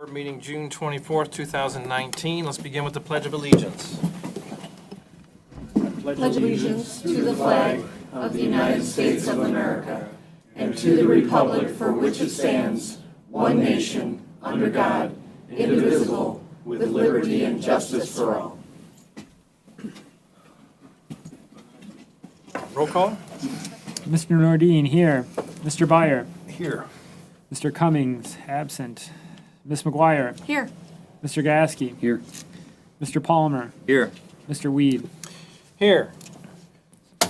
Board meeting June 24th, 2019. Let's begin with the Pledge of Allegiance. Pledge allegiance to the flag of the United States of America and to the republic for which it stands, one nation, under God, indivisible, with liberty and justice for all. Roll call. Mr. Nordine here. Mr. Byer. Here. Mr. Cummings, absent. Ms. McGuire. Here. Mr. Gasky. Here. Mr. Palmer. Here. Mr. Weed. Here. Are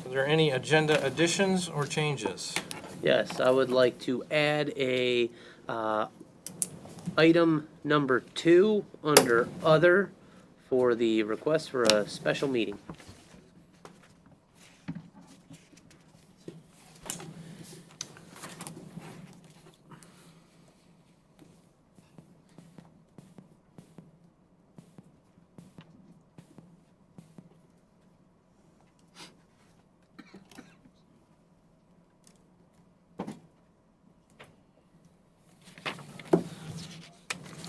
there any agenda additions or changes? Yes, I would like to add a item number 2 under other for the request for a special meeting.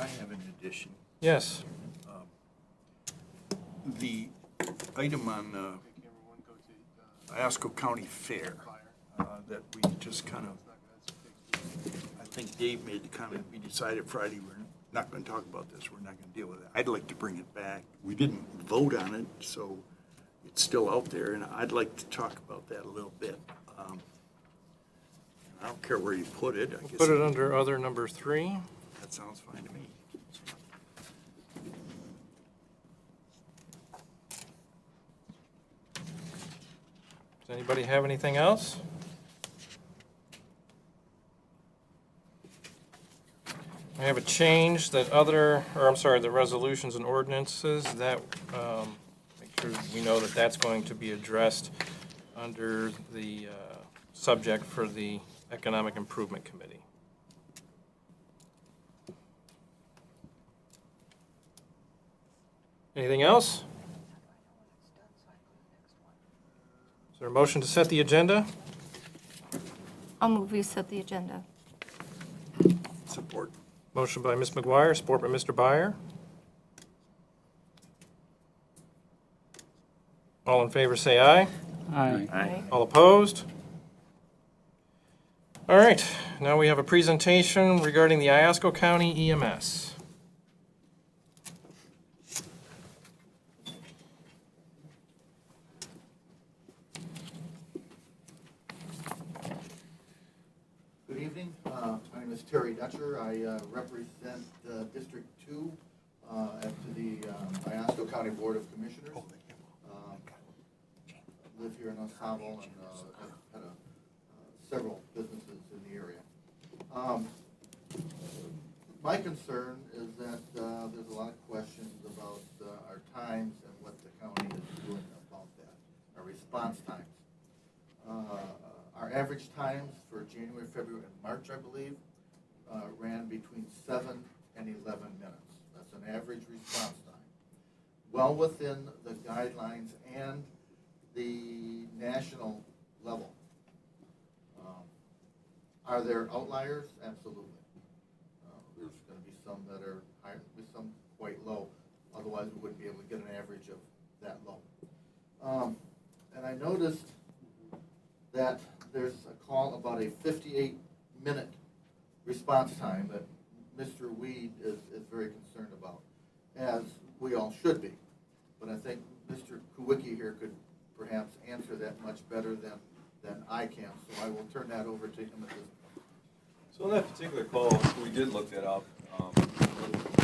I have an addition. Yes. The item on Oscoda County Fair that we just kind of, I think Dave made the comment, we decided Friday we're not going to talk about this, we're not going to deal with it. I'd like to bring it back. We didn't vote on it, so it's still out there, and I'd like to talk about that a little bit. I don't care where you put it. I guess Put it under other number 3. that sounds fine to me. Does anybody have anything else? I have a change that the resolutions and ordinances that, make sure we know that that's going to be addressed under the subject for the Economic Improvement Committee. Anything else? Is there a motion to set the agenda? I'll move we set the agenda. Support. Motion by Ms. McGuire, support by Mr. Byer. All in favor say aye. Aye. Aye. All opposed? All right, now we have a presentation regarding the Oscoda County EMS. Good evening. My name is Terry Dutcher. I represent District 2 to the Oscoda County Board of Commissioners. Live here in Oscoda and have had several businesses in the area. My concern is that there's a lot of questions about our times and what the county is doing about that, our response times. Our average times for January, February, and March, I believe, ran between 7 and 11 minutes. That's an average response time. Well within the guidelines and the national level. Are there outliers? Absolutely. There's going to be some that are higher, there'll be some quite low. Otherwise, we wouldn't be able to get an average of that low. And I noticed that there's a call about a 58-minute response time that Mr. Weed is very concerned about, as we all should be. But I think Mr. Kowicki here could perhaps answer that much better than I can, so I will turn that over to him at this point. So on that particular call, we did look that up.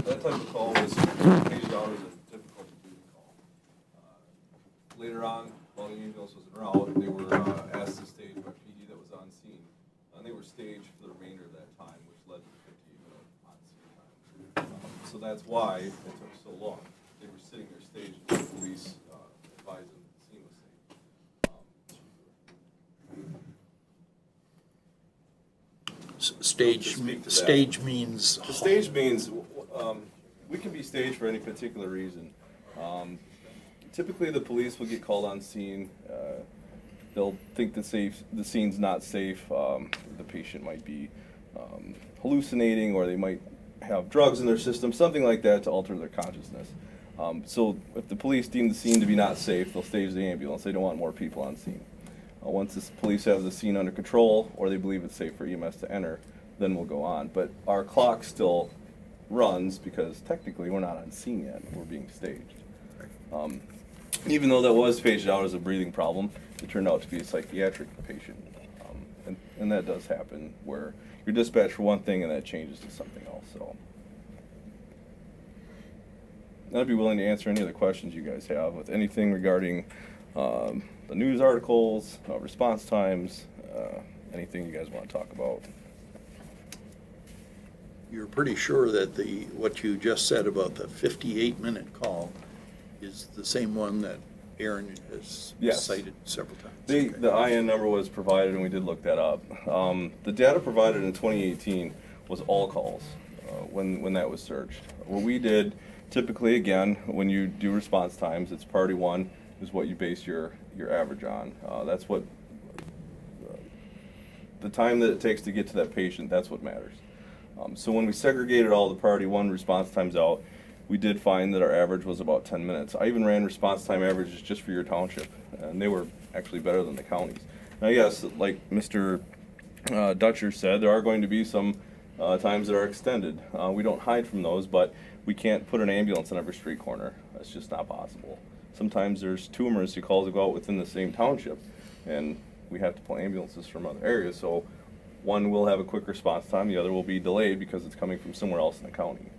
That type of call was paged out as a difficult to do call. Later on, while the ambulance was en route, they were asked to stage by PD that was on scene. And they were staged for the remainder of that time, which led to the 58-minute on scene time. So that's why it took so long. They were sitting there staged when the police advised them the scene was safe. Stage means. The stage means we can be staged for any particular reason. Typically, the police will get called on scene. They'll think the scene's not safe. The patient might be hallucinating, or they might have drugs in their system, something like that to alter their consciousness. So if the police deem the scene to be not safe, they'll stage the ambulance. They don't want more people on scene. Once the police have the scene under control, or they believe it's safe for EMS to enter, then we'll go on. But our clock still runs because technically we're not on scene yet. We're being staged. Even though that was paged out as a breathing problem, it turned out to be a psychiatric patient. And that does happen where you're dispatched for one thing and that changes to something else. So I'd be willing to answer any other questions you guys have with anything regarding the news articles, response times, anything you guys want to talk about. You're pretty sure that what you just said about the 58-minute call is the same one that Aaron has Yes. cited several times? The IN number was provided, and we did look that up. The data provided in 2018 was all calls when that was searched. What we did, typically, again, when you do response times, it's priority one is what you base your average on. That's what the time that it takes to get to that patient, that's what matters. So when we segregated all the priority one response times out, we did find that our average was about 10 minutes. I even ran response time averages just for your township, and they were actually better than the counties. Now, yes, like Mr. Dutcher said, there are going to be some times that are extended. We don't hide from those, but we can't put an ambulance on every street corner. That's just not possible. Sometimes there's 2 emergency calls that go out within the same township, and we have to pull ambulances from other areas. So one will have a quick response time, the other will be delayed because it's coming from somewhere else in the county.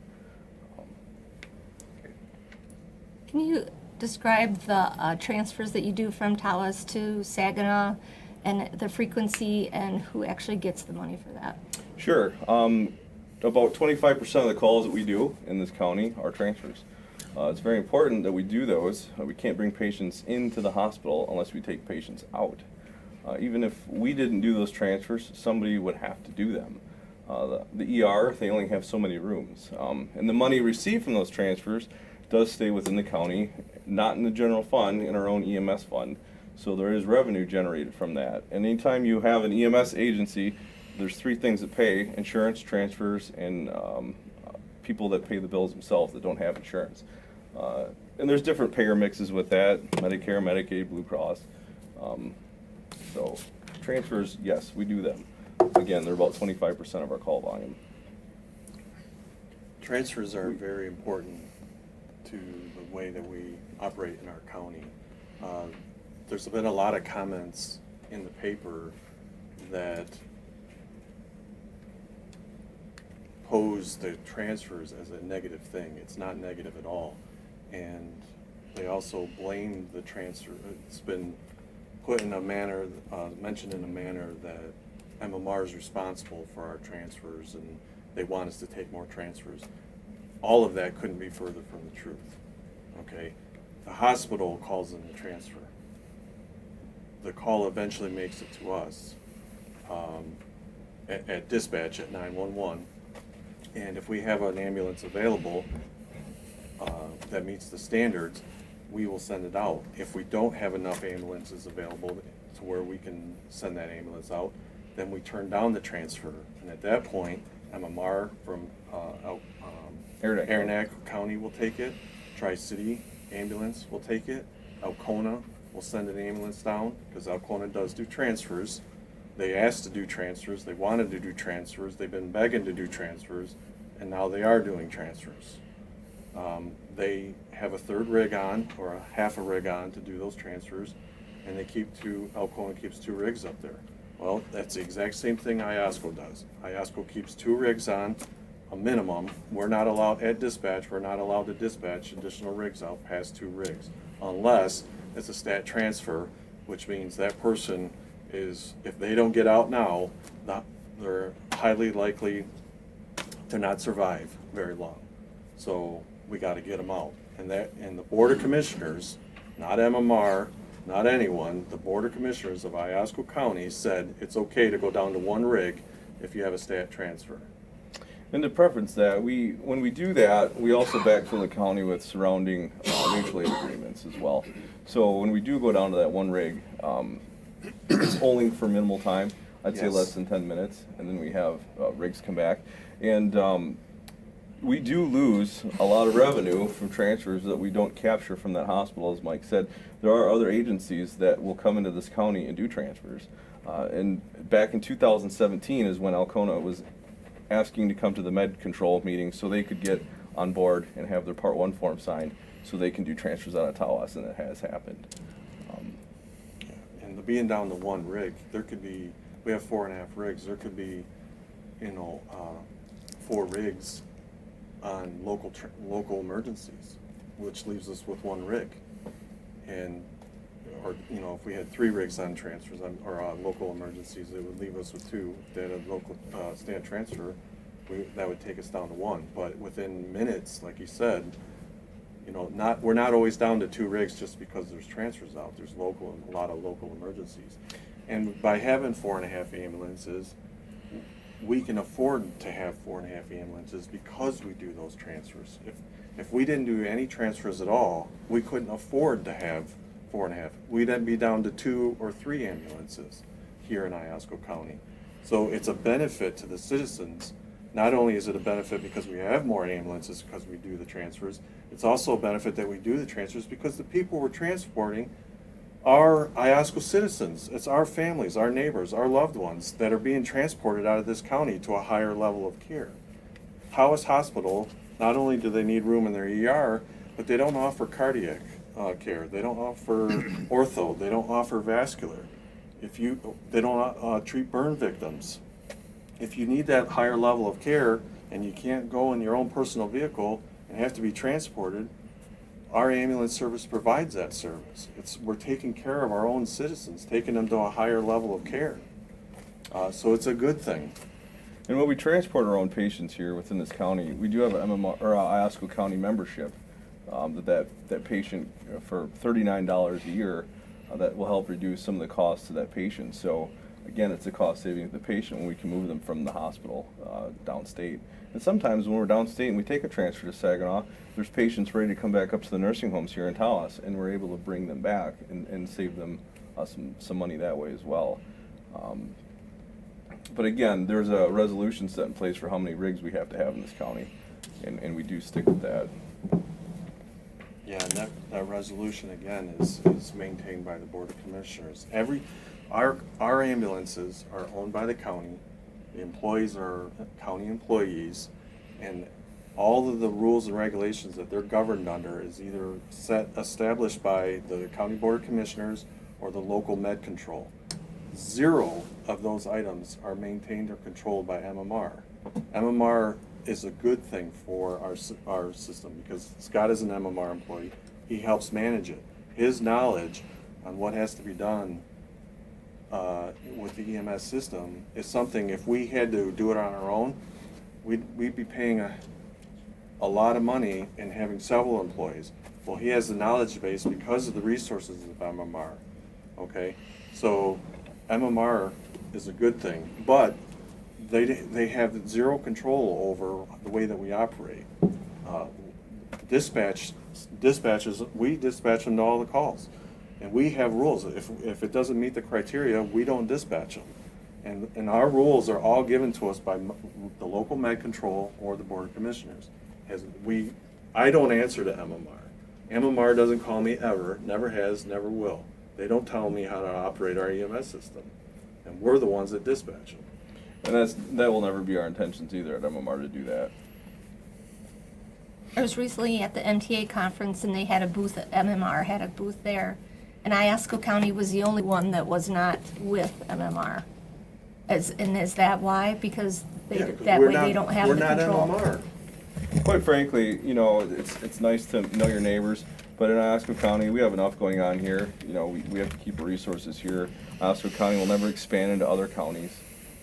Can you describe the transfers that you do from Tawas to Saginaw and the frequency and who actually gets the money for that? Sure. About 25% of the calls that we do in this county are transfers. It's very important that we do those. We can't bring patients into the hospital unless we take patients out. Even if we didn't do those transfers, somebody would have to do them. The ER, they only have so many rooms. And the money received from those transfers does stay within the county, not in the general fund, in our own EMS fund. So there is revenue generated from that. And anytime you have an EMS agency, there's 3 things that pay: insurance, transfers, and people that pay the bills themselves that don't have insurance. And there's different payer mixes with that: Medicare, Medicaid, Blue Cross. So transfers, yes, we do them. Again, they're about 25% of our call volume. Transfers are very important to the way that we operate in our county. There's been a lot of comments in the paper that pose the transfers as a negative thing. It's not negative at all. And they also blame the transfer. It's been put in a manner, mentioned in a manner that MMR is responsible for our transfers and they want us to take more transfers. All of that couldn't be further from the truth, okay? The hospital calls in the transfer. The call eventually makes it to us at dispatch at 911. And if we have an ambulance available that meets the standards, we will send it out. If we don't have enough ambulances available to where we can send that ambulance out, then we turn down the transfer. And at that point, MMR from Aranac County will take it. Tri-City Ambulance will take it. Alcona will send an ambulance down because Alcona does do transfers. They asked to do transfers. They wanted to do transfers. They've been begging to do transfers, and now they are doing transfers. They have a 3rd rig on, or a half a rig on, to do those transfers, and they keep Alcona keeps 2 rigs up there. Well, that's the exact same thing Iosco does. Iosco keeps 2 rigs on, a minimum. We're not allowed, at dispatch, we're not allowed to dispatch additional rigs out past 2 rigs, unless it's a stat transfer, which means that person is, if they don't get out now, they're highly likely to not survive very long. So we got to get them out. And the Board of Commissioners, not MMR, not anyone, the Board of Commissioners of Iosco County said it's okay to go down to 1 rig if you have a stat transfer. And to preference that, when we do that, we also backfill the county with surrounding mutual aid agreements as well. So when we do go down to that 1 rig, it's only for minimal time. I'd say Yes. less than 10 minutes, and then we have rigs come back. And we do lose a lot of revenue from transfers that we don't capture from that hospital, as Mike said. There are other agencies that will come into this county and do transfers. And back in 2017 is when Alcona was asking to come to the med control meeting so they could get on board and have their Part 1 form signed so they can do transfers out of Tawas, and it has happened. And the being down to one rig, there could be, we have 4.5 rigs, there could be, 4 rigs on local emergencies, which leaves us with 1 rig. And, or, if we had 3 rigs on transfers or on local emergencies, it would leave us with 2. If they had a local stand transfer, that would take us down to 1. But within minutes, like you said, we're not always down to 2 rigs just because there's transfers out. There's a lot of local emergencies. And by having 4.5 ambulances, we can afford to have 4.5 ambulances because we do those transfers. If we didn't do any transfers at all, we couldn't afford to have 4.5. We'd then be down to 2 or 3 ambulances here in Iosco County. So it's a benefit to the citizens. Not only is it a benefit because we have more ambulances because we do the transfers, it's also a benefit that we do the transfers because the people we're transporting are Iosco citizens. It's our families, our neighbors, our loved ones that are being transported out of this county to a higher level of care. Tawas Hospital, not only do they need room in their ER, but they don't offer cardiac care. They don't offer ortho. They don't offer vascular. They don't treat burn victims. If you need that higher level of care and you can't go in your own personal vehicle and have to be transported, our ambulance service provides that service. We're taking care of our own citizens, taking them to a higher level of care. So it's a good thing. And when we transport our own patients here within this county, we do have an MMR or Iosco County membership that patient for $39 a year that will help reduce some of the costs to that patient. So again, it's a cost saving to the patient when we can move them from the hospital downstate. And sometimes when we're downstate and we take a transfer to Saginaw, there's patients ready to come back up to the nursing homes here in Tawas, and we're able to bring them back and save them some money that way as well. But again, there's a resolution set in place for how many rigs we have to have in this county, and we do stick with that. Yeah, and that resolution again is maintained by the Board of Commissioners. Our ambulances are owned by the county. The employees are county employees, and all of the rules and regulations that they're governed under is either established by the County Board of Commissioners or the local med control. 0 of those items are maintained or controlled by MMR. MMR is a good thing for our system because Scott is an MMR employee. He helps manage it. His knowledge on what has to be done with the EMS system is something, if we had to do it on our own, we'd be paying a lot of money and having several employees. Well, he has the knowledge base because of the resources of MMR. Okay, so MMR is a good thing, but they have 0 control over the way that we operate. Dispatches, we dispatch them to all the calls. And we have rules. If it doesn't meet the criteria, we don't dispatch them. And our rules are all given to us by the local med control or the Board of Commissioners. I don't answer to MMR. MMR doesn't call me ever, never has, never will. They don't tell me how to operate our EMS system. And we're the ones that dispatch them. And that will never be our intentions either at MMR to do that. I was recently at the MTA conference and they had a booth, MMR had a booth there. And Iosco County was the only one that was not with MMR. And is that why? Because they don't have the control. We're not MMR. Quite frankly, it's nice to know your neighbors, but in Iosco County, we have enough going on here. We have to keep our resources here. Iosco County will never expand into other counties.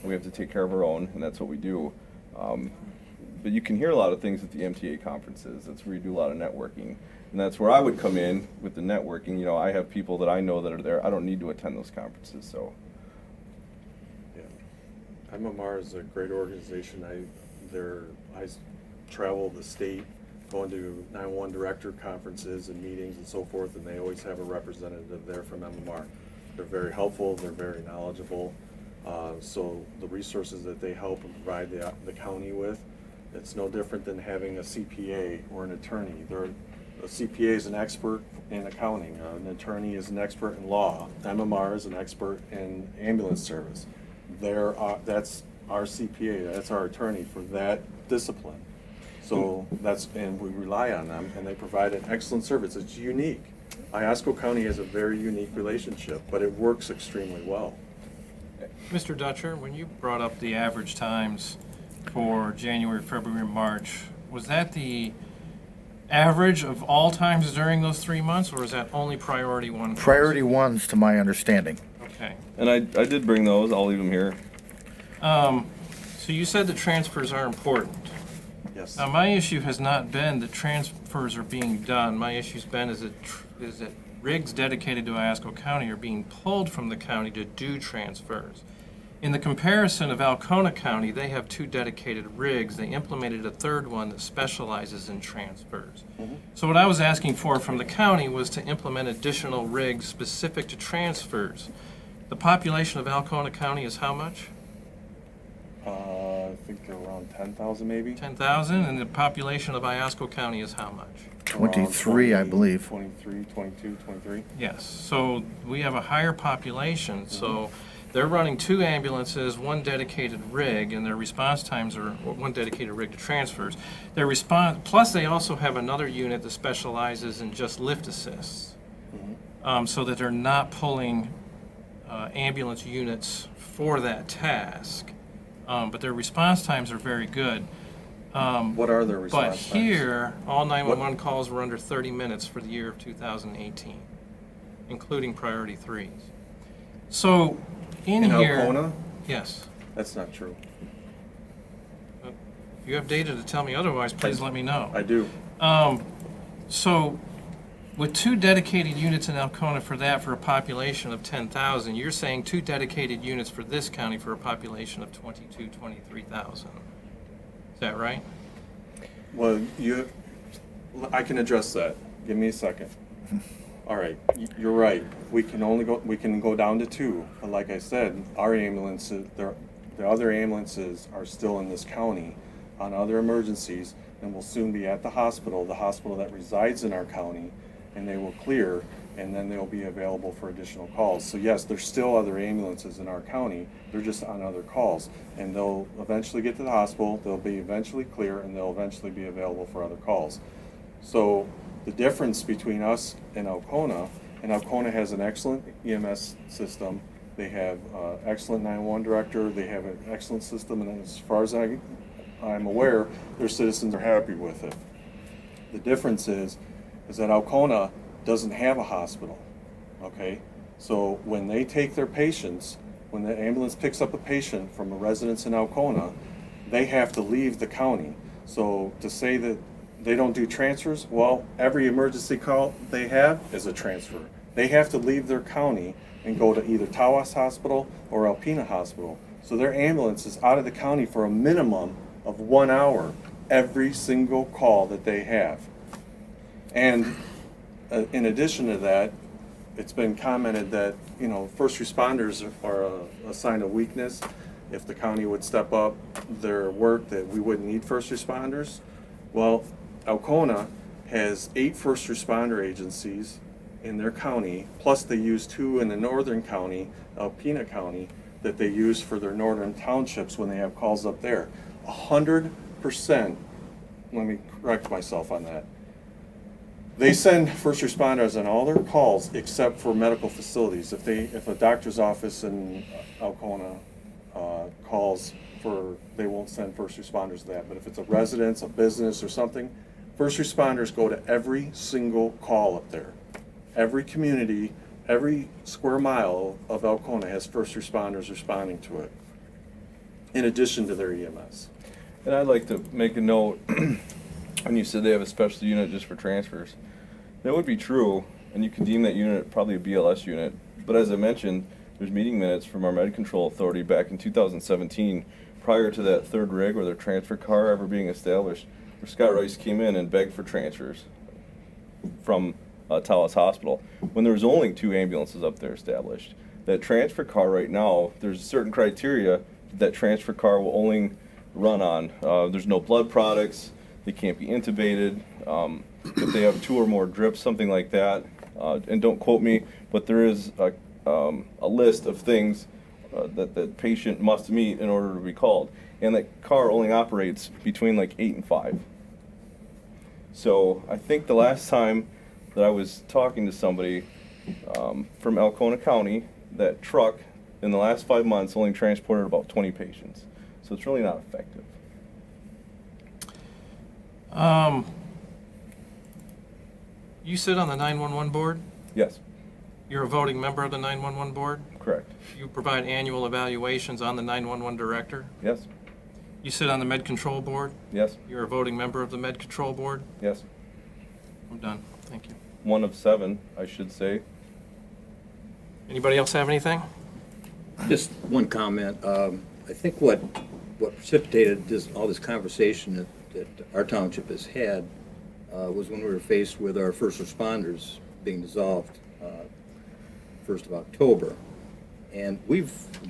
We have to take care of our own, and that's what we do. But you can hear a lot of things at the MTA conferences. That's where you do a lot of networking. And that's where I would come in with the networking. I have people that I know that are there. I don't need to attend those conferences, so. Yeah. MMR is a great organization. I travel the state, going to 911 director conferences and meetings and so forth, and they always have a representative there from MMR. They're very helpful, they're very knowledgeable. So the resources that they help and provide the county with It's no different than having a CPA or an attorney. A CPA is an expert in accounting, an attorney is an expert in law, MMR is an expert in ambulance service. That's our CPA, that's our attorney for that discipline. So and we rely on them, and they provide an excellent service. It's unique. Iosco County has a very unique relationship, but it works extremely well. Mr. Dutcher, when you brought up the average times for January, February, March, was that the average of all times during those 3 months, or is that only priority one? calls? Priority ones, to my understanding. Okay. And I did bring those, I'll leave them here. So you said the transfers are important. Yes. Now, my issue has not been that transfers are being done. My issue's been is that rigs dedicated to Iosco County are being pulled from the county to do transfers. In the comparison of Alcona County, they have 2 dedicated rigs. They implemented a 3rd one that specializes in transfers. So what I was asking for from the county was to implement additional rigs specific to transfers. The population of Alcona County is how much? I think they're around 10,000 maybe. 10,000, and the population of Iosco County is how much? 23, I believe. 23, 22, 23. Yes, so we have a higher population, so they're running 2 ambulances, 1 dedicated rig, and their response times are 1 dedicated rig to transfers. Their response, plus they also have another unit that specializes in just lift assists, so that they're not pulling ambulance units for that task. But their response times are very good. What are their response But times? here, all 911 calls were under 30 minutes for the year of 2018, including priority 3s. So in here, Alcona? yes. That's not true. If you have data to tell me otherwise, please let me know. I do. So with 2 dedicated units in Alcona for a population of 10,000, you're saying 2 dedicated units for this county for a population of 23,000. Is that right? Well, I can address that. Give me a second. All right, you're right. We can go down to 2. But like I said, our ambulances, the other ambulances are still in this county on other emergencies, and will soon be at the hospital that resides in our county, and they will clear, and then they'll be available for additional calls. So yes, there's still other ambulances in our county, they're just on other calls. And they'll eventually get to the hospital, they'll be eventually clear, and they'll eventually be available for other calls. So the difference between us and Alcona has an excellent EMS system, they have excellent 911 director, they have an excellent system, and as far as I'm aware, their citizens are happy with it. The difference is that Alcona doesn't have a hospital, okay? So when they take their patients, when the ambulance picks up a patient from a residence in Alcona, they have to leave the county. So to say that they don't do transfers, well, every emergency call they have is a transfer. They have to leave their county and go to either Tawas Hospital or Alpena Hospital. So their ambulance is out of the county for a minimum of 1 hour every single call that they have. And in addition to that, it's been commented that, first responders are a sign of weakness. If the county would step up their work, that we wouldn't need first responders. Well, Alcona has 8 first responder agencies in their county, plus they use 2 in the northern county, Alpena County, that they use for their northern townships when they have calls up there. 100%, let me correct myself on that. They send first responders on all their calls except for medical facilities. If a doctor's office in Alcona calls they won't send first responders to that. But if it's a residence, a business, or something, first responders go to every single call up there. Every community, every square mile of Alcona has first responders responding to it, in addition to their EMS. And I'd like to make a note, when you said they have a special unit just for transfers, that would be true, and you can deem that unit probably a BLS unit. But as I mentioned, there's meeting minutes from our Med Control Authority back in 2017, prior to that 3rd rig or their transfer car ever being established, where Scott Rice came in and begged for transfers from Tawas Hospital, when there was only 2 ambulances up there established. That transfer car right now, there's certain criteria that transfer car will only run on. There's no blood products. They can't be intubated. If they have 2 or more drips, something like that, and don't quote me, but there is a list of things that the patient must meet in order to be called. And that car only operates between like 8 and 5. So I think the last time that I was talking to somebody from Alcona County, that truck in the last 5 months only transported about 20 patients. So it's really not effective. You sit on the 911 board? Yes, You're a voting member of the 911 board? correct. You provide annual evaluations on the 911 director? Yes, You sit on the med control board? yes, You're a voting member of the med control board? yes. I'm done. Thank you. 1 of 7, I should say. Anybody else have anything? Just one comment. I think what precipitated all this conversation that our township has had was when we were faced with our first responders being dissolved 1st of October. And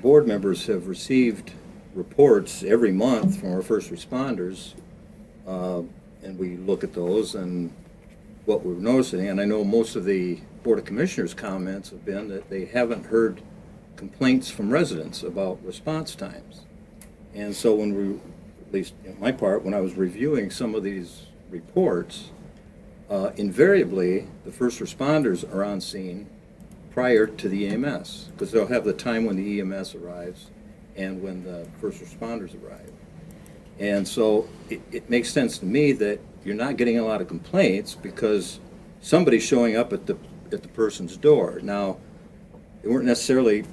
board members have received reports every month from our first responders, and we look at those and what we're noticing. And I know most of the Board of Commissioners' comments have been that they haven't heard complaints from residents about response times. And so when we, at least in my part, when I was reviewing some of these reports, invariably, the first responders are on scene prior to the EMS, because they'll have the time when the EMS arrives and when the first responders arrive. And so it makes sense to me that you're not getting a lot of complaints because somebody's showing up at the person's door. Now, they weren't necessarily,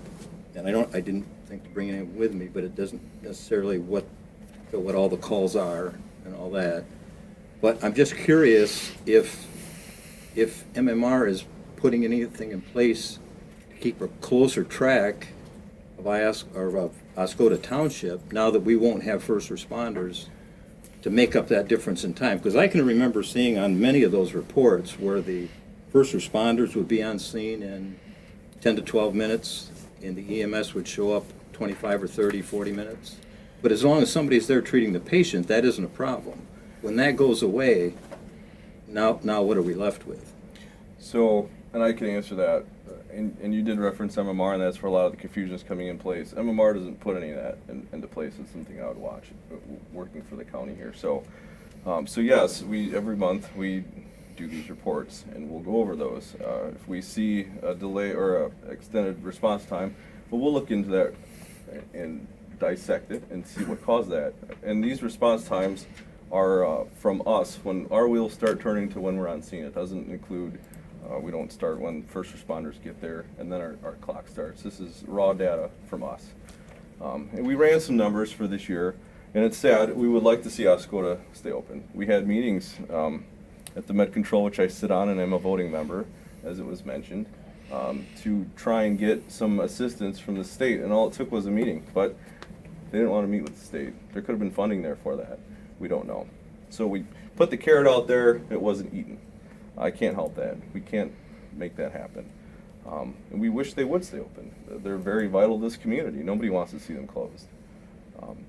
and I didn't think to bring anything with me, but it doesn't necessarily what all the calls are and all that. But I'm just curious if MMR is putting anything in place to keep a closer track of Oscoda Township now that we won't have first responders to make up that difference in time. Because I can remember seeing on many of those reports where the first responders would be on scene in 10 to 12 minutes and the EMS would show up 25 or 30, 40 minutes. But as long as somebody's there treating the patient, that isn't a problem. When that goes away, now what are we left with? So, and I can answer that, and you did reference MMR, and that's where a lot of the confusion is coming in place. MMR doesn't put any of that into place. It's something I would watch working for the county here. So, so yes, every month we do these reports, and we'll go over those. If we see a delay or a extended response time, well, we'll look into that and dissect it and see what caused that. And these response times are from us when our wheels start turning to when we're on scene. It doesn't include, we don't start when first responders get there and then our clock starts. This is raw data from us. And we ran some numbers for this year, and it's sad. We would like to see Oscoda stay open. We had meetings at the Med Control, which I sit on and am a voting member, as it was mentioned, to try and get some assistance from the state, and all it took was a meeting. But they didn't want to meet with the state. There could have been funding there for that. We don't know. So we put the carrot out there, it wasn't eaten. I can't help that. We can't make that happen. And we wish they would stay open. They're very vital to this community. Nobody wants to see them closed.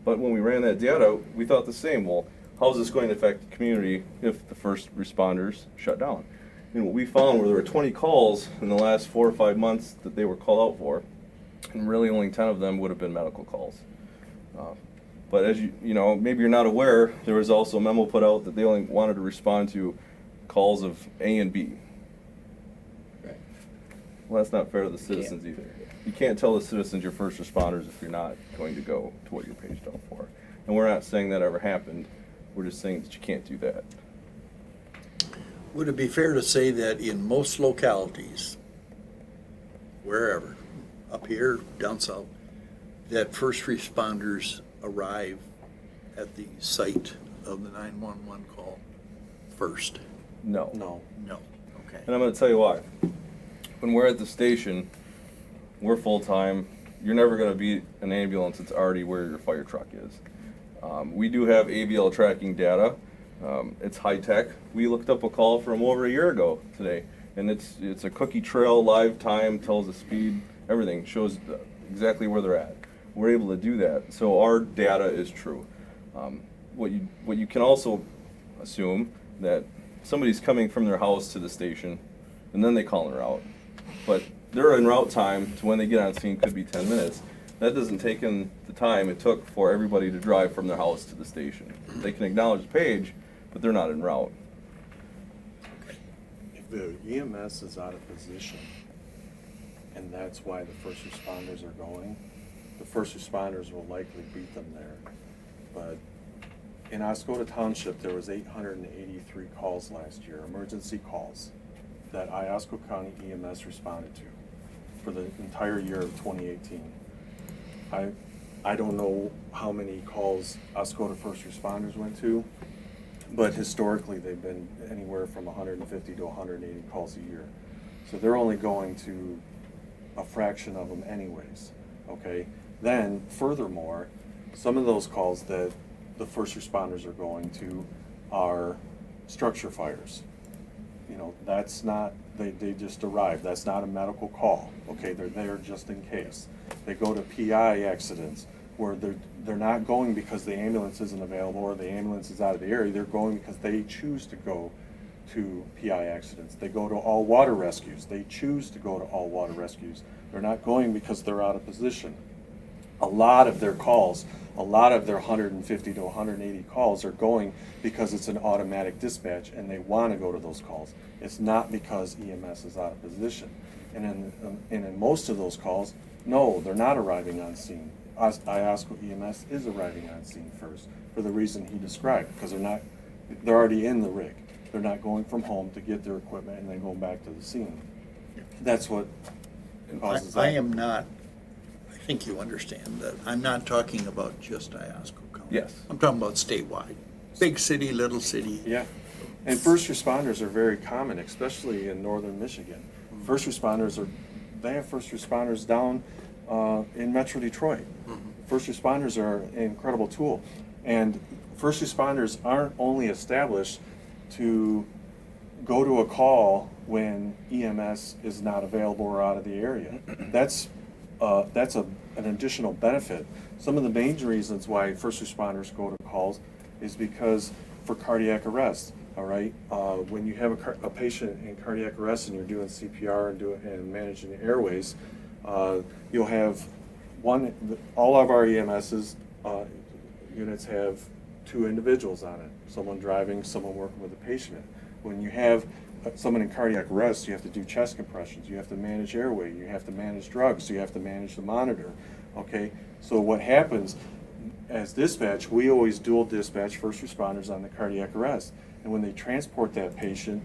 But when we ran that data, we thought the same. Well, how is this going to affect the community if the first responders shut down? And what we found were there were 20 calls in the last 4 or 5 months that they were called out for, and really only 10 of them would have been medical calls. But as you know, maybe you're not aware, there was also a memo put out that they only wanted to respond to calls of A and B. Right. Well, that's not fair to the citizens either. You can't tell the citizens you're first responders if you're not going to go to what you're paged out for. And we're not saying that ever happened. We're just saying that you can't do that. Would it be fair to say that in most localities, wherever, up here, down south, that first responders arrive at the site of the 911 call first? No. No. No. Okay. And I'm going to tell you why. When we're at the station, we're full-time. You're never going to beat an ambulance that's already where your fire truck is. We do have AVL tracking data. It's high-tech. We looked up a call from over a year ago today, and it's a cookie trail, live time, tells the speed, everything, shows exactly where they're at. We're able to do that, so our data is true. What you can also assume that somebody's coming from their house to the station, and then they call en route. But their en route time to when they get on scene could be 10 minutes. That doesn't take in the time it took for everybody to drive from their house to the station. They can acknowledge the page, but they're not en route. If the EMS is out of position, and that's why the first responders are going, the first responders will likely beat them there. But in Oscoda Township, there was 883 calls last year, emergency calls, that Iosco County EMS responded to for the entire year of 2018. I don't know how many calls Oscoda first responders went to, but historically they've been anywhere from 150 to 180 calls a year. So they're only going to a fraction of them anyways, okay? Then, furthermore, some of those calls that the first responders are going to are structure fires. You know, that's not, they just arrived, that's not a medical call, okay? They're there just in case. They go to PI accidents where they're not going because the ambulance isn't available or the ambulance is out of the area, they're going because they choose to go to PI accidents. They go to all water rescues. They choose to go to all water rescues. They're not going because they're out of position. A lot of their calls, a lot of their 150 to 180 calls are going because it's an automatic dispatch and they want to go to those calls. It's not because EMS is out of position. And in most of those calls, no, they're not arriving on scene. Iosco EMS is arriving on scene first for the reason he described, because they're already in the rig. They're not going from home to get their equipment and then going back to the scene. That's what causes that. I am not, I think you understand that, I'm not talking about just Iosco County. Yes. I'm talking about statewide. Big city, little city. Yeah. And first responders are very common, especially in northern Michigan. First responders they have first responders down in Metro Detroit. First responders are an incredible tool. And first responders aren't only established to go to a call when EMS is not available or out of the area. That's an additional benefit. Some of the main reasons why first responders go to calls is because for cardiac arrest. All right, when you have a patient in cardiac arrest and you're doing CPR and managing the airways, you'll have all of our EMSs units have two individuals on it, someone driving, someone working with the patient. When you have someone in cardiac arrest, you have to do chest compressions, you have to manage airway, you have to manage drugs, you have to manage the monitor, okay? So what happens as dispatch, we always dual dispatch first responders on the cardiac arrest. And when they transport that patient,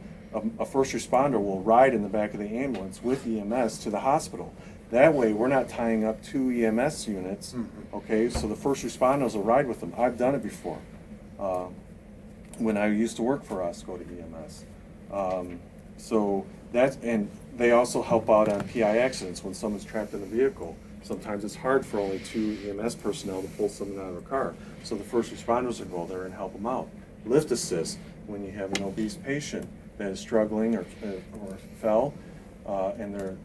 a first responder will ride in the back of the ambulance with EMS to the hospital. That way, we're not tying up two EMS units, okay? So the first responders will ride with them. I've done it before when I used to work for Oscoda EMS. And they also help out on PI accidents when someone's trapped in a vehicle. Sometimes it's hard for only two EMS personnel to pull someone out of a car. So the first responders will go there and help them out. Lift assist, when you have an obese patient that is struggling or fell, and they're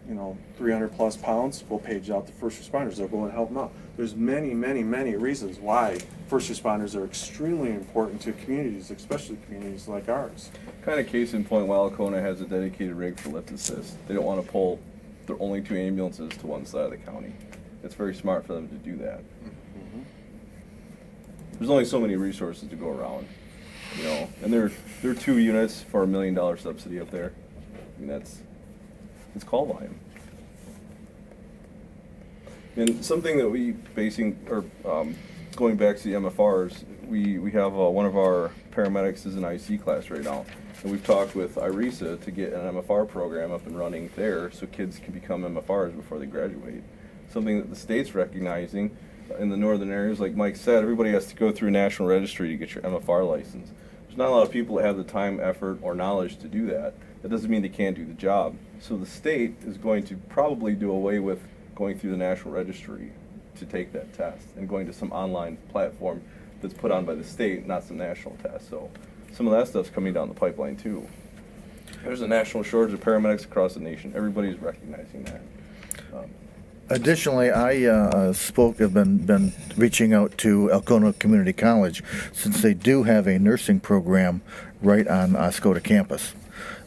300 plus pounds, we'll page out the first responders. They'll go and help them out. There's many, many, many reasons why first responders are extremely important to communities, especially communities like ours. Kind of case in point, Wallacona has a dedicated rig for lift assist. They don't want to pull their only two ambulances to one side of the county. It's very smart for them to do that. There's only so many resources to go around, and they're 2 units for $1 million subsidy up there. I mean, it's call volume. And something that going back to the MFRs, we have one of our paramedics is in IC class right now. And we've talked with IRESA to get an MFR program up and running there so kids can become MFRs before they graduate. Something that the state's recognizing in the northern areas, like Mike said, everybody has to go through a national registry to get your MFR license. There's not a lot of people that have the time, effort, or knowledge to do that. That doesn't mean they can't do the job. So the state is going to probably do away with going through the national registry to take that test and going to some online platform that's put on by the state, not some national test. So some of that stuff's coming down the pipeline too. There's a national shortage of paramedics across the nation. Everybody's recognizing that. Additionally, I have been reaching out to Alcona Community College, since they do have a nursing program right on Oscoda campus.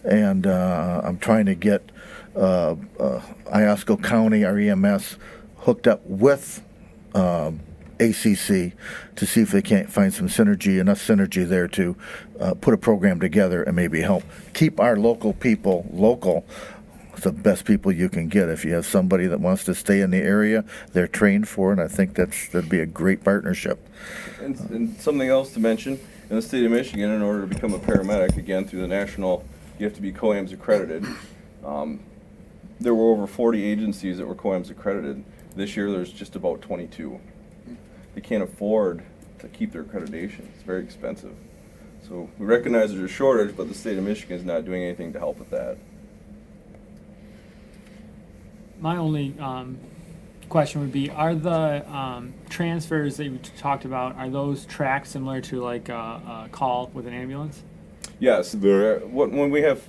And I'm trying to get Iosco County, our EMS, hooked up with ACC to see if they can't find some synergy, enough synergy there to put a program together and maybe help keep our local people local. The best people you can get. If you have somebody that wants to stay in the area, they're trained for it. I think that'd be a great partnership. And something else to mention, in the state of Michigan, in order to become a paramedic, again, through the national, you have to be COAMS accredited. There were over 40 agencies that were COAMS accredited. This year, there's just about 22. They can't afford to keep their accreditation. It's very expensive. So we recognize there's a shortage, but the state of Michigan is not doing anything to help with that. My only question would be, are the transfers that you talked about, are those tracked similar to like a call with an ambulance? Yes, when we have,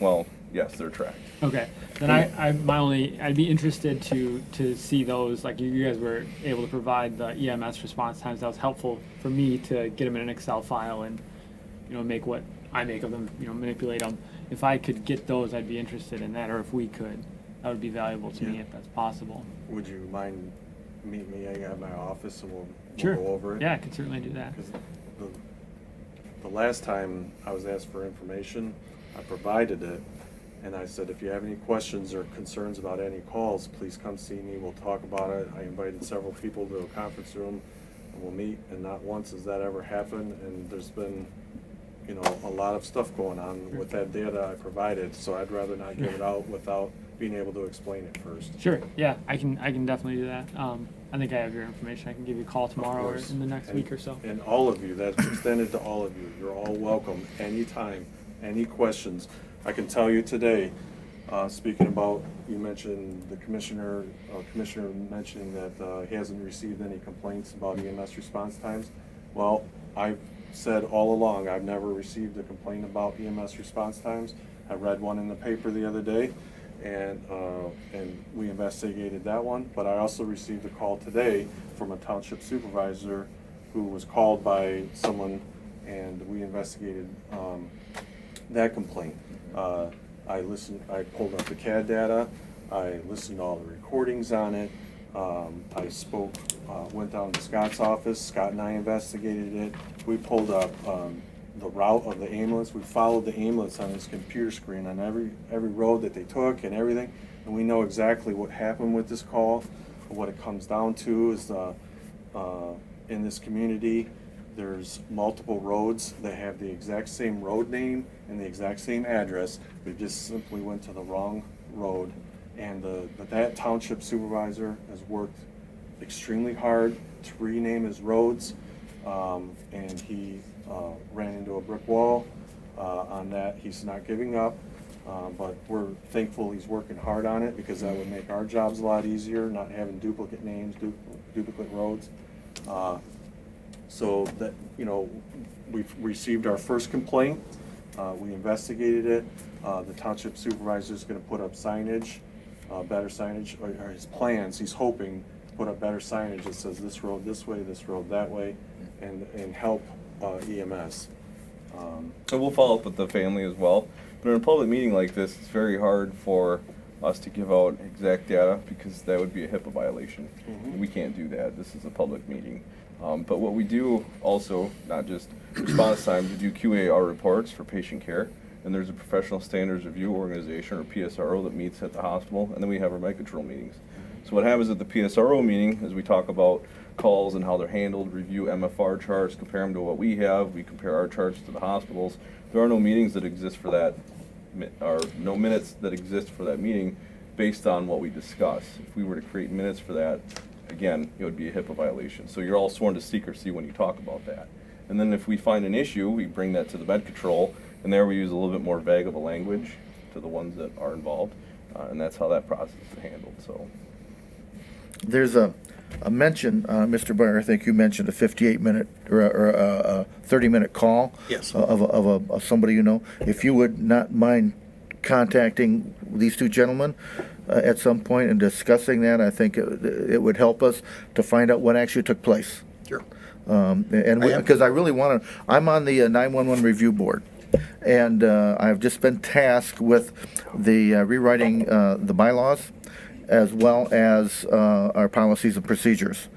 well, yes, they're tracked. Okay, then I'd be interested to see those, like you guys were able to provide the EMS response times. That was helpful for me to get them in an Excel file and, make what I make of them, manipulate them. If I could get those, I'd be interested in that, or if we could. That would be valuable to me if that's possible. Would you mind meet me at my office and we'll Sure. go over it? Yeah, I could certainly do that. Because the last time I was asked for information, I provided it, and I said, if you have any questions or concerns about any calls, please come see me. We'll talk about it. I invited several people to a conference room, and we'll meet. And not once has that ever happened. And there's been, a lot of stuff going on with that data I provided. So I'd rather not give it out without being able to explain it first. Sure. Yeah, I can definitely do that. I think I have your information. I can give you a call tomorrow or in the next week or so. And all of you, that's extended to all of you. You're all welcome anytime, any questions. I can tell you today, speaking about, you mentioned the commissioner mentioning that he hasn't received any complaints about EMS response times. Well, I've said all along, I've never received a complaint about EMS response times. I read one in the paper the other day, and we investigated that one. But I also received a call today from a township supervisor who was called by someone, and we investigated that complaint. I pulled up the CAD data, I listened to all the recordings on it, I spoke, went down to Scott's office, Scott and I investigated it. We pulled up the route of the ambulance. We followed the ambulance on his computer screen on every road that they took and everything, and we know exactly what happened with this call. What it comes down to is in this community, there's multiple roads that have the exact same road name and the exact same address. We just simply went to the wrong road, and that township supervisor has worked extremely hard to rename his roads, and he ran into a brick wall on that. He's not giving up, but we're thankful he's working hard on it, because that would make our jobs a lot easier, not having duplicate names, duplicate roads. So that, we've received our first complaint. We investigated it. The township supervisor is going to put up signage, better signage, or his plans. He's hoping to put up better signage that says this road this way, this road that way, and help EMS. So we'll follow up with the family as well. But in a public meeting like this, it's very hard for us to give out exact data, because that would be a HIPAA violation. We can't do that. This is a public meeting. But what we do also, not just response times, we do QAR reports for patient care, and there's a professional standards review organization, or PSRO, that meets at the hospital, and then we have our med control meetings. So what happens at the PSRO meeting is we talk about calls and how they're handled, review MFR charts, compare them to what we have, we compare our charts to the hospitals. There are no meetings that exist for that, or no minutes that exist for that meeting based on what we discuss. If we were to create minutes for that, again, it would be a HIPAA violation. So you're all sworn to secrecy when you talk about that. And then if we find an issue, we bring that to the med control, and there we use a little bit more vague of a language to the ones that are involved, and that's how that process is handled. So There's a mention, Mr. Byer, I think you mentioned a 58-minute or a 30-minute call. Yes. Of somebody you know. If you would not mind contacting these two gentlemen, at some point and discussing that. I think it would help us to find out what actually took place. Sure. Because I really want to, I'm on the 911 review board. And I've just been tasked with the rewriting the bylaws as well as our policies and procedures.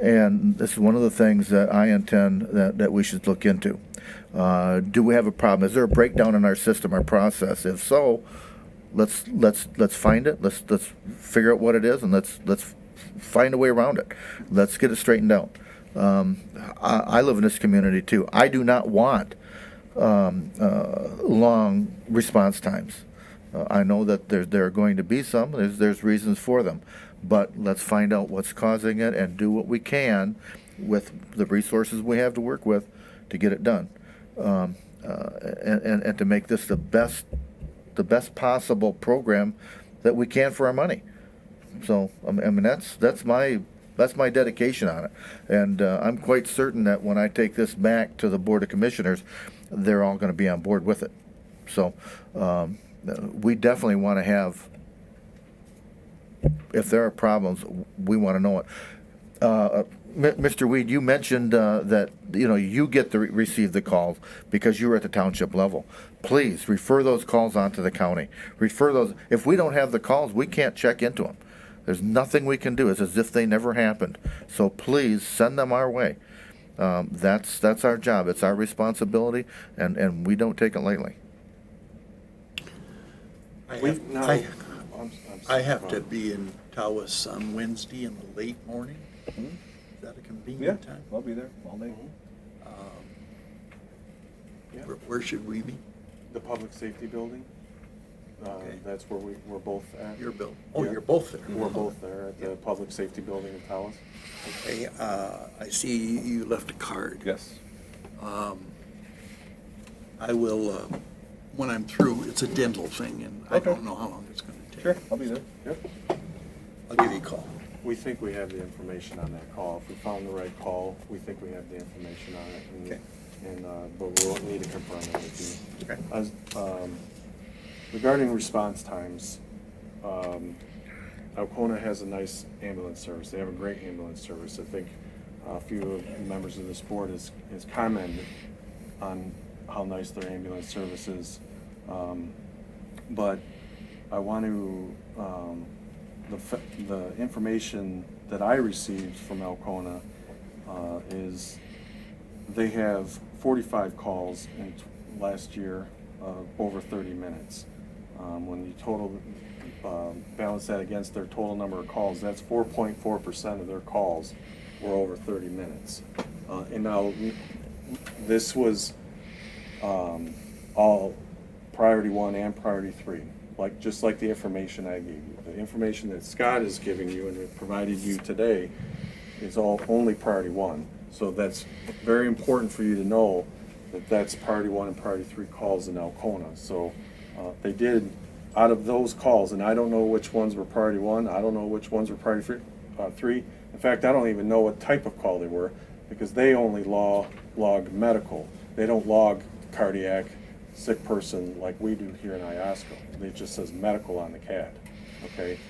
And this is one of the things that I intend that we should look into. Do we have a problem? Is there a breakdown in our system, our process? If so, let's find it. Let's figure out what it is, and let's find a way around it. Let's get it straightened out. I live in this community too. I do not want long response times. I know that there are going to be some. There's reasons for them, but let's find out what's causing it and do what we can with the resources we have to work with to get it done, and to make this the best possible program that we can for our money. So I mean that's my dedication on it, and I'm quite certain that when I take this back to the Board of Commissioners, they're all going to be on board with it. So we definitely want to have, if there are problems, we want to know it. Mr. Weed, you mentioned that you get to receive the calls because you were at the township level. Please refer those calls on to the county. Refer those. If we don't have the calls, we can't check into them. There's nothing we can do. It's as if they never happened. So please send them our way. That's our job. It's our responsibility, and we don't take it lightly. I have to be in Tawas on Wednesday in the late morning. Is that a convenient time? I'll be there all day. Where should we be? The public safety building. Okay. That's where we're both at. You're both. Yeah. You're both there. We're both there at the public safety building in Tawas. Okay. I see you left a card. Yes. I will, when I'm through, it's a dental thing, and I don't know how long it's going to take. Sure, I'll be there. Yep. I'll give you a call. We think we have the information on that call. If we found the right call, we think we have the information on it. And, Okay. but we'll need to confirm it with you. Okay. Regarding response times, Alcona has a nice ambulance service. They have a great ambulance service. I think a few of the members of this board has commented on how nice their ambulance service is. But I want to, the information that I received from Alcona is they have 45 calls in last year, over 30 minutes. When you balance that against their total number of calls, that's 4.4% of their calls were over 30 minutes. And now this was all priority 1 and priority 3, just like the information I gave you. The information that Scott is giving you and provided you today is only priority 1. So that's very important for you to know that that's priority 1 and priority 3 calls in Alcona. So they did, out of those calls, and I don't know which ones were priority 1, I don't know which ones were priority 3. In fact, I don't even know what type of call they were, because they only log medical. They don't log cardiac, sick person like we do here in Iosco. It just says medical on the CAD, okay?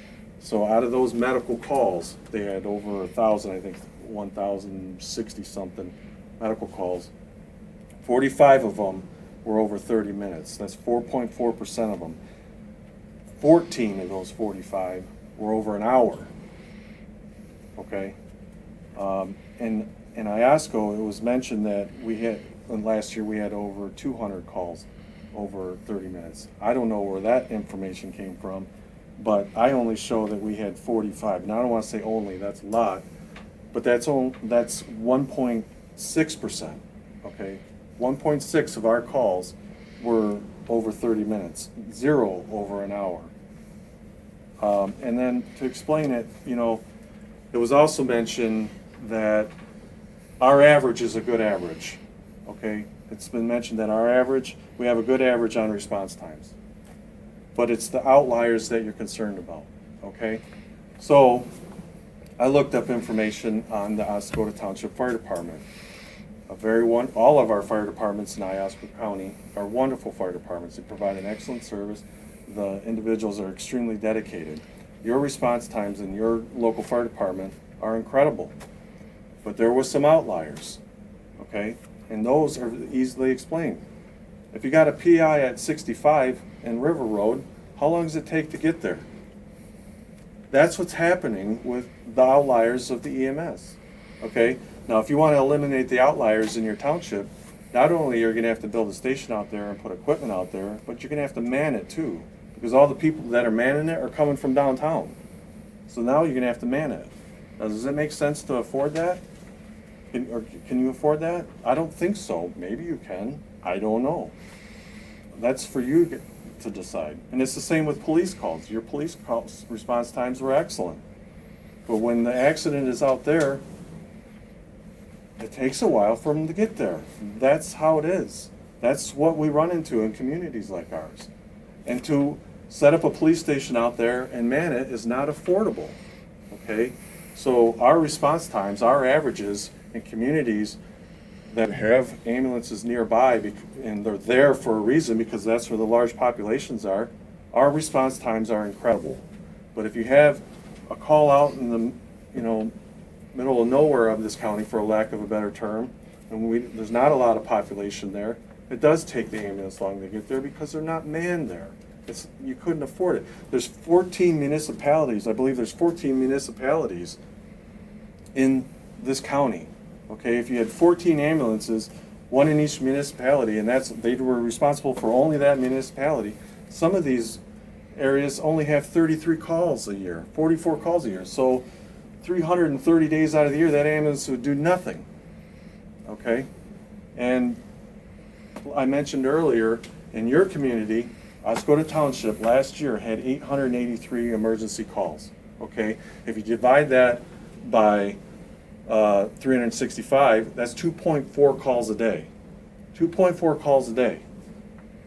So out of those medical calls, they had over 1,000, I think 1,060 something medical calls. 45 of them were over 30 minutes. That's 4.4% of them. 14 of those 45 were over an hour, okay? In Iosco, it was mentioned that last year we had over 200 calls over 30 minutes. I don't know where that information came from, but I only show that we had 45. Now I don't want to say only, that's a lot, but that's 1.6%, okay? 1.6 of our calls were over 30 minutes, 0 over an hour. And then to explain it, it was also mentioned that our average is a good average, okay? It's been mentioned that we have a good average on response times. But it's the outliers that you're concerned about, okay? So I looked up information on the Oscoda Township Fire Department. All of our fire departments in Iosco County are wonderful fire departments. They provide an excellent service. The individuals are extremely dedicated. your response times in your local fire department are incredible. But there was some outliers, okay? And those are easily explained. If you got a PI at 65 in River Road, how long does it take to get there? That's what's happening with the outliers of the EMS, okay? Now, if you want to eliminate the outliers in your township, not only are you going to have to build a station out there and put equipment out there, but you're going to have to man it too, because all the people that are manning it are coming from downtown. So now you're going to have to man it. Now, does it make sense to afford that? Can you afford that? I don't think so. Maybe you can. I don't know. That's for you to decide. And it's the same with police calls. Your police calls response times were excellent. But when the accident is out there, it takes a while for them to get there. That's how it is. That's what we run into in communities like ours. And to set up a police station out there and man it is not affordable, okay? So our response times, our averages in communities that have ambulances nearby, and they're there for a reason because that's where the large populations are, our response times are incredible. But if you have a call out in the, middle of nowhere of this county, for a lack of a better term, and there's not a lot of population there, it does take the ambulance long to get there because they're not manned there. You couldn't afford it. There's 14 municipalities, I believe there's 14 municipalities in this county. Okay, if you had 14 ambulances, one in each municipality, and they were responsible for only that municipality, some of these areas only have 33 calls a year, 44 calls a year. So 330 days out of the year, that ambulance would do nothing. Okay? And I mentioned earlier, in your community, Oscoda Township last year had 883 emergency calls. Okay? If you divide that by 365, that's 2.4 calls a day. 2.4 calls a day.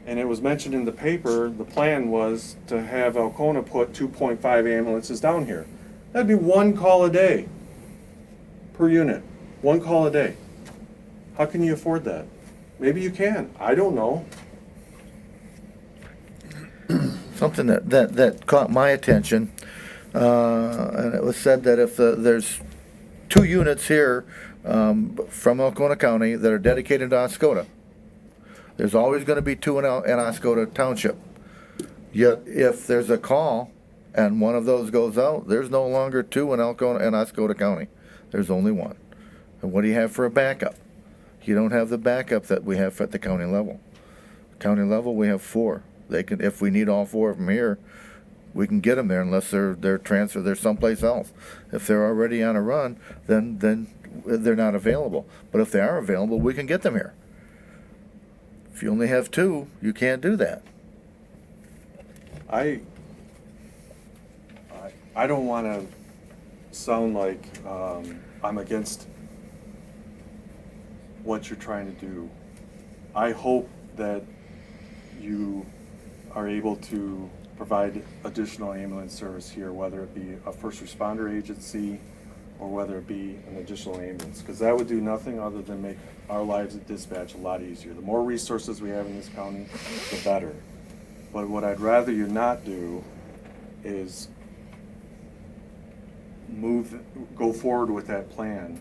And it was mentioned in the paper, the plan was to have Alcona put 2.5 ambulances down here. That'd be 1 call a day per unit. 1 call a day. How can you afford that? Maybe you can. I don't know. Something that caught my attention, and it was said that if there's 2 units here from Alcona County that are dedicated to Oscoda, there's always going to be 2 in Oscoda Township. Yet if there's a call and one of those goes out, there's no longer 2 in Oscoda County. There's only 1. And what do you have for a backup? You don't have the backup that we have at the county level. County level, we have 4. They can, if we need all 4 of them here, we can get them there unless they're transferred. They're someplace else. If they're already on a run, then they're not available. But if they are available, we can get them here. If you only have 2, you can't do that. I don't want to sound like I'm against what you're trying to do. I hope that you are able to provide additional ambulance service here, whether it be a first responder agency or whether it be an additional ambulance, because that would do nothing other than make our lives at dispatch a lot easier. The more resources we have in this county, the better. But what I'd rather you not do is go forward with that plan,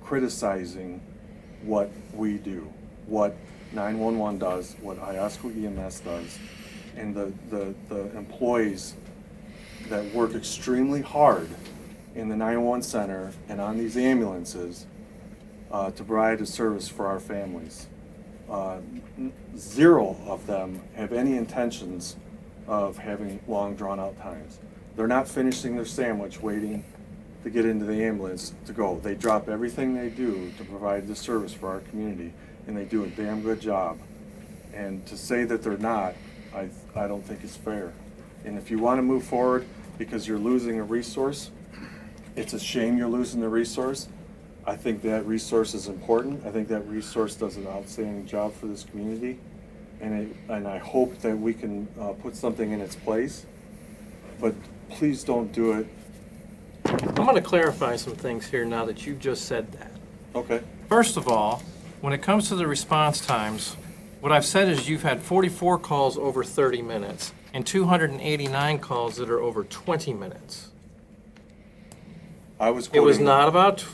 criticizing what we do, what 911 does, what Iosco EMS does, and the employees that work extremely hard in the 911 center and on these ambulances to provide a service for our families. 0 of them have any intentions of having long drawn-out times. They're not finishing their sandwich waiting to get into the ambulance to go. They drop everything they do to provide this service for our community, and they do a damn good job. And to say that they're not, I don't think is fair. And if you want to move forward because you're losing a resource, it's a shame you're losing the resource. I think that resource is important. I think that resource does an outstanding job for this community. And I hope that we can put something in its place. But please don't do it. I'm going to clarify some things here now that you just said that. Okay. First of all, when it comes to the response times, what I've said is you've had 44 calls over 30 minutes. and 289 calls that are over 20 minutes. I was It quoting. was not about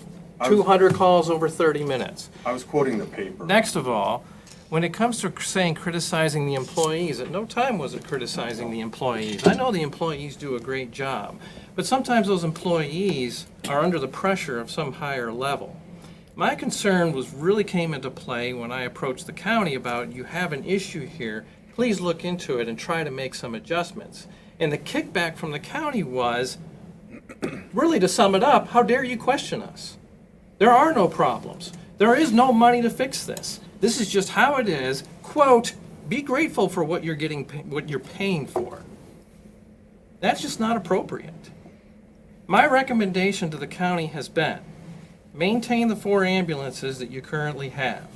200 calls over 30 minutes. I was quoting the paper. Next of all, when it comes to saying criticizing the employees, at no time was it criticizing the employees. I know the employees do a great job, but sometimes those employees are under the pressure of some higher level. My concern really came into play when I approached the county about, you have an issue here, please look into it and try to make some adjustments. And the kickback from the county was, really to sum it up, how dare you question us? There are no problems. There is no money to fix this. This is just how it is. Quote, be grateful for what you're getting, what you're paying for. That's just not appropriate. My recommendation to the county has been, maintain the 4 ambulances that you currently have.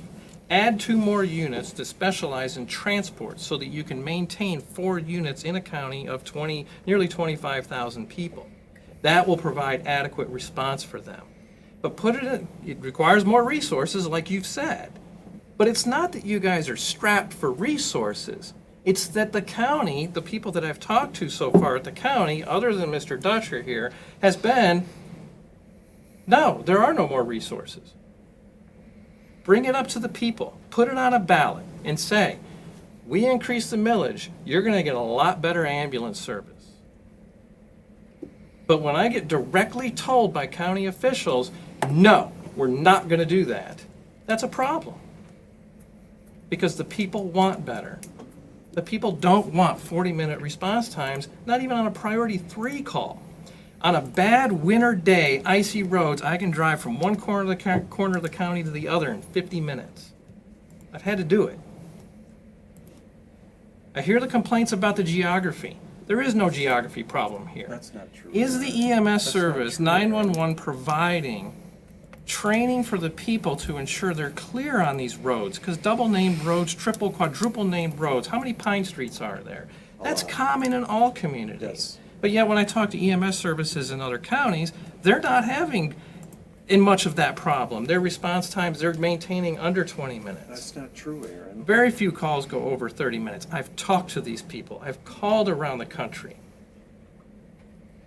Add 2 more units to specialize in transport so that you can maintain 4 units in a county of nearly 25,000 people. That will provide adequate response for them. But it requires more resources, like you've said. But it's not that you guys are strapped for resources. It's that the county, the people that I've talked to so far at the county, other than Mr. Dutcher here, has been, no, there are no more resources. Bring it up to the people. Put it on a ballot and say, we increase the millage, you're going to get a lot better ambulance service. But when I get directly told by county officials, no, we're not going to do that, that's a problem. Because the people want better. The people don't want 40-minute response times, not even on a priority 3 call. On a bad winter day, icy roads, I can drive from one corner of the county to the other in 50 minutes. I've had to do it. I hear the complaints about the geography. There is no geography problem here. That's not true. Is the EMS service, 911, providing training for the people to ensure they're clear on these roads? Because double-named roads, triple, quadruple-named roads, how many Pine Streets are there? That's common in all communities. Yes. But yet when I talk to EMS services in other counties, they're not having in much of that problem. Their response times, they're maintaining under 20 minutes. That's not true, Aaron. Very few calls go over 30 minutes. I've talked to these people. I've called around the country.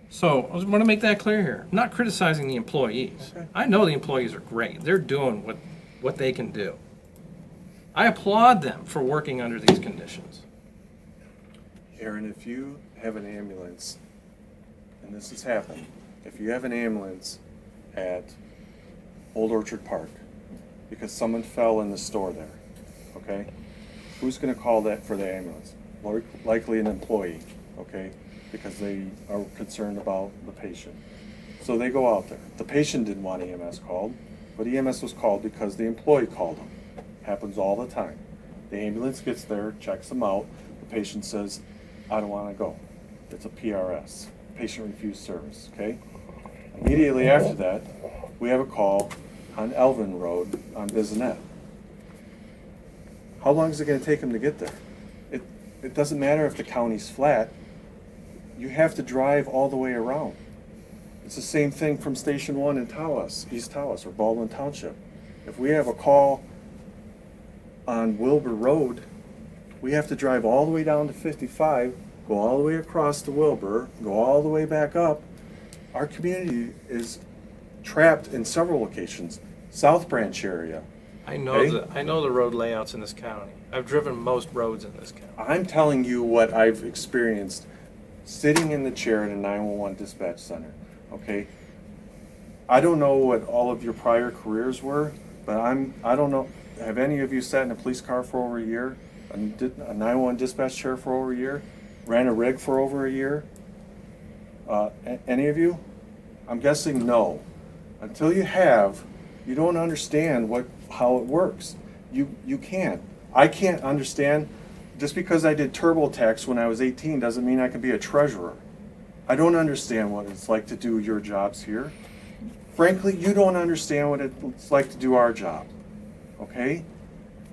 So I want to make that clear here. I'm not criticizing the employees. Okay. I know the employees are great. They're doing what they can do. I applaud them for working under these conditions. Aaron, if you have an ambulance, and this has happened, if you have an ambulance at Old Orchard Park because someone fell in the store there, okay? Who's going to call that for the ambulance? Likely an employee, okay? Because they are concerned about the patient. So they go out there. The patient didn't want EMS called, but EMS was called because the employee called them. Happens all the time. The ambulance gets there, checks them out. The patient says, I don't want to go. It's a PRS, patient refused service, okay? Immediately after that, we have a call on Elvin Road on Bissonnet. How long is it going to take them to get there? It doesn't matter if the county's flat. You have to drive all the way around. It's the same thing from Station 1 in Tawas, East Tawas, or Baldwin Township. If we have a call on Wilbur Road, we have to drive all the way down to 55, go all the way across to Wilbur, go all the way back up. Our community is trapped in several locations. South Branch area. I know Okay. I know the road layouts in this county. I've driven most roads in this county. I'm telling you what I've experienced sitting in the chair at a 911 dispatch center, okay? I don't know what all of your prior careers were, but I don't know, have any of you sat in a police car for over a year? A 911 dispatch chair for over a year? Ran a rig for over a year? Any of you? I'm guessing no. Until you have, you don't understand how it works. You can't. I can't understand. Just because I did TurboTax when I was 18 doesn't mean I can be a treasurer. I don't understand what it's like to do your jobs here. Frankly, you don't understand what it's like to do our job, okay?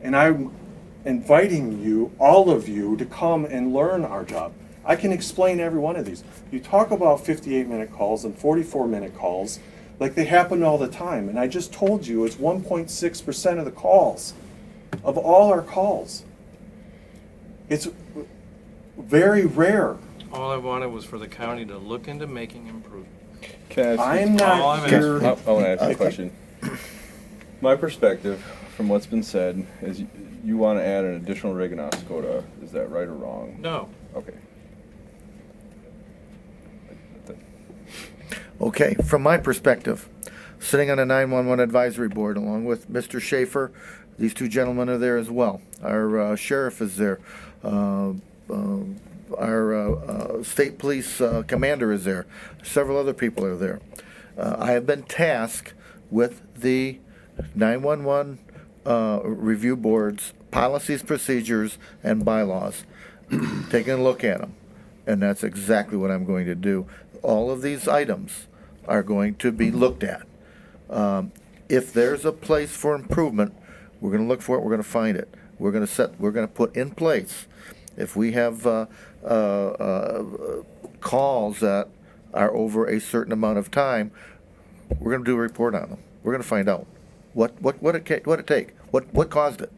And I'm inviting you, all of you, to come and learn our job. I can explain every one of these. You talk about 58-minute calls and 44-minute calls like they happen all the time, and I just told you it's 1.6% of the calls, of all our calls. very rare. All I wanted was for the county to look into making improvements. Can I ask I'm you- all not I'm here. I want to ask you a question. My perspective, from what's been said, is you want to add an additional rig in Oscoda. Is that right or wrong? No. Okay. Okay, from my perspective, sitting on a 911 advisory board along with Mr. Schaefer, these two gentlemen are there as well. Our sheriff is there. Our state police commander is there. Several other people are there. I have been tasked with the 911 review board's policies, procedures, and bylaws, taking a look at them. And that's exactly what I'm going to do. All of these items are going to be looked at. If there's a place for improvement, we're going to look for it. We're going to find it. We're going to put in place. If we have calls that are over a certain amount of time, we're going to do a report on them. We're going to find out what it take, what caused it,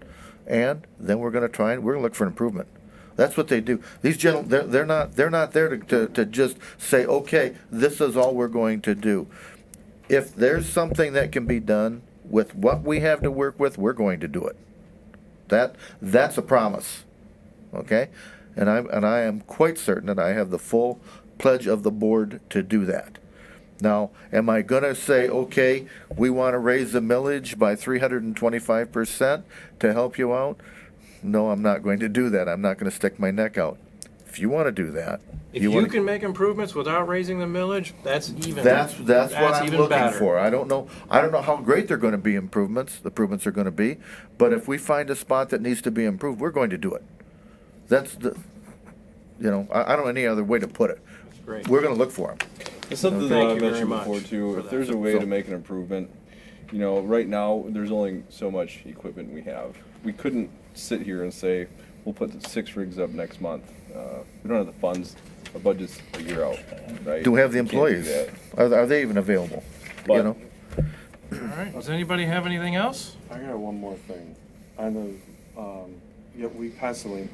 and then we're going to look for an improvement. That's what they do. These gentlemen, they're not there to just say, okay, this is all we're going to do. If there's something that can be done with what we have to work with, we're going to do it. That's a promise, okay? And I am quite certain that I have the full pledge of the board to do that. Now, am I going to say, okay, we want to raise the millage by 325% to help you out? No, I'm not going to do that. I'm not going to stick my neck out. If you want to do that, If you can make improvements without raising the millage, that's That's what I'm even looking better. for. I don't know how great they're going to be improvements are going to be, but if we find a spot that needs to be improved, we're going to do it. That's I don't know any other way to put it. Great. We're going to look for them. It's something Thank that I you very mentioned much before too. for If that. there's a way So- to make an improvement, right now there's only so much equipment we have. We couldn't sit here and say we'll put the 6 rigs up next month. We don't have the funds. Our budget's a year out, right? Do we have the We can't do employees? that. Are they even available? But- All right. Does anybody have anything else? I got one more thing. On the, we constantly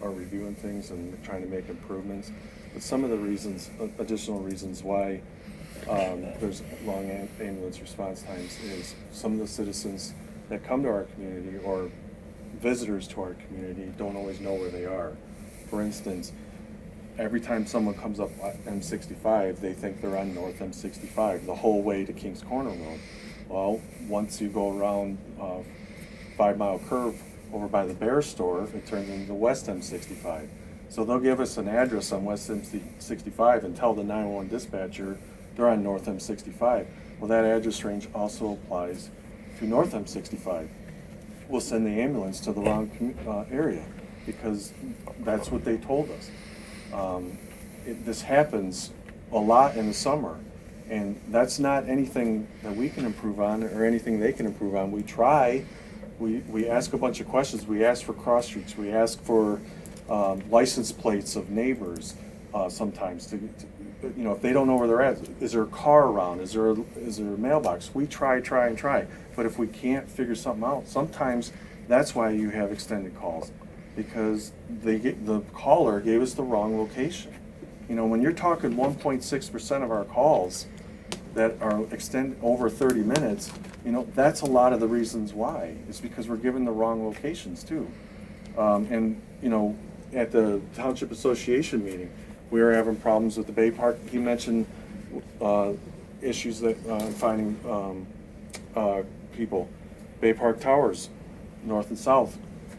are reviewing things and trying to make improvements, but some of the reasons, additional reasons why there's long ambulance response times is some of the citizens that come to our community or visitors to our community don't always know where they are. For instance, every time someone comes up M65, they think they're on North M65 the whole way to Kings Corner Road. Well, once you go around 5 Mile curve over by the Bear store, it turns into West M65. So they'll give us an address on West M65 and tell the 911 dispatcher they're on North M65. Well, that address range also applies to North M65. We'll send the ambulance to the wrong area because that's what they told us. This happens a lot in the summer, and that's not anything that we can improve on or anything they can improve on. We try, we ask a bunch of questions. We ask for cross streets. We ask for license plates of neighbors sometimes to if they don't know where they're at. Is there a car around? Is there a mailbox? We try, but if we can't figure something out, sometimes that's why you have extended calls, because the caller gave us the wrong location. When you're talking 1.6% of our calls that are extended over 30 minutes, that's a lot of the reasons why. It's because we're given the wrong locations too. At the Township Association meeting, we were having problems with the Bay Park. He mentioned issues that finding people. Bay Park Towers, north and south.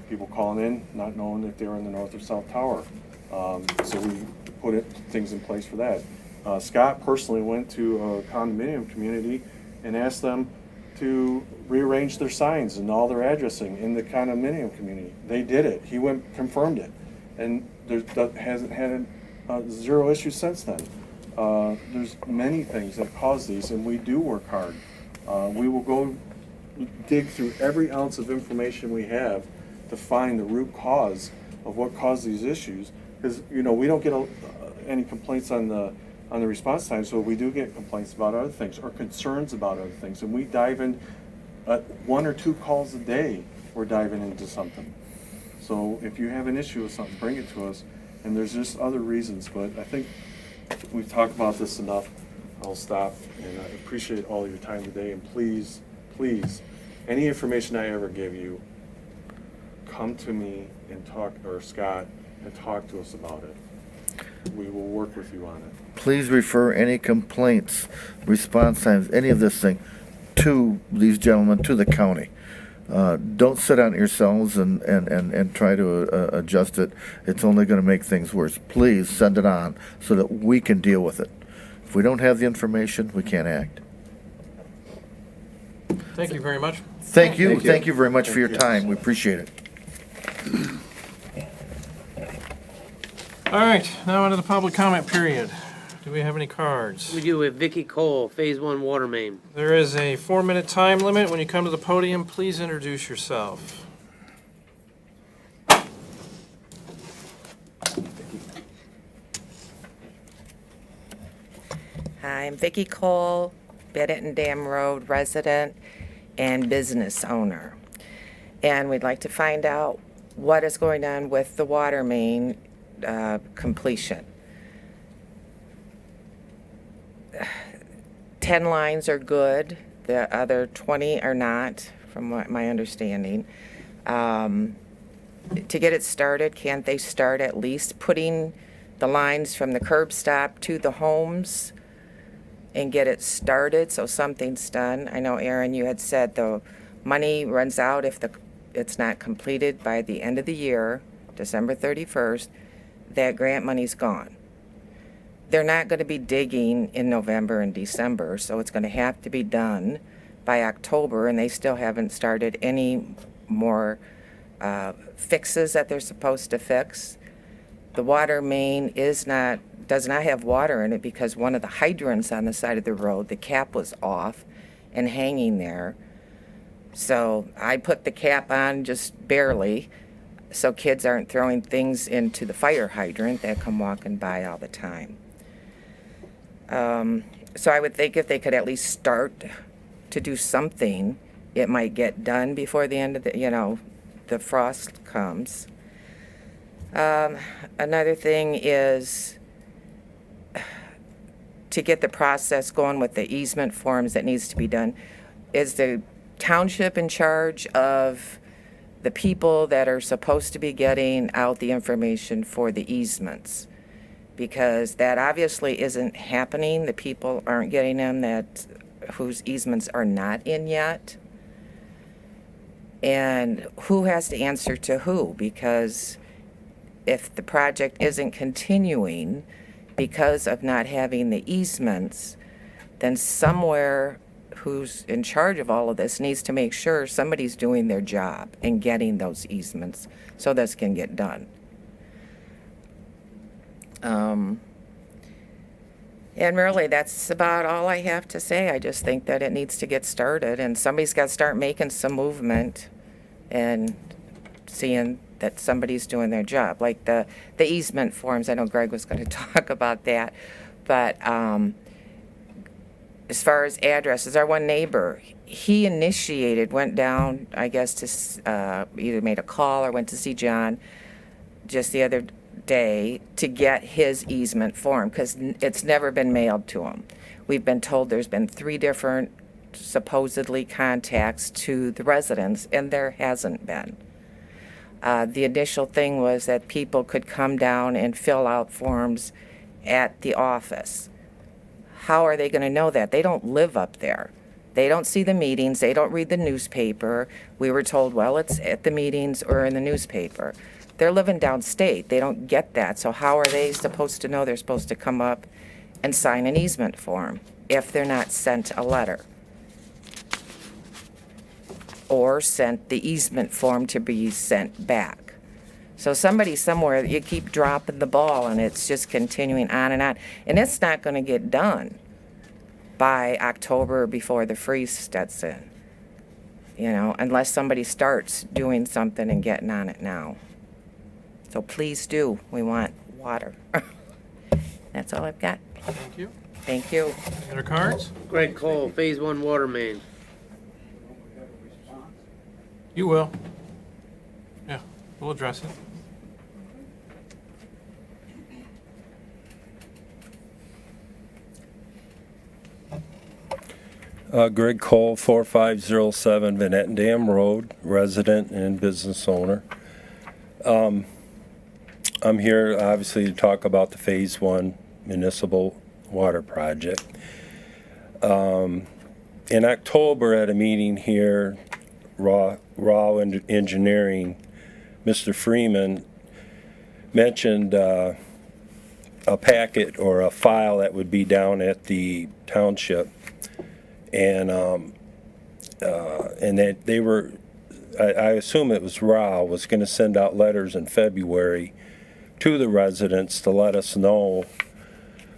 People calling in, not knowing if they were in the north or south tower. So we put things in place for that. Scott personally went to a condominium community and asked them to rearrange their signs and all their addressing in the condominium community. They did it. He confirmed it. And there hasn't had zero issues since then. There's many things that cause these, and we do work hard. We will go dig through every ounce of information we have to find the root cause of what caused these issues. Because we don't get any complaints on the response time, so we do get complaints about other things or concerns about other things, and we dive in 1 or 2 calls a day. We're diving into something. So if you have an issue with something, bring it to us, And there's just other reasons, but I think we've talked about this enough. I'll stop, and I appreciate all your time today, and please, please, any information I ever give you, come to me and talk, or Scott, and talk to us about it. We will work with you on it. Please refer any complaints, response times, any of this thing to these gentlemen, to the county. Don't sit on it yourselves and try to adjust it. It's only going to make things worse. Please send it on so that we can deal with it. If we don't have the information, we can't act. Thank you very much. Thank you. Thank you very much for your time. We appreciate it. All right, now on to the public comment period. Do we have any cards? We do with Vicky Cole, Phase 1 water main. There is a 4-minute time limit. When you come to the podium, please introduce yourself. Hi, I'm Vicky Cole, Bennett Dam Road resident and business owner. And we'd like to find out what is going on with the water main completion. 10 lines are good, the other 20 are not, from what my understanding. To get it started, can't they start at least putting the lines from the curb stop to the homes and get it started so something's done? I know, Aaron, you had said the money runs out if it's not completed by the end of the year, December 31st, that grant money's gone. They're not going to be digging in November and December, so it's going to have to be done by October, and they still haven't started any more fixes that they're supposed to fix. The water main does not have water in it because one of the hydrants on the side of the road, the cap was off and hanging there. So I put the cap on just barely so kids aren't throwing things into the fire hydrant that come walking by all the time. So I would think if they could at least start to do something, it might get done before the end of the frost comes. Another thing is to get the process going with the easement forms that needs to be done. Is the township in charge of the people that are supposed to be getting out the information for the easements? Because that obviously isn't happening. The people aren't getting them whose easements are not in yet. And who has to answer to who? Because if the project isn't continuing because of not having the easements, then somewhere who's in charge of all of this needs to make sure somebody's doing their job and getting those easements so this can get done. And really, that's about all I have to say. I just think that it needs to get started, and somebody's got to start making some movement and seeing that somebody's doing their job. Like the easement forms, I know Greg was going to talk about that, but as far as addresses, our one neighbor, he went down, I guess, to either made a call or went to see John just the other day to get his easement form because it's never been mailed to him. We've been told there's been 3 different supposedly contacts to the residents, and there hasn't been. The initial thing was that people could come down and fill out forms at the office. How are they going to know that? They don't live up there. They don't see the meetings. They don't read the newspaper. We were told, well, it's at the meetings or in the newspaper. They're living downstate. They don't get that. So how are they supposed to know they're supposed to come up and sign an easement form if they're not sent a letter? Or sent the easement form to be sent back. So somebody somewhere, you keep dropping the ball and it's just continuing on. And it's not going to get done by October before the freeze sets in. Unless somebody starts doing something and getting on it now. So please do. We want water. That's all I've got. Thank you. Thank you. Any other cards? Greg Cole, Phase 1 water main. You will. Yeah, we'll address it. Greg Cole, 4507 Vanette Dam Road, resident and business owner. I'm here obviously to talk about the Phase 1 municipal water project. In October at a meeting here, Raw Engineering, Mr. Freeman mentioned a packet or a file that would be down at the township, and that they were, I assume it was Raw, was going to send out letters in February to the residents to let us know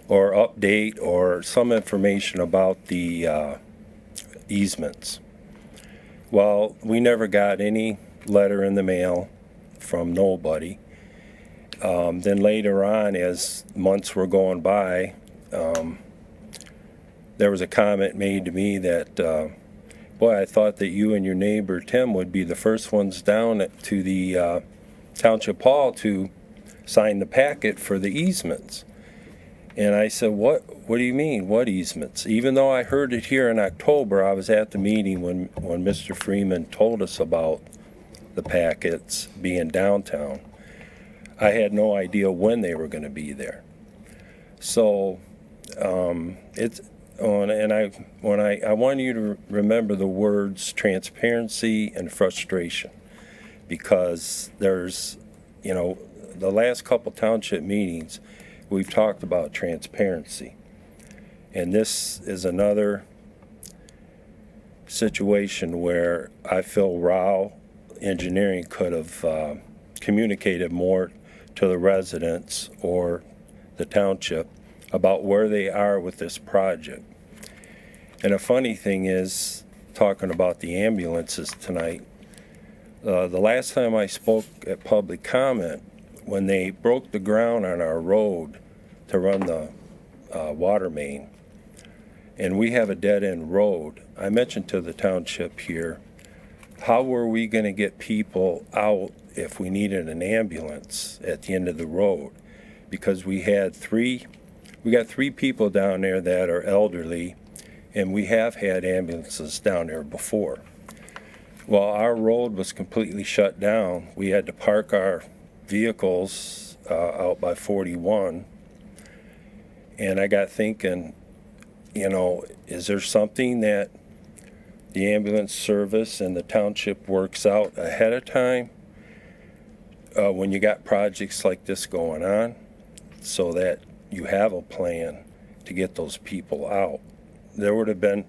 or update or some information about the easements. Well, we never got any letter in the mail from nobody. Then later on, as months were going by, there was a comment made to me that, boy, I thought that you and your neighbor Tim would be the first ones down to the Township Hall to sign the packet for the easements. And I said, what do you mean, what easements? Even though I heard it here in October, I was at the meeting when Mr. Freeman told us about the packets being downtown. I had no idea when they were going to be there. So it's on, and I want you to remember the words transparency and frustration, because there's, you know, the last couple township meetings we've talked about transparency, and this is another situation where I feel Rao Engineering could have communicated more to the residents or the township about where they are with this project. And a funny thing is, talking about the ambulances tonight, the last time I spoke at public comment, when they broke the ground on our road to run the water main, and we have a dead-end road, I mentioned to the township here, how were we going to get people out if we needed an ambulance at the end of the road? Because we got three people down there that are elderly, and we have had ambulances down there before. Well, our road was completely shut down. We had to park our vehicles out by 41, and I got thinking, you know, is there something that the ambulance service and the township works out ahead of time when you got projects like this going on, so that you have a plan to get those people out? There would have been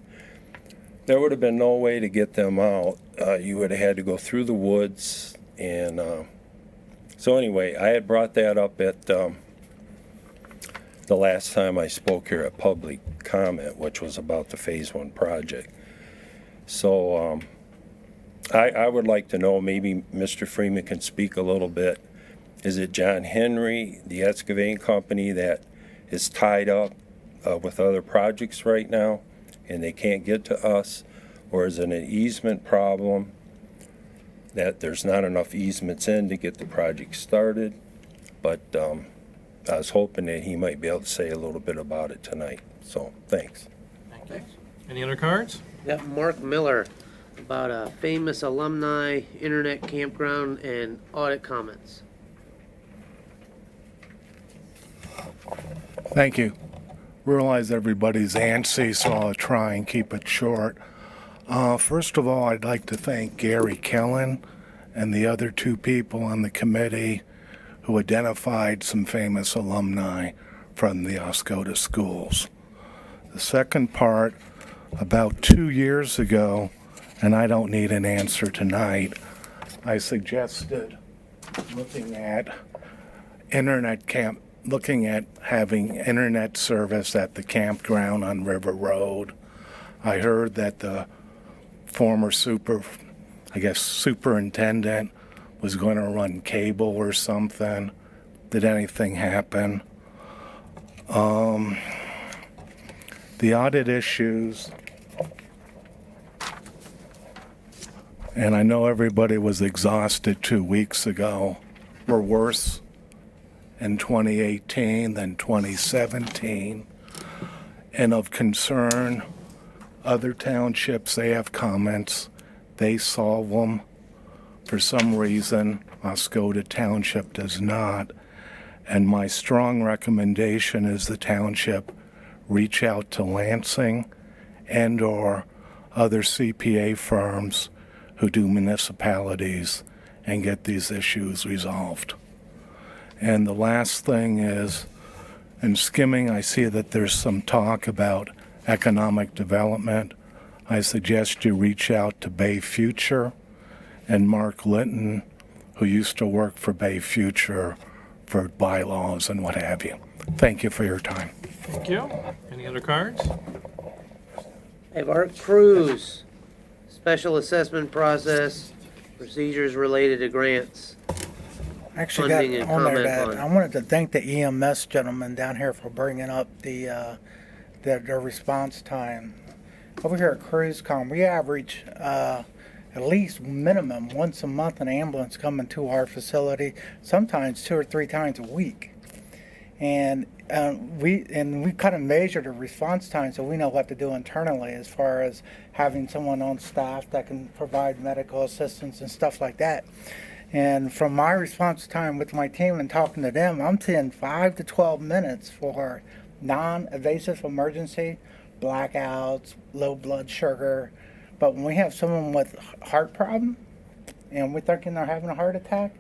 no way to get them out. You would have had to go through the woods, and so anyway, I had brought that up at the last time I spoke here at public comment, which was about the Phase 1 project. So I would like to know, maybe Mr. Freeman can speak a little bit. Is it John Henry, the excavating company, that is tied up with other projects right now and they can't get to us? Or is it an easement problem, that there's not enough easements in to get the project started? But I was hoping that he might be able to say a little bit about it tonight. So thanks. Thank you. Any other cards? Got Mark Miller about a famous alumni internet campground and audit comments. Thank you. Realize everybody's antsy, so I'll try and keep it short. First of all, I'd like to thank Gary Kellen and the other two people on the committee who identified some famous alumni from the Oscoda schools. The second part, about 2 years ago, and I don't need an answer tonight, I suggested looking at having internet service at the campground on River Road. I heard that the former superintendent was going to run cable or something. Did anything happen? The audit issues, and I know everybody was exhausted 2 weeks ago, were worse in 2018 than 2017, and of concern Other townships, they have comments, they solve them. For some reason, Oscoda Township does not. And my strong recommendation is the township reach out to Lansing and/or other CPA firms who do municipalities and get these issues resolved. And the last thing is, in skimming, I see that there's some talk about economic development. I suggest you reach out to Bay Future and Mark Litton, who used to work for Bay Future for bylaws and what have you. Thank you for your time. Thank you. Any other cards? I have Art Cruz, special assessment process, procedures related to grants. I actually got Funding and on there comment that on- I wanted to thank the EMS gentleman down here for bringing up their response time. Over here at CruiseCom, we average at least minimum once a month an ambulance coming to our facility, sometimes 2 or 3 times a week. And we kind of measure the response time so we know what to do internally as far as having someone on staff that can provide medical assistance and stuff like that. And from my response time with my team and talking to them, I'm seeing 5 to 12 minutes for non-invasive emergency, blackouts, low blood sugar. But when we have someone with heart problem and we're thinking they're having a heart attack,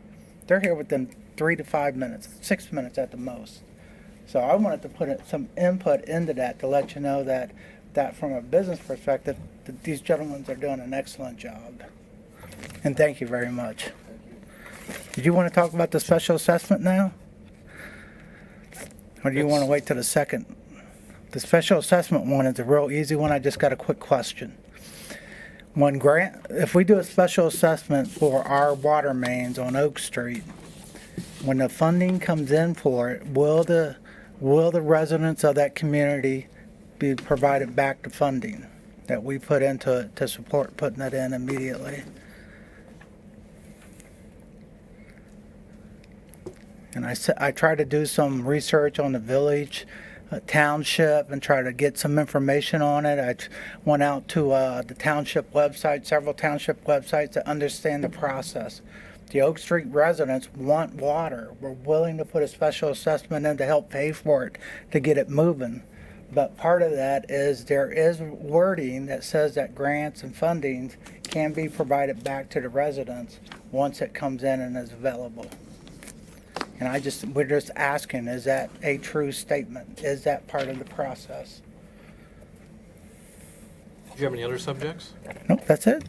they're here within 3 to 5 minutes, 6 minutes at the most. So I wanted to put some input into that to let you know that from a business perspective, that these gentlemen are doing an excellent job. And thank you very much. Did you want to talk about the special assessment now? Or do you want to wait till the second? The special assessment one is a real easy one. I just got a quick question. If we do a special assessment for our water mains on Oak Street, when the funding comes in for it, will the residents of that community be provided back the funding that we put into it to support putting it in immediately? And I tried to do some research on the village, township, and try to get some information on it. I went out to the township website, several township websites to understand the process. The Oak Street residents want water. We're willing to put a special assessment in to help pay for it to get it moving. But part of that is there is wording that says that grants and funding can be provided back to the residents once it comes in and is available. And we're just asking, is that a true statement? Is that part of the process? Do you have any other subjects? Nope, that's it.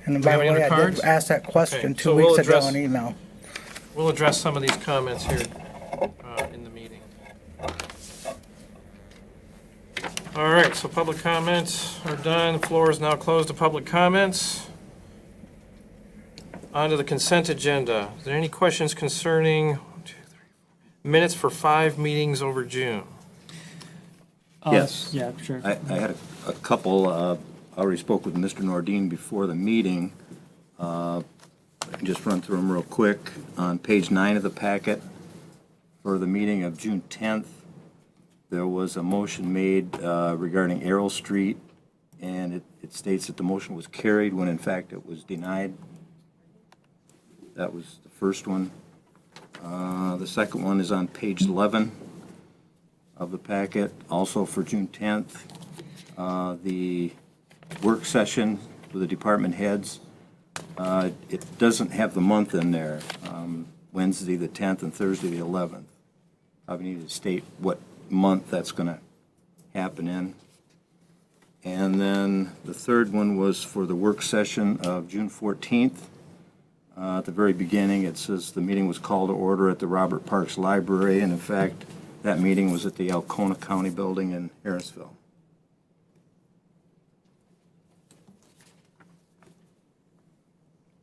And Do by you have the any way, other I cards? did ask that question Okay, 2 so we'll weeks ago address- in email. We'll address some of these comments here in the meeting. All right, so public comments are done. The floor is now closed to public comments. On to the consent agenda. Is there any questions concerning minutes for 5 meetings over June? Yes. Yeah, sure. I had a couple, I already spoke with Mr. Nordine before the meeting. I can just run through them real quick. On page 9 of the packet, for the meeting of June 10th, there was a motion made regarding Errol Street, and it states that the motion was carried when in fact it was denied. That was the first one. The second one is on page 11 of the packet, also for June 10th. The work session with the department heads, it doesn't have the month in there, Wednesday the 10th and Thursday the 11th. Probably need to state what month that's going to happen in. And then the third one was for the work session of June 14th. At the very beginning, it says the meeting was called to order at the Robert Parks Library, and in fact, that meeting was at the Alcona County Building in Harrisville.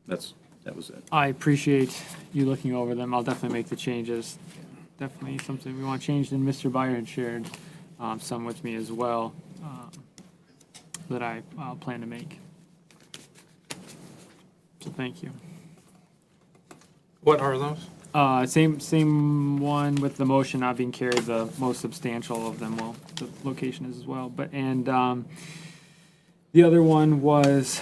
That was it. I appreciate you looking over them. I'll definitely make the changes. Definitely something we want changed, and Mr. Byer had shared some with me as well that I'll plan to make. So thank you. What are those? Same one with the motion not being carried. The most substantial of them, well, the location is as well. The other one was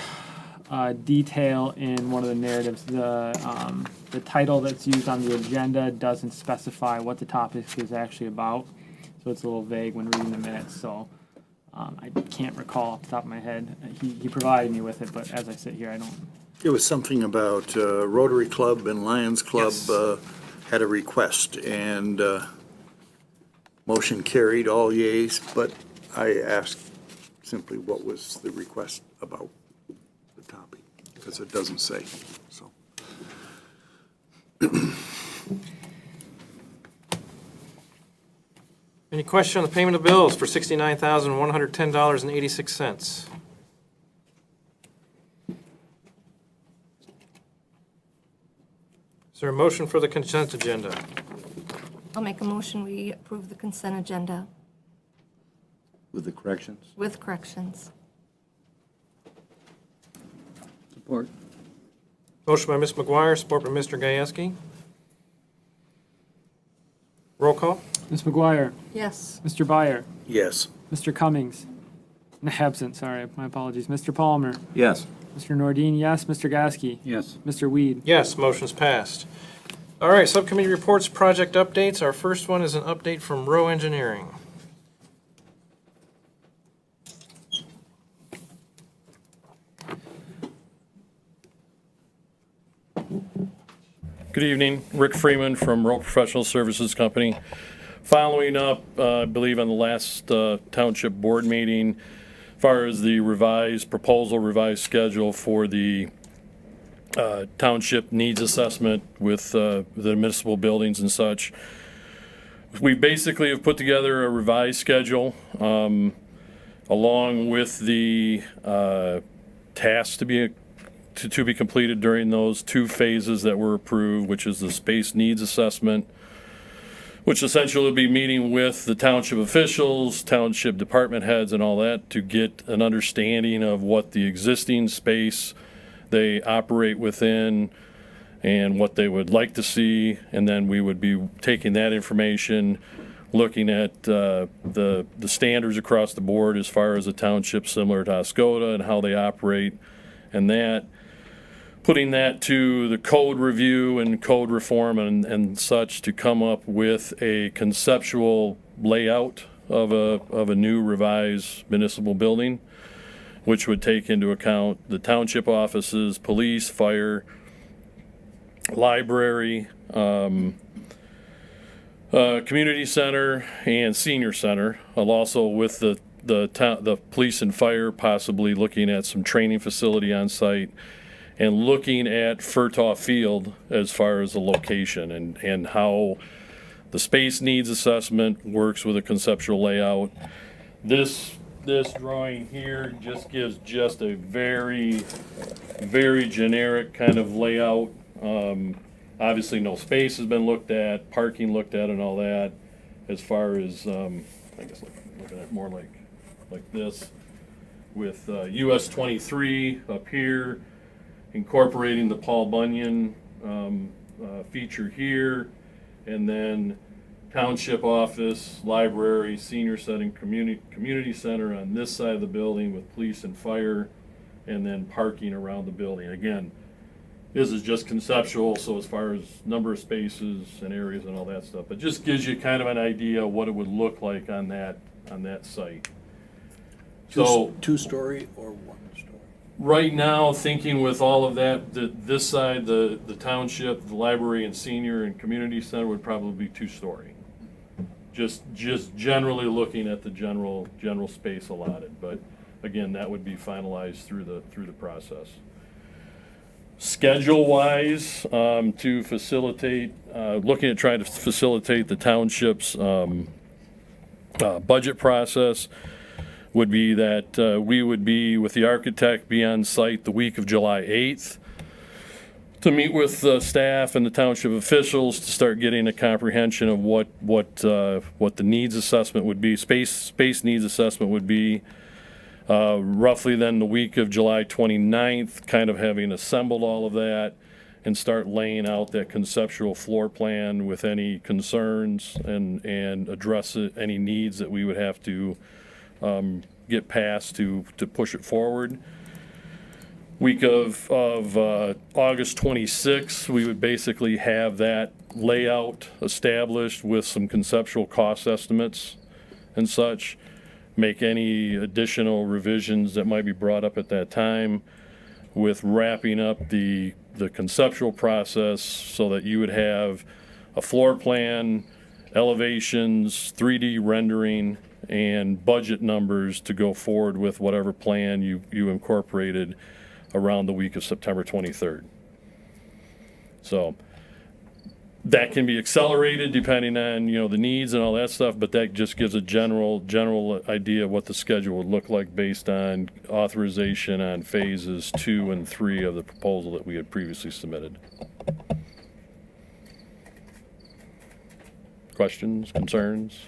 detail in one of the narratives. The title that's used on the agenda doesn't specify what the topic is actually about, so it's a little vague when reading the minutes. So I can't recall off the top of my head. He provided me with it, but as I sit here, I don't. It was something about Rotary Club and Lions Club Yes. had a request, and motion carried, all yeas, but I asked simply what was the request about the topic, because it doesn't say, so. Any question on the payment of bills for $69,110.86? Is there a motion for the consent agenda? I'll make a motion, we approve the consent agenda With the corrections? with corrections. Support. Motion by Ms. McGuire, support by Mr. Gieske. Roll call? Ms. McGuire, Yes. Mr. Byer, Yes. Mr. Cummings, absent. Sorry, my apologies. Mr. Palmer, Yes. Mr. Nordine, yes. Mr. Gasky, Yes. Mr. Weed. Yes, motion's passed. All right, subcommittee reports, project updates. Our first one is an update from Row Engineering. Good evening, Rick Freeman from Rowe Professional Services Company. Following up, I believe on the last township board meeting, as far as the revised schedule for the township needs assessment with the municipal buildings and such. We basically have put together a revised schedule along with the tasks to be completed during those 2 phases that were approved, which is the space needs assessment, which essentially will be meeting with the township officials, township department heads, and all that to get an understanding of what the existing space they operate within and what they would like to see. And then we would be taking that information, looking at the standards across the board as far as a township similar to Oscoda and how they operate, and that putting that to the code review and code reform and such to come up with a conceptual layout of a new revised municipal building, which would take into account the township offices, police, fire, library, community center, and senior center. Also with the police and fire, possibly looking at some training facility on site, and looking at Furtaw Field as far as the location and how the space needs assessment works with a conceptual layout. This drawing here just gives just a very, very generic kind of layout. Obviously, no space has been looked at, parking looked at, and all that. As far as I guess looking at it more like this, with US 23 up here, incorporating the Paul Bunyan feature here, and then township office, library, senior setting, community center on this side of the building with police and fire, and then parking around the building. Again, this is just conceptual, so as far as number of spaces and areas and all that stuff, it just gives you kind of an idea of what it would look like on that site. So 2-story or 1-story? Right now, thinking with all of that, this side, the township, the library and senior and community center would probably be 2-story. Just generally looking at the general space allotted, but again, that would be finalized through the process. Schedule-wise, to facilitate, looking at trying to facilitate the township's budget process, would be that we would be, with the architect, be on site the week of July 8th to meet with staff and the township officials to start getting a comprehension of what the needs assessment would be, space needs assessment would be. Roughly then the week of July 29th, kind of having assembled all of that, and start laying out that conceptual floor plan with any concerns and address any needs that we would have to get past to push it forward. Week of August 26th, we would basically have that layout established with some conceptual cost estimates and such. Make any additional revisions that might be brought up at that time, with wrapping up the conceptual process so that you would have a floor plan, elevations, 3D rendering, and budget numbers to go forward with whatever plan you incorporated around the week of September 23rd. So that can be accelerated depending on, the needs and all that stuff, but that just gives a general idea of what the schedule would look like based on authorization on phases 2 and 3 of the proposal that we had previously submitted. Questions, concerns?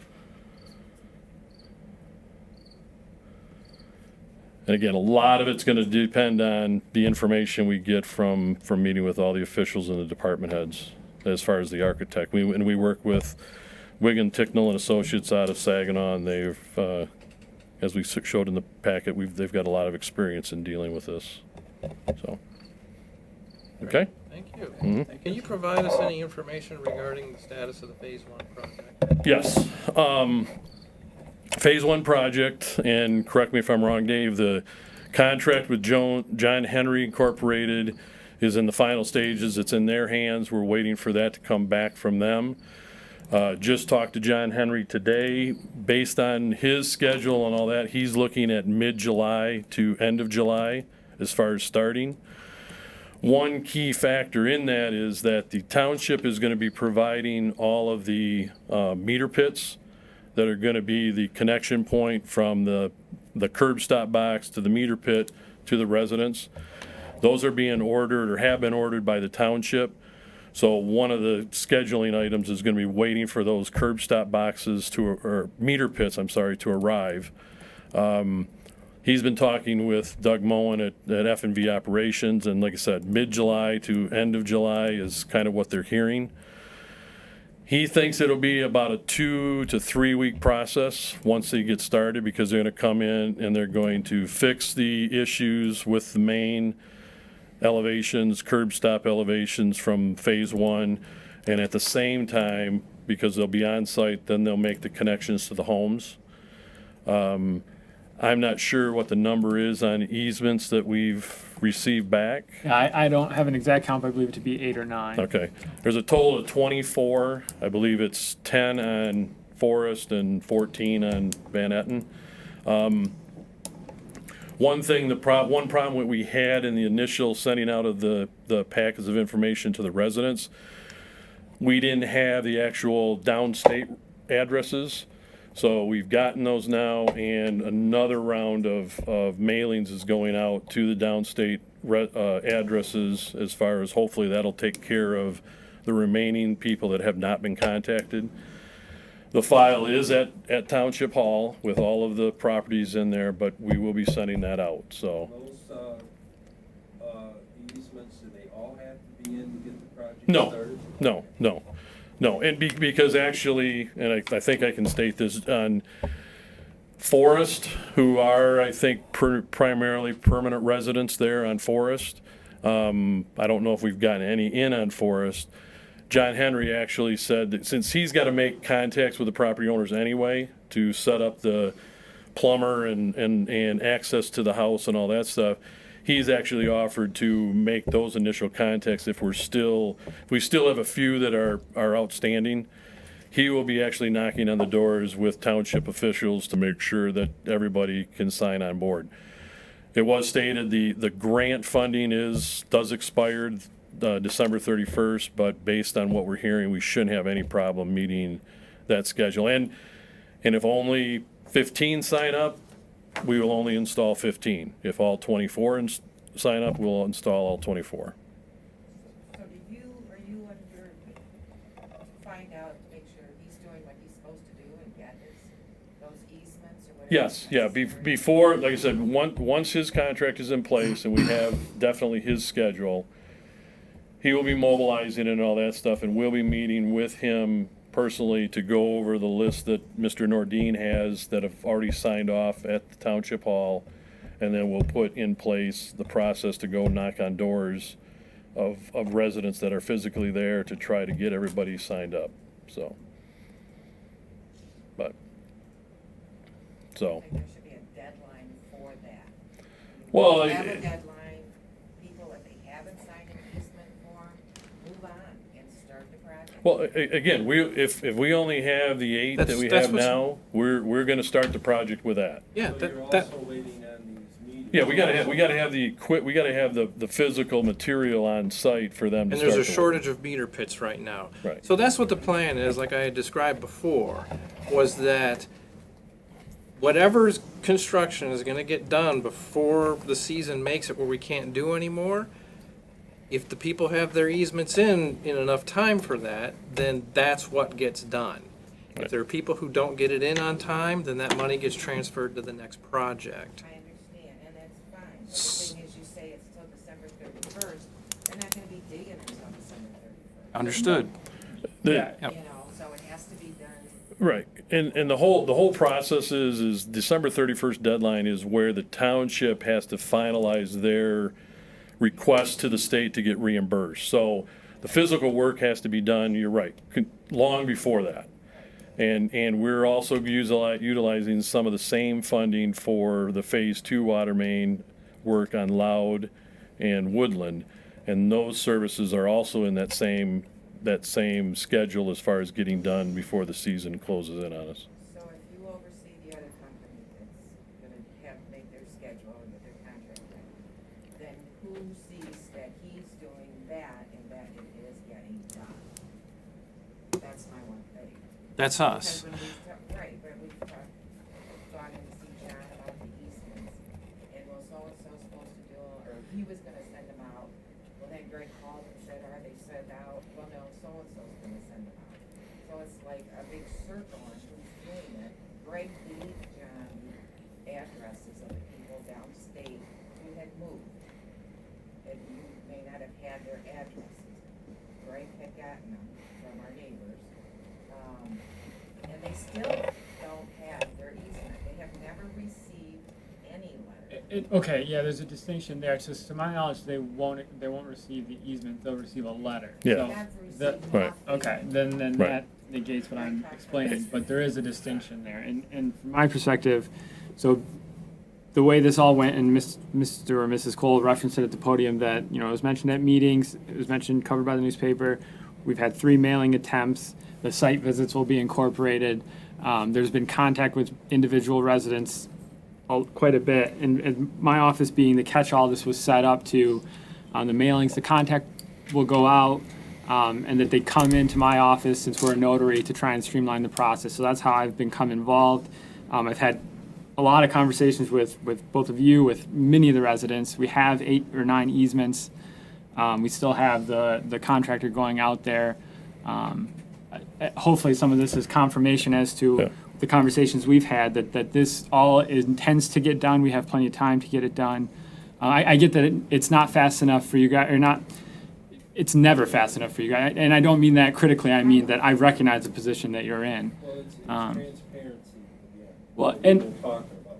And again, a lot of it's going to depend on the information we get from meeting with all the officials and the department heads as far as the architect. We work with Wigan, Ticknell and Associates out of Saginaw, and they've, as we showed in the packet, they've got a lot of experience in dealing with this. So, okay. Thank you. Mm-hmm. Can you provide us any information regarding the status of the Phase 1 project? Yes. Phase 1 project, and correct me if I'm wrong, Dave, the contract with John Henry Incorporated is in the final stages. It's in their hands. We're waiting for that to come back from them. Just talked to John Henry today. Based on his schedule and all that, he's looking at mid-July to end of July as far as starting. One key factor in that is that the township is going to be providing all of the meter pits that are going to be the connection point from the curb stop box to the meter pit to the residents. Those are being ordered or have been ordered by the township. So one of the scheduling items is going to be waiting for those curb stop boxes or meter pits, to arrive. He's been talking with Doug Moen at F&V Operations, and like I said, mid-July to end of July is kind of what they're hearing. He thinks it'll be about a 2 to 3 week process once they get started, because they're going to come in and they're going to fix the issues with the main elevations, curb stop elevations from Phase 1, and at the same time, because they'll be on site, then they'll make the connections to the homes. I'm not sure what the number is on easements that we've received back. Yeah, I don't have an exact count, but I believe it to be 8 or 9. Okay. There's a total of 24. I believe it's 10 on Forest and 14 on Van Etten. One problem that we had in the initial sending out of the packets of information to the residents, we didn't have the actual downstate addresses. So we've gotten those now, and another round of mailings is going out to the downstate addresses, as far as hopefully that'll take care of the remaining people that have not been contacted. The file is at Township Hall with all of the properties in there, but we will be sending that out, so. Those easements, do they all have to be in to get the project started? No, and because actually, and I think I can state this, on Forest, who are, I think, primarily permanent residents there on Forest, I don't know if we've gotten any in on Forest. John Henry actually said that since he's got to make contacts with the property owners anyway to set up the plumber and access to the house and all that stuff, he's actually offered to make those initial contacts if we still have a few that are outstanding. He will be actually knocking on the doors with township officials to make sure that everybody can sign on board. It was stated the grant funding does expire December 31st, but based on what we're hearing, we shouldn't have any problem meeting that schedule. And if only 15 sign up, we will only install 15. If all 24 sign up, we'll install all 24. So are you under, to find out, to make sure he's doing what he's supposed to do and get those easements or whatever? Yes, yeah, before, like I said, once his contract is in place and we have definitely his schedule, he will be mobilizing and all that stuff, and we'll be meeting with him personally to go over the list that Mr. Nordine has that have already signed off at the Township Hall, and then we'll put in place the process to go knock on doors of residents that are physically there to try to get everybody signed up, so. But, so. I think there should be a deadline for that. Well, Have a deadline, people, if they haven't signed an easement form, move on and start the project. Well, again, if we only have the 8 that we That's have what's- now, we're gonna start the project with that. Yeah, So you're that, also waiting on these meetings. Yeah, we gotta have we gotta have the physical material on site for them to and start. there's a to work. shortage of meter pits right now. Right. So that's what the plan is, like I had described before, was that whatever's construction is gonna get done before the season makes it where we can't do anymore, if the people have their easements in enough time for that, then that's what gets done. If there are people who don't get it in on time, then that money gets transferred to the next project. I understand, and that's fine, but the thing is, you say it's till December 31st, they're not gonna be digging until December 31st. Understood. Yeah. You know, so it has to be done. Right, and the whole process is December 31st deadline is where the township has to finalize their request to the state to get reimbursed. So the physical work has to be done, you're right, long before that. And we're also utilizing some of the same funding for the Phase 2 water main work on Loud and Woodland. And those services are also in that same schedule as far as getting done before the season closes in on us. So if you oversee the other company that's gonna have, make their schedule and get their contract done, then who sees that he's doing that and that it is getting done? That's my one thing. That's us. Because when we've right, but we've gone in to see John about the easements, and well, so-and-so's supposed to do, or he was gonna send them out. Well, then Greg called and said, are they sent out? Well, no, so-and-so's gonna send them out. So it's like a big circle on who's doing it. Greg gave John the addresses of the people downstate who had moved. And you may not have had their addresses. Greg had gotten them from our neighbors. And they still don't have their easement. They have never received any letter. Okay, yeah, there's a distinction there. So to my knowledge, they won't receive the easement, they'll receive a letter. Yeah. So They have the- received Right. nothing. Okay, then Right. that negates what I'm explaining, but there is a distinction there. And from my perspective, so the way this all went, and Mr. or Mrs. Cole referenced it at the podium, that, it was mentioned at meetings, it was mentioned, covered by the newspaper. We've had 3 mailing attempts, the site visits will be incorporated. There's been contact with individual residents quite a bit, and my office being the catch-all, this was set up to, on the mailings, the contact will go out, and that they come into my office, since we're a notary, to try and streamline the process. So that's how I've become involved. I've had a lot of conversations with both of you, with many of the residents. We have 8 or 9 easements. We still have the contractor going out there. Hopefully some of this is confirmation as to the conversations we've had, that this all intends to get done. We have plenty of time to get it done. I get that it's not fast enough for you guys, or not, it's never fast enough for you guys. And I don't mean that critically, I mean that I recognize the position that you're in. Well, it's transparency again. Well, We've and- been talking about.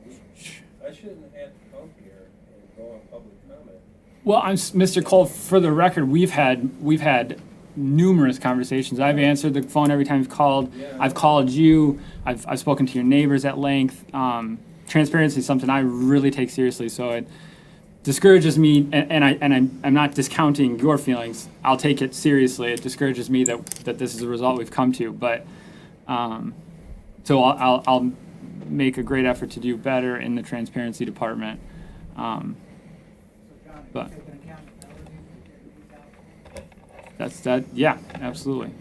I shouldn't have to come here and go on public comment. Well, Mr. Cole, for the record, we've had numerous conversations. I've answered the phone every time you've called. Yeah. I've called you. I've spoken to your neighbors at length. Transparency is something I really take seriously. So it discourages me, and I'm not discounting your feelings. I'll take it seriously. It discourages me that this is the result we've come to. But so I'll make a great effort to do better in the transparency department. But that's that. Yeah, absolutely.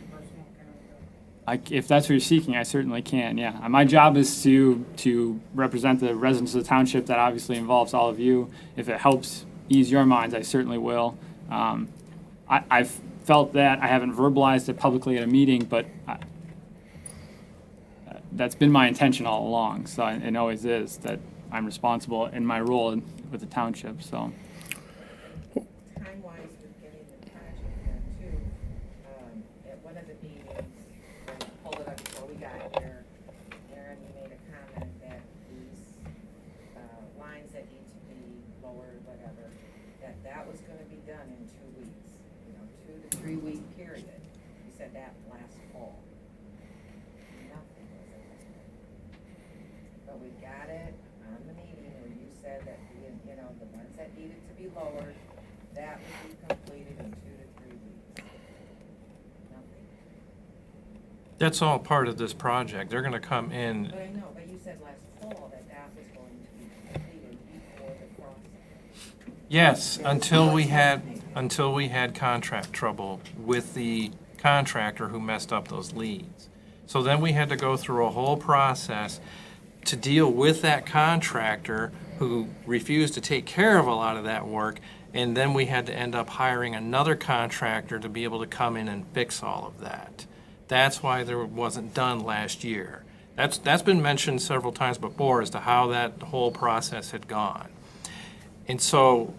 If that's what you're seeking, I certainly can. Yeah, my job is to represent the residents of the township. That obviously involves all of you. If it helps ease your minds, I certainly will. I've felt that. I haven't verbalized it publicly at a meeting, but that's been my intention all along. So it always is, that I'm responsible in my role with the township. So. Time-wise with getting the project done, but we got it on the meeting where you said that, you know, the ones that needed to be lowered, that would be completed in 2 to 3 weeks. Nothing. That's all part of this project. They're gonna come in. But I know, but you said last fall that that was going to be completed before the crossing. Yes, until we had contract trouble with the contractor who messed up those leads. So then we had to go through a whole process to deal with that contractor who refused to take care of a lot of that work, and then we had to end up hiring another contractor to be able to come in and fix all of that. That's why there wasn't done last year. That's been mentioned several times before as to how that whole process had gone. And so,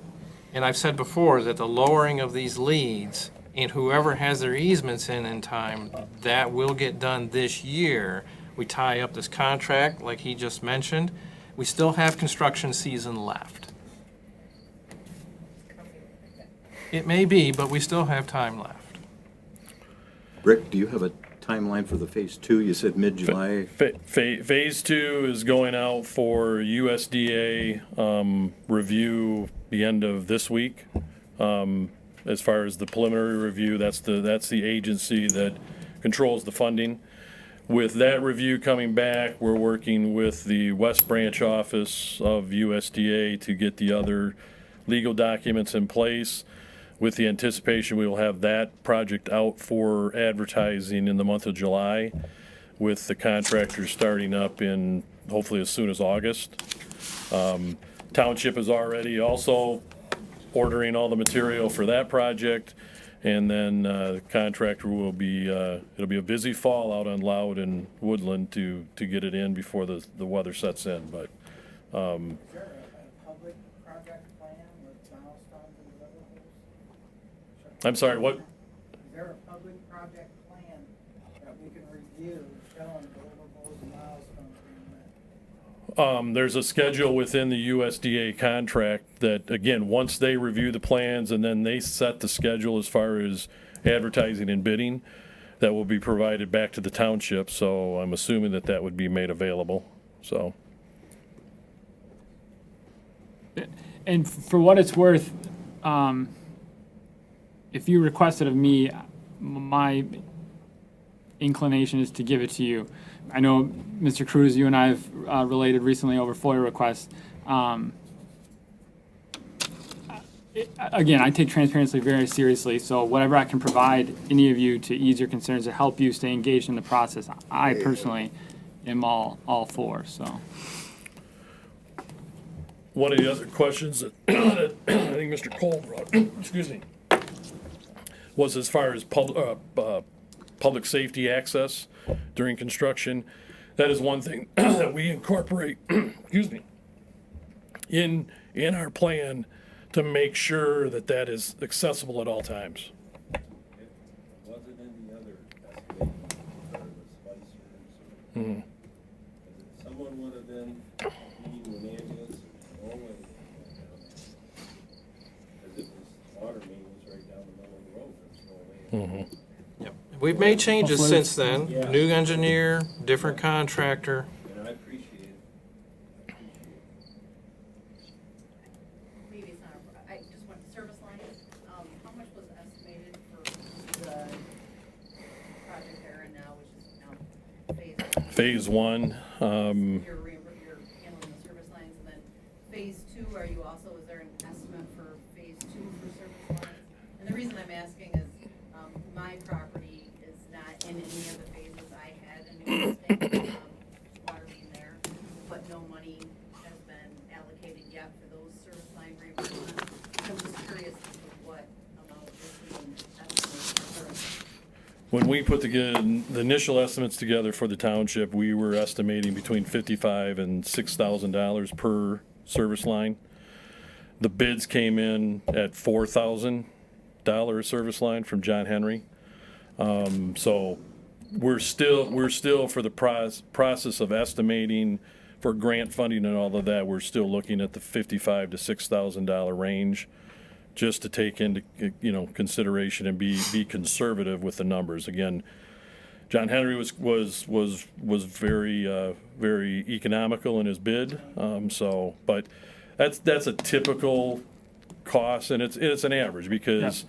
and I've said before that the lowering of these leads and whoever has their easements in time, that will get done this year. We tie up this contract like he just mentioned. We still have construction season left. It may be, but we still have time left. Rick, do you have a timeline for the phase 2? You said mid-July. Phase 2 is going out for USDA review the end of this week. As far as the preliminary review, that's the agency that controls the funding. With that review coming back, we're working with the West Branch office of USDA to get the other legal documents in place, with the anticipation we will have that project out for advertising in the month of July, with the contractors starting up in hopefully as soon as August. Township is already also ordering all the material for that project, and then the contractor will be, it'll be a busy fall out on Loud and Woodland to get it in before the weather sets in, but. Is there a public project plan with milestones and deliverables? I'm sorry, what? Is there a public project plan that we can review showing deliverables and milestones being met? There's a schedule within the USDA contract that, again, once they review the plans and then they set the schedule as far as advertising and bidding, that will be provided back to the township. So I'm assuming that that would be made available. So. And for what it's worth, if you requested of me, my inclination is to give it to you. I know, Mr. Cruz, you and I have related recently over FOIA requests. Again, I take transparency very seriously, so whatever I can provide any of you to ease your concerns, to help you stay engaged in the process, I personally am all for, so. One of the other questions that I think Mr. Cole brought, excuse me, was as far as public safety access during construction. That is one thing that we incorporate, excuse me, in our plan to make sure that that is accessible at all times. Was it in the other estimating for the spicers? Mm-hmm. Someone would have been needing an ambulance or no way. Because it was, water main was right down the middle of the road. There's no way. Mm-hmm. Yep. We've made changes Hopefully since then. Yeah. New engineer, different contractor. And I appreciate it. Maybe it's not, I just went to service lines. How much was estimated for the project there and now, which is now Phase 1, you're handling the service lines, and then phase 2, are you also, is there an estimate for phase 2 for service lines? And the reason I'm asking is, my property is not in any of the phases. I had a new listing, water main there, but no money has been allocated yet for those service line reimbursements. I'm just curious as to what amount is being estimated for service. when we put together the initial estimates together for the township, we were estimating between $5,500 and $6,000 per service line. The bids came in at $4,000 service line from John Henry. So we're still for the process of estimating for grant funding and all of that, we're still looking at the $5,500 to $6,000 range, just to take into consideration and be conservative with the numbers. Again, John Henry was very very economical in his bid. But that's a typical cost, and it's an average because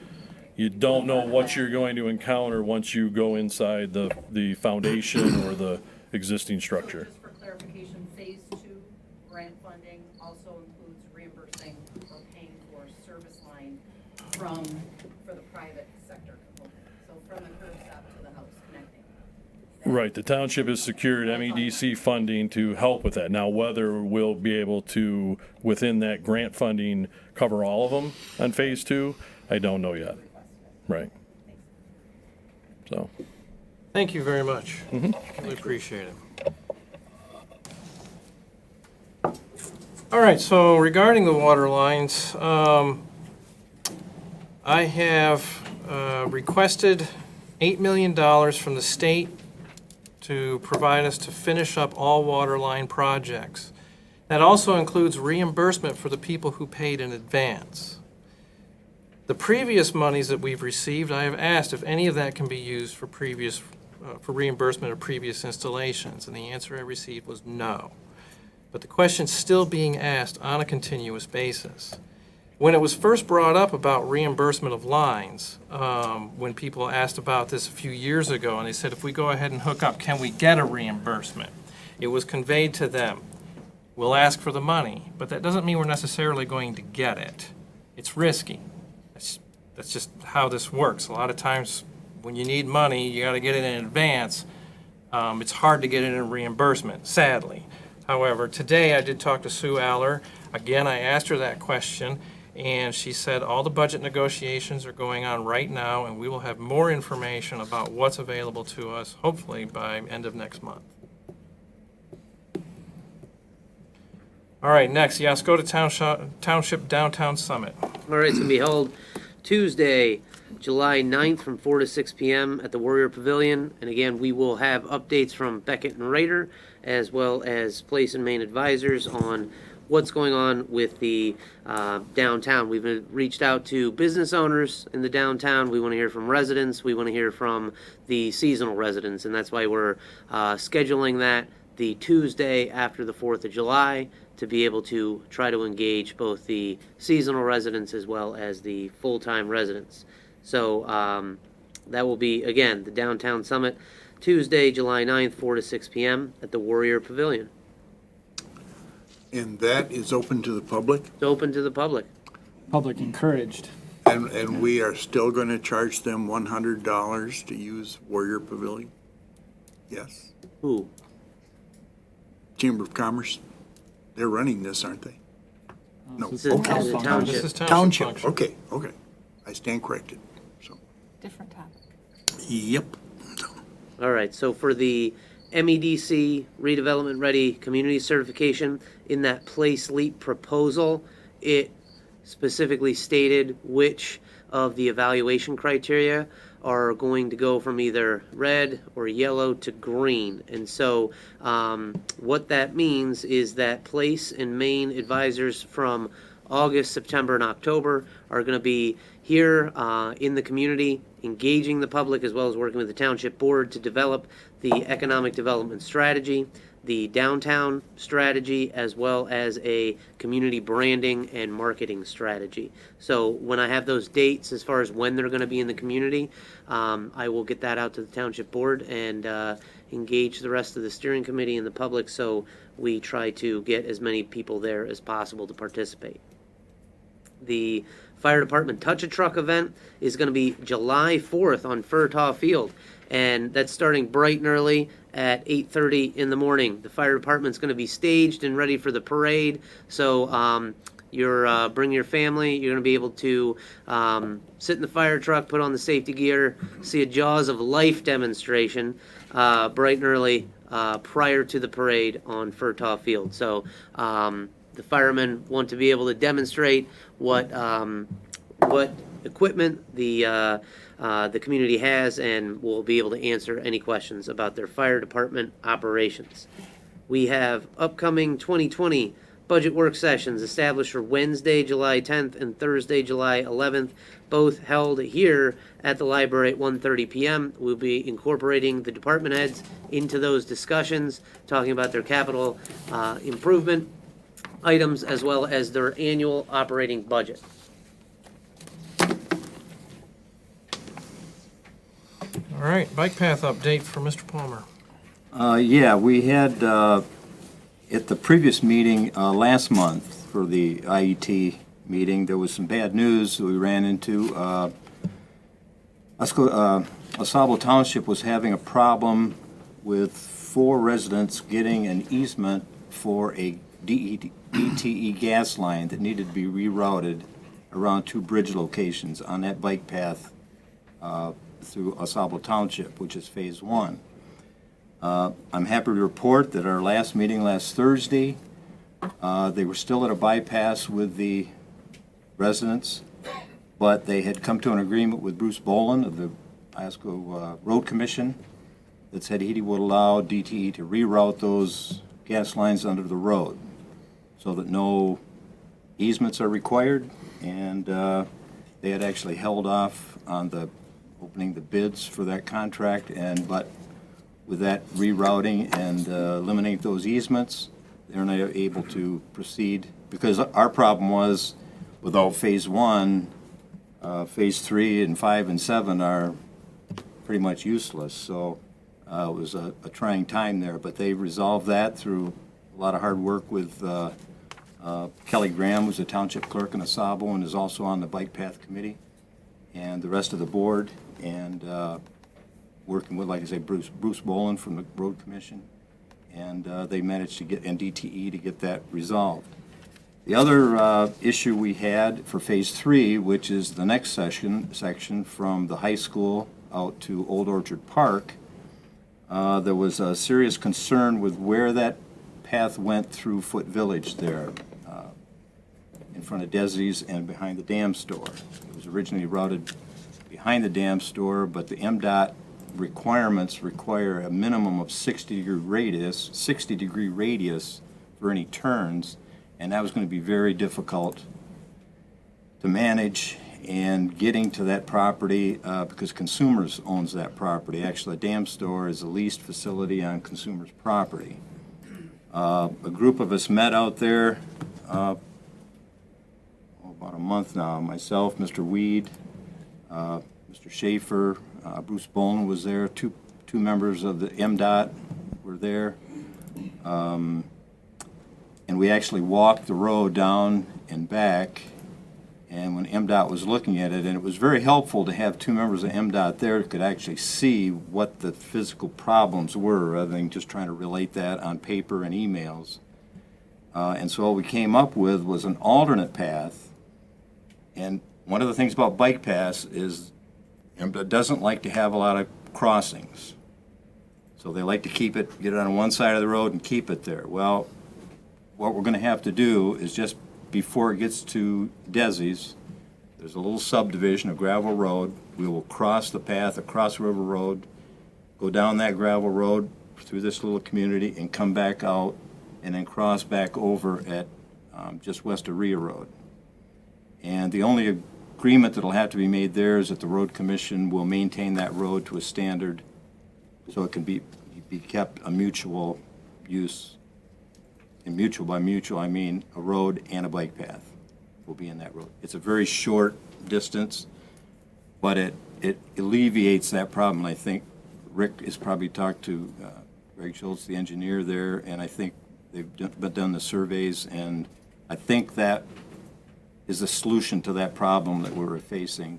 you don't know what you're going to encounter once you go inside the foundation or the existing structure. Just for clarification, phase 2 grant funding also includes reimbursing or paying for service line for the private sector component. So from the curb stop to the house connecting. Right, the township has secured MEDC funding to help with that. Now, whether we'll be able to, within that grant funding, cover all of them on phase 2, I don't know yet. Right. So. Thank you very much. Really appreciate it. All right, so regarding the water lines, I have requested $8 million from the state to provide us to finish up all water line projects. That also includes reimbursement for the people who paid in advance. The previous monies that we've received, I have asked if any of that can be used for for reimbursement of previous installations, and the answer I received was no. But the question's still being asked on a continuous basis. When it was first brought up about reimbursement of lines, when people asked about this a few years ago, and they said, if we go ahead and hook up, can we get a reimbursement? It was conveyed to them, we'll ask for the money, but that doesn't mean we're necessarily going to get it. It's risky. That's just how this works. A lot of times when you need money, you got to get it in advance. It's hard to get it in reimbursement, sadly. However, today I did talk to Sue Aller. Again, I asked her that question, and she said all the budget negotiations are going on right now, and we will have more information about what's available to us, hopefully by end of next month. All right, next, the Oscoda Township Downtown Summit. All right, it's going to be held Tuesday, July 9th from 4 to 6 p.m. at the Warrior Pavilion. And again, we will have updates from Beckett and Rader, as well as Place and Main advisors on what's going on with the downtown. We've reached out to business owners in the downtown. We want to hear from residents. We want to hear from the seasonal residents. And that's why we're scheduling that the Tuesday after the 4th of July to be able to try to engage both the seasonal residents as well as the full-time residents. So that will be, again, the Downtown Summit, Tuesday, July 9th, 4 to 6 p.m. at the Warrior Pavilion. And that is open to the public? It's open to the public. Public encouraged. And we are still going to charge them $100 to use Warrior Pavilion? Yes? Who? Chamber of Commerce? They're running this, aren't they? No. This is Okay. the Township. This is Township, function. okay. I stand corrected, so. Different topic. Yep. All right, so for the MEDC redevelopment ready community certification, in that Place Leap proposal, it specifically stated which of the evaluation criteria are going to go from either red or yellow to green. And so what that means is that Place and Main advisors from August, September, and October are going to be here in the community, engaging the public as well as working with the Township Board to develop the economic development strategy, the downtown strategy, as well as a community branding and marketing strategy. So when I have those dates as far as when they're going to be in the community, I will get that out to the Township Board and engage the rest of the steering committee and the public so we try to get as many people there as possible to participate. The Fire Department Touch-A-Truck event is going to be July 4th on Furtaw Field, and that's starting bright and early at 8:30 in the morning. The fire department's going to be staged and ready for the parade, so bring your family. You're going to be able to sit in the fire truck, put on the safety gear, see a Jaws of Life demonstration bright and early prior to the parade on Furtaw Field. So the firemen want to be able to demonstrate what equipment the community has, and will be able to answer any questions about their fire department operations. We have upcoming 2020 budget work sessions established for Wednesday, July 10th and Thursday, July 11th, both held here at the library at 1:30 p.m. We'll be incorporating the department heads into those discussions, talking about their capital improvement items as well as their annual operating budget. All right, bike path update for Mr. Palmer. Yeah, we had, at the previous meeting last month for the IET meeting, there was some bad news that we ran into. Oscoda Township was having a problem with 4 residents getting an easement for a DTE gas line that needed to be rerouted around 2 bridge locations on that bike path through Oscoda Township, which is Phase 1. I'm happy to report that our last meeting last Thursday, they were still at a bypass with the residents, but they had come to an agreement with Bruce Boland of the Oscoda Road Commission that said he would allow DTE to reroute those gas lines under the road so that no easements are required, and they had actually held off on the opening the bids for that contract, but with that rerouting and eliminating those easements, they're not able to proceed, because our problem was without Phase 1, Phase 3 and 5 and 7 are pretty much useless. So it was a trying time there, but they resolved that through a lot of hard work with Kelly Graham, who's the township clerk in Osabo and is also on the Bike Path Committee, and the rest of the board, and working with, like I say, Bruce Boland from the Road Commission, and they managed to get NDTE to get that resolved. The other issue we had for Phase 3, which is the next section from the high school out to Old Orchard Park, there was a serious concern with where that path went through Foot Village there, in front of Desi's and behind the dam store. It was originally routed behind the dam store, but the MDOT requirements require a minimum of 60-degree radius for any turns, and that was going to be very difficult to manage. And getting to that property, because Consumers owns that property. Actually, the dam store is the leased facility on Consumers' property. A group of us met out there about a month now. Myself, Mr. Weed, Mr. Schaefer, Bruce Boland was there. Two members of the MDOT were there. And we actually walked the road down and back. And when MDOT was looking at it, and it was very helpful to have 2 members of MDOT there who could actually see what the physical problems were, rather than just trying to relate that on paper and emails. And so what we came up with was an alternate path. And one of the things about bike paths is MDOT doesn't like to have a lot of crossings. So they like to get it on one side of the road and keep it there. Well, what we're going to have to do is just before it gets to Desi's, there's a little subdivision, a gravel road. We will cross the path across River Road, go down that gravel road through this little community and come back out and then cross back over at just west of Rhea Road. And the only agreement that will have to be made there is that the Road Commission will maintain that road to a standard so it can be kept a mutual use. And mutual, by mutual, I mean a road and a bike path will be in that road. It's a very short distance, but it alleviates that problem. I think Rick has probably talked to Greg Schultz, the engineer there, and I think they've done the surveys, and I think that is the solution to that problem that we're facing.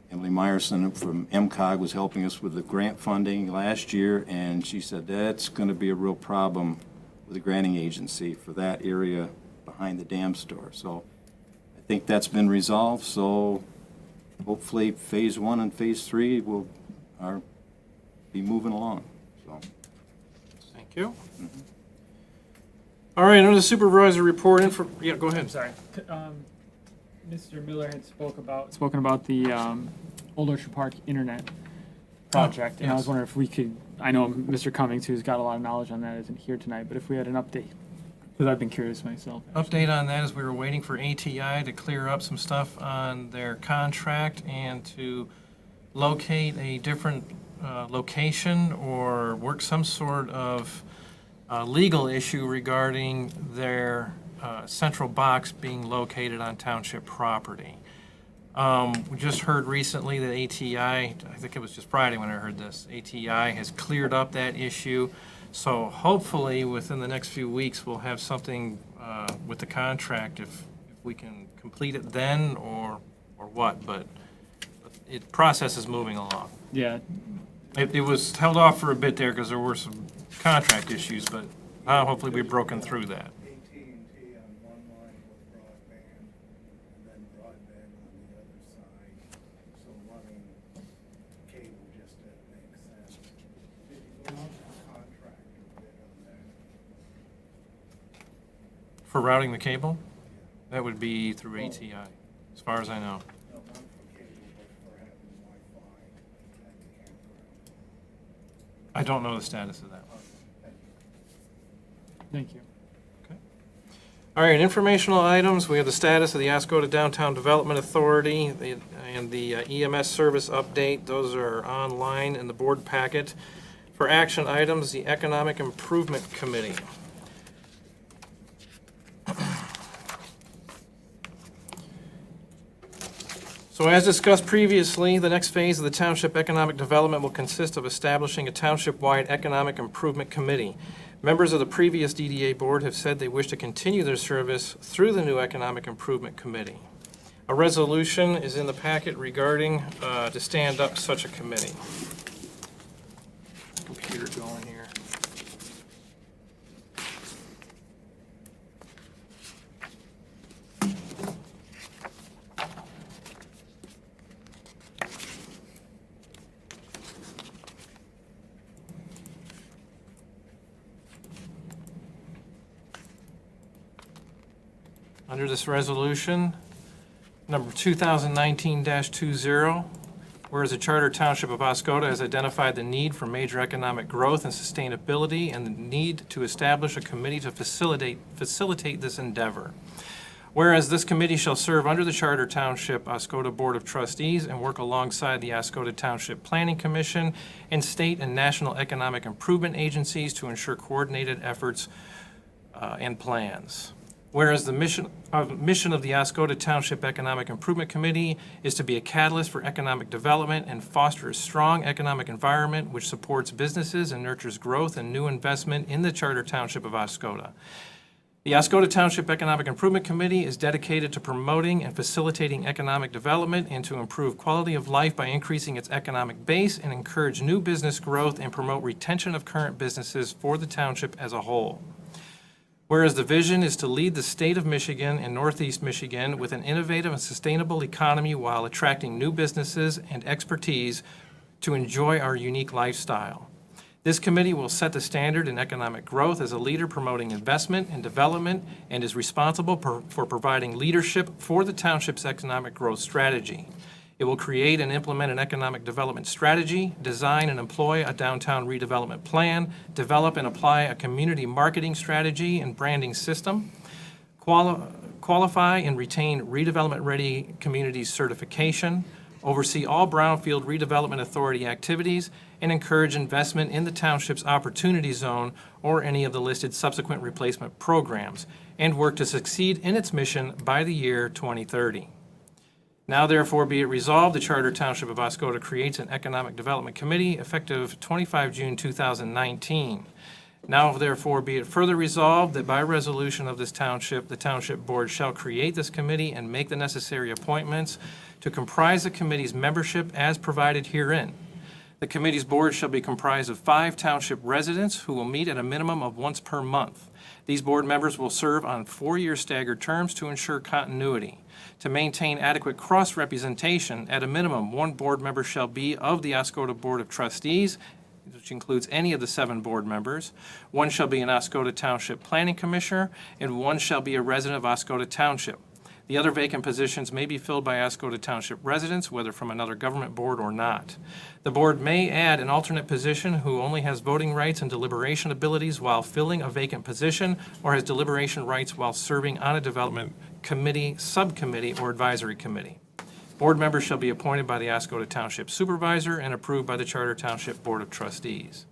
Emily Meyerson from MCOG was helping us with the grant funding last year, and she said that's going to be a real problem with the granting agency for that area behind the dam store. So I think that's been resolved, so hopefully Phase 1 and Phase 3 will be moving along. So. Thank you. Mm-hmm. All right, under the supervisor report, yeah, go ahead. I'm sorry. Mr. Miller had spoken about the Old Orchard Park internet. project. And I was yes. wondering if we could, I know Mr. Cummings, who's got a lot of knowledge on that, isn't here tonight, but if we had an update, because I've been curious myself. Update on that is we were waiting for ATI to clear up some stuff on their contract and to locate a different location or work some sort of legal issue regarding their central box being located on township property. We just heard recently that ATI, I think it was just Friday when I heard this, ATI has cleared up that issue. So hopefully within the next few weeks, we'll have something with the contract if we can complete it then or what, but process is moving along. Yeah, It was held off for a bit there because there were some contract issues, but hopefully we've broken through that. AT&T on one line with broadband, and then broadband on the other side, so running cable just didn't make sense. Did you go out to contract or bid on that? For routing the cable, that would be through ATI, as far as I know. No, not for cable, but for having Wi-Fi at the campground. I don't know the status of that. thank you. All right, informational items. We have the status of the Oscoda Downtown Development Authority and the EMS service update. Those are online in the board packet. For action items, the Economic Improvement Committee. So as discussed previously, the next phase of the Township Economic Development will consist of establishing a township-wide Economic Improvement Committee. Members of the previous DDA board have said they wish to continue their service through the new Economic Improvement Committee. A resolution is in the packet regarding to stand up such a committee. Computer going here. Under this resolution, number 2019-20, whereas the Charter Township of Oscoda has identified the need for major economic growth and sustainability and the need to establish a committee to facilitate this endeavor. Whereas this committee shall serve under the Charter Township Oscoda Board of Trustees and work alongside the Oscoda Township Planning Commission and state and national economic improvement agencies to ensure coordinated efforts and plans. Whereas the mission of the Oscoda Township Economic Improvement Committee is to be a catalyst for economic development and foster a strong economic environment which supports businesses and nurtures growth and new investment in the Charter Township of Oscoda. The Oscoda Township Economic Improvement Committee is dedicated to promoting and facilitating economic development and to improve quality of life by increasing its economic base and encourage new business growth and promote retention of current businesses for the township as a whole. Whereas the vision is to lead the state of Michigan and Northeast Michigan with an innovative and sustainable economy while attracting new businesses and expertise to enjoy our unique lifestyle. This committee will set the standard in economic growth as a leader promoting investment and development and is responsible for providing leadership for the township's economic growth strategy. It will create and implement an economic development strategy, design and employ a downtown redevelopment plan, develop and apply a community marketing strategy and branding system, qualify and retain redevelopment-ready communities certification, oversee all Brownfield Redevelopment Authority activities, and encourage investment in the township's opportunity zone or any of the listed subsequent replacement programs, and work to succeed in its mission by the year 2030. Now therefore be it resolved, the Charter Township of Oscoda creates an Economic Development Committee effective 25 June 2019. Now therefore be it further resolved that by resolution of this township, the Township Board shall create this committee and make the necessary appointments to comprise the committee's membership as provided herein. The committee's board shall be comprised of 5 township residents who will meet at a minimum of once per month. These board members will serve on 4-year staggered terms to ensure continuity. To maintain adequate cross-representation, at a minimum, 1 board member shall be of the Oscoda Board of Trustees, which includes any of the 7 board members. 1 shall be an Oscoda Township Planning Commissioner, and 1 shall be a resident of Oscoda Township. The other vacant positions may be filled by Oscoda Township residents, whether from another government board or not. The board may add an alternate position who only has voting rights and deliberation abilities while filling a vacant position, or has deliberation rights while serving on a development committee, subcommittee, or advisory committee. Board members shall be appointed by the Oscoda Township Supervisor and approved by the Charter Township Board of Trustees.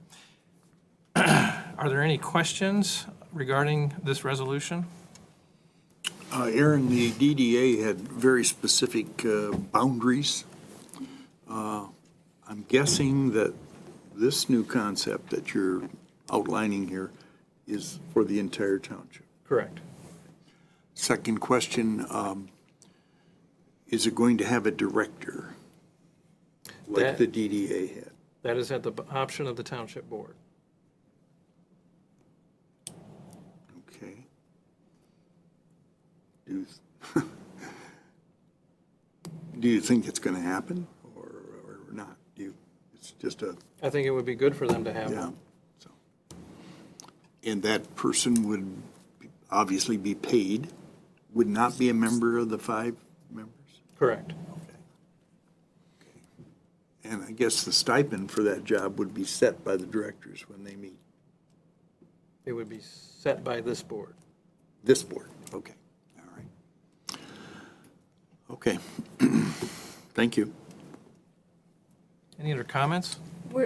Are there any questions regarding this resolution? Aaron, the DDA had very specific boundaries. I'm guessing that this new concept that you're outlining here is for the entire township. Correct. Second question, is it going to have a director like the DDA had? That is at the option of the Township Board. Okay. Do you think it's going to happen or not? It's just a... I think it would be good for them to have Yeah. one. So. And that person would obviously be paid, would not be a member of the 5 members? Correct. Okay. And I guess the stipend for that job would be set by the directors when they meet. It would be set by this board. This board, okay, all right. Okay, thank you. Any other comments?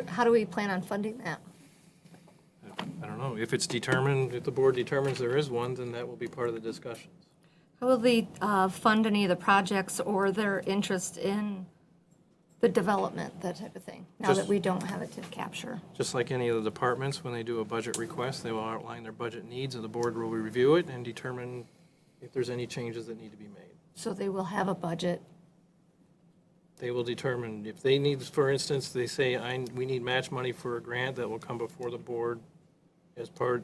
How do we plan on funding that? I don't know. If it's determined, if the board determines there is one, then that will be part of the discussions. How will they fund any of the projects or their interest in the development, that type of thing, now that we don't have it to capture? Just like any of the departments, when they do a budget request, they will outline their budget needs, and the board will review it and determine if there's any changes that need to be made. So they will have a budget. They will determine if they need, for instance, they say, we need match money for a grant, that will come before the board as part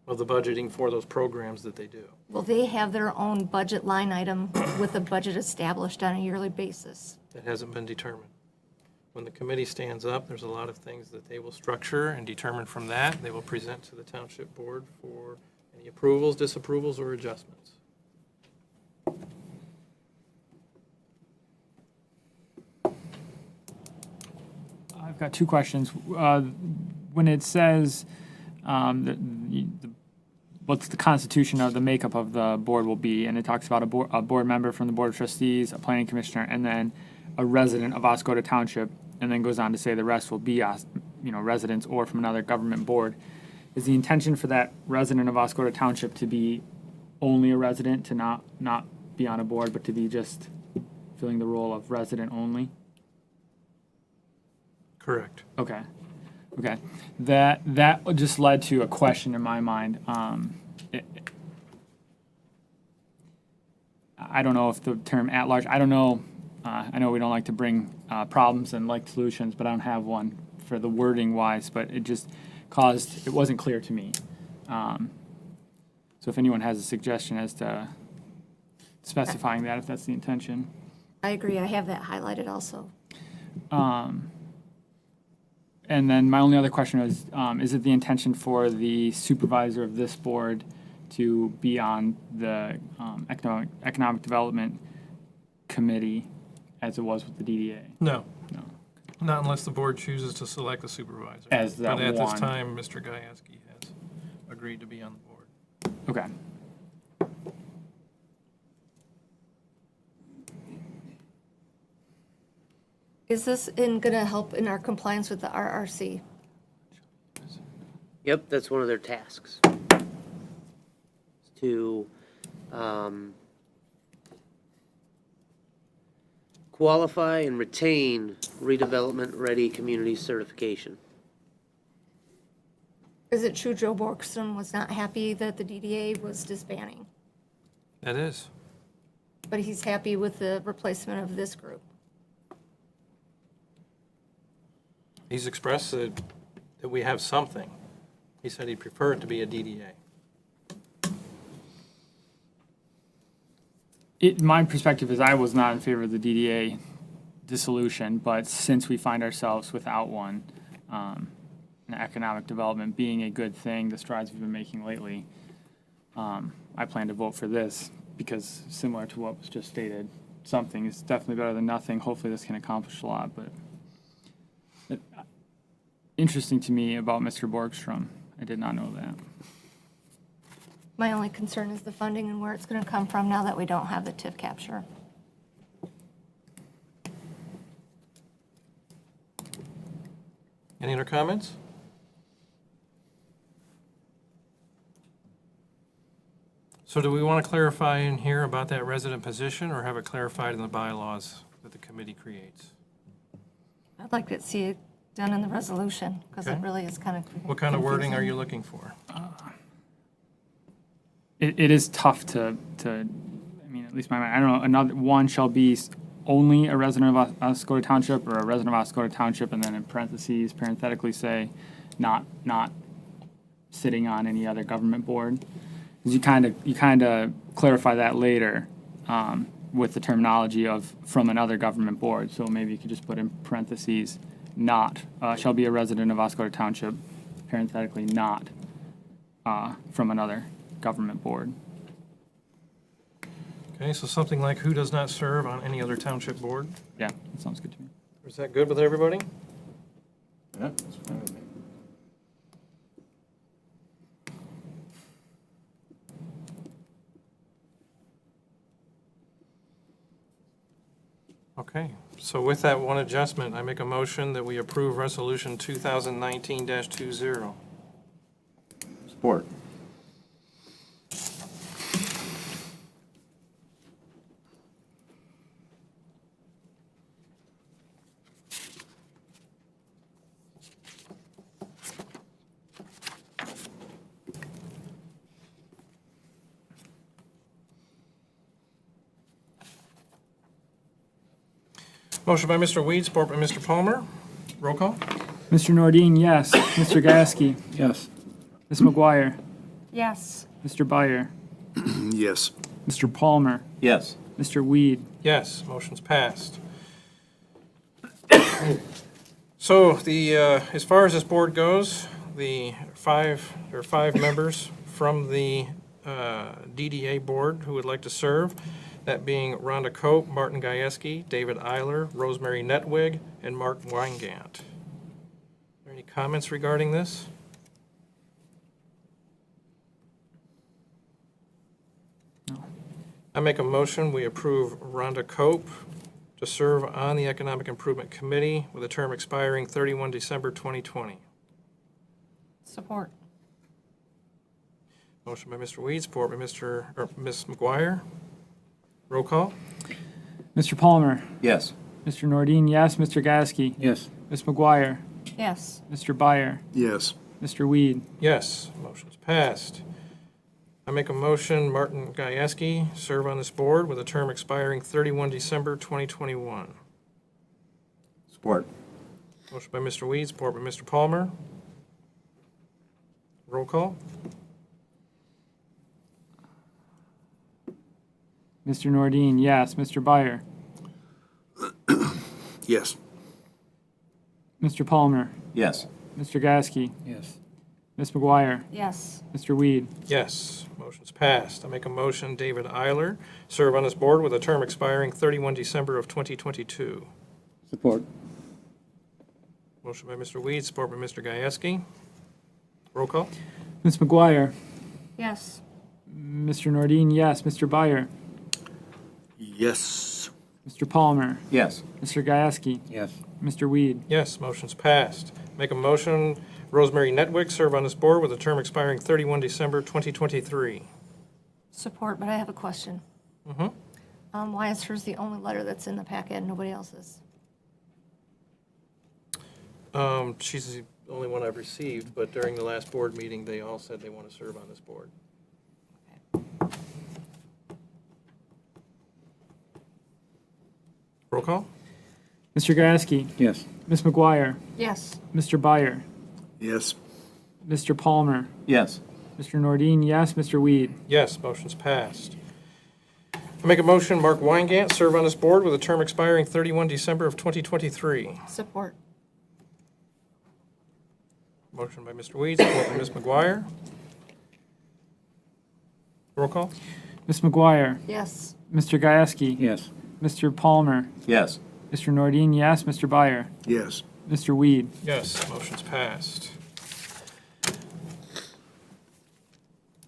of the budgeting for those programs that they do. Will they have their own budget line item with a budget established on a yearly basis? That hasn't been determined. When the committee stands up, there's a lot of things that they will structure and determine from that. They will present to the township board for any approvals, disapprovals, or adjustments. I've got 2 questions. When it says what's the constitution of the makeup of the board will be, and it talks about a board member from the Board of Trustees, a planning commissioner, and then a resident of Oscoda Township, and then goes on to say the rest will be residents or from another government board. Is the intention for that resident of Oscoda Township to be only a resident, to not be on a board, but to be just filling the role of resident only? Correct. Okay. That just led to a question in my mind. I don't know if the term at large, I don't know. I know we don't like to bring problems and like solutions, but I don't have one for the wording wise, but it just it wasn't clear to me. So if anyone has a suggestion as to specifying that, if that's the intention. I agree. I have that highlighted also. And then my only other question is it the intention for the supervisor of this board to be on the economic development committee as it was with the DDA? No. Not unless the board chooses to select a supervisor. As that But at this one. time, Mr. Gajewski has agreed to be on the board. Okay. Is this going to help in our compliance with the RRC? Yep, that's one of their tasks. To qualify and retain redevelopment-ready community certification. Is it true Joe Borkstrom was not happy that the DDA was disbanding? That is. But he's happy with the replacement of this group? He's expressed that we have something. He said he'd prefer it to be a DDA. My perspective is I was not in favor of the DDA dissolution, but since we find ourselves without one, and economic development being a good thing, the strides we've been making lately, I plan to vote for this because similar to what was just stated, something is definitely better than nothing. Hopefully this can accomplish a lot, but interesting to me about Mr. Borgstrom. I did not know that. My only concern is the funding and where it's going to come from now that we don't have the TIF capture. Any other comments? So do we want to clarify in here about that resident position or have it clarified in the bylaws that the committee creates? I'd like to see it done in the resolution because it Okay. really is kind of. What kind of wording are you looking for? It is tough to, I mean, at least my mind, I don't know, another one shall be only a resident of Oscoda Township or a resident of Oscoda Township, and then in parentheses, parenthetically say, not sitting on any other government board. 'Cause you kind of clarify that later with the terminology of from another government board. So maybe you could just put in parentheses, not, shall be a resident of Oscoda Township, parenthetically, not from another government board. Okay, so something like who does not serve on any other township board? Yeah, that sounds good to me. Is that good with everybody? Yeah, that's fine with me. Okay, so with that one adjustment, I make a motion that we approve Resolution 2019-20. Support. Motion by Mr. Weed, support by Mr. Palmer. Roll call? Mr. Nordine, yes. Mr. Gasky. Yes. Ms. McGuire. Yes. Mr. Byer. Yes. Mr. Palmer. Yes. Mr. Weed. Yes, motion's passed. So as far as this board goes, the five members from the DDA board who would like to serve, that being Rhonda Cope, Martin Gajewski, David Eiler, Rosemary Netwig, and Mark Weingant. Are there any comments regarding this? No. I make a motion, we approve Rhonda Cope to serve on the Economic Improvement Committee with a term expiring 31 December 2020. Support. Motion by Mr. Weed, support by Ms. McGuire. Roll call? Mr. Palmer. Yes. Mr. Nordine, yes. Mr. Gasky. Yes. Ms. McGuire. Yes. Mr. Byer. Yes. Mr. Weed. Yes, motion's passed. I make a motion, Martin Gajewski serve on this board with a term expiring 31 December 2021. Support. Motion by Mr. Weed, support by Mr. Palmer. Roll call? Mr. Nordine, yes. Mr. Byer. Yes. Mr. Palmer. Yes. Mr. Gasky. Yes. Ms. McGuire. Yes. Mr. Weed. Yes, motion's passed. I make a motion, David Eiler serve on this board with a term expiring 31 December of 2022. Support. Motion by Mr. Weed, support by Mr. Gajewski. Roll call? Ms. McGuire. Yes. Mr. Nordine, yes. Mr. Byer. Yes. Mr. Palmer. Yes. Mr. Gajewski. Yes. Mr. Weed. Yes, motion's passed. Make a motion, Rosemary Netwig serve on this board with a term expiring 31 December 2023. Support, but I have a question. Why is hers the only letter that's in the packet and nobody else's? She's the only one I've received, but during the last board meeting, they all said they want to serve on this board. Roll call? Mr. Gasky. Yes. Ms. McGuire. Yes. Mr. Byer. Yes. Mr. Palmer. Yes. Mr. Nordine, yes. Mr. Weed. Yes, motion's passed. I make a motion, Mark Weingant serve on this board with a term expiring 31 December of 2023. Support. Motion by Mr. Weed, support by Ms. McGuire. Roll call? Ms. McGuire, Yes. Mr. Gieske, Yes. Mr. Palmer, Yes. Mr. Nordine, yes, Mr. Byer, Yes. Mr. Weed. Yes, motion's passed.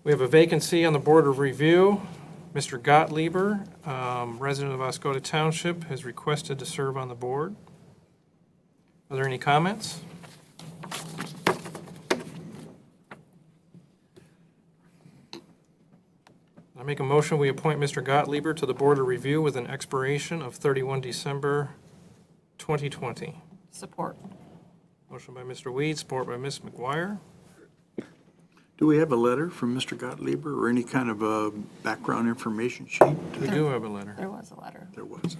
We have a vacancy on the Board of Review. Mr. Gottlieber, resident of Oscoda Township, has requested to serve on the board. Are there any comments? I make a motion, we appoint Mr. Gottlieber to the Board of Review with an expiration of 31 December 2020. Support. Motion by Mr. Weed, support by Ms. McGuire. Do we have a letter from Mr. Gottlieb or any kind of a background information sheet? We do have a letter. There was a letter. There was.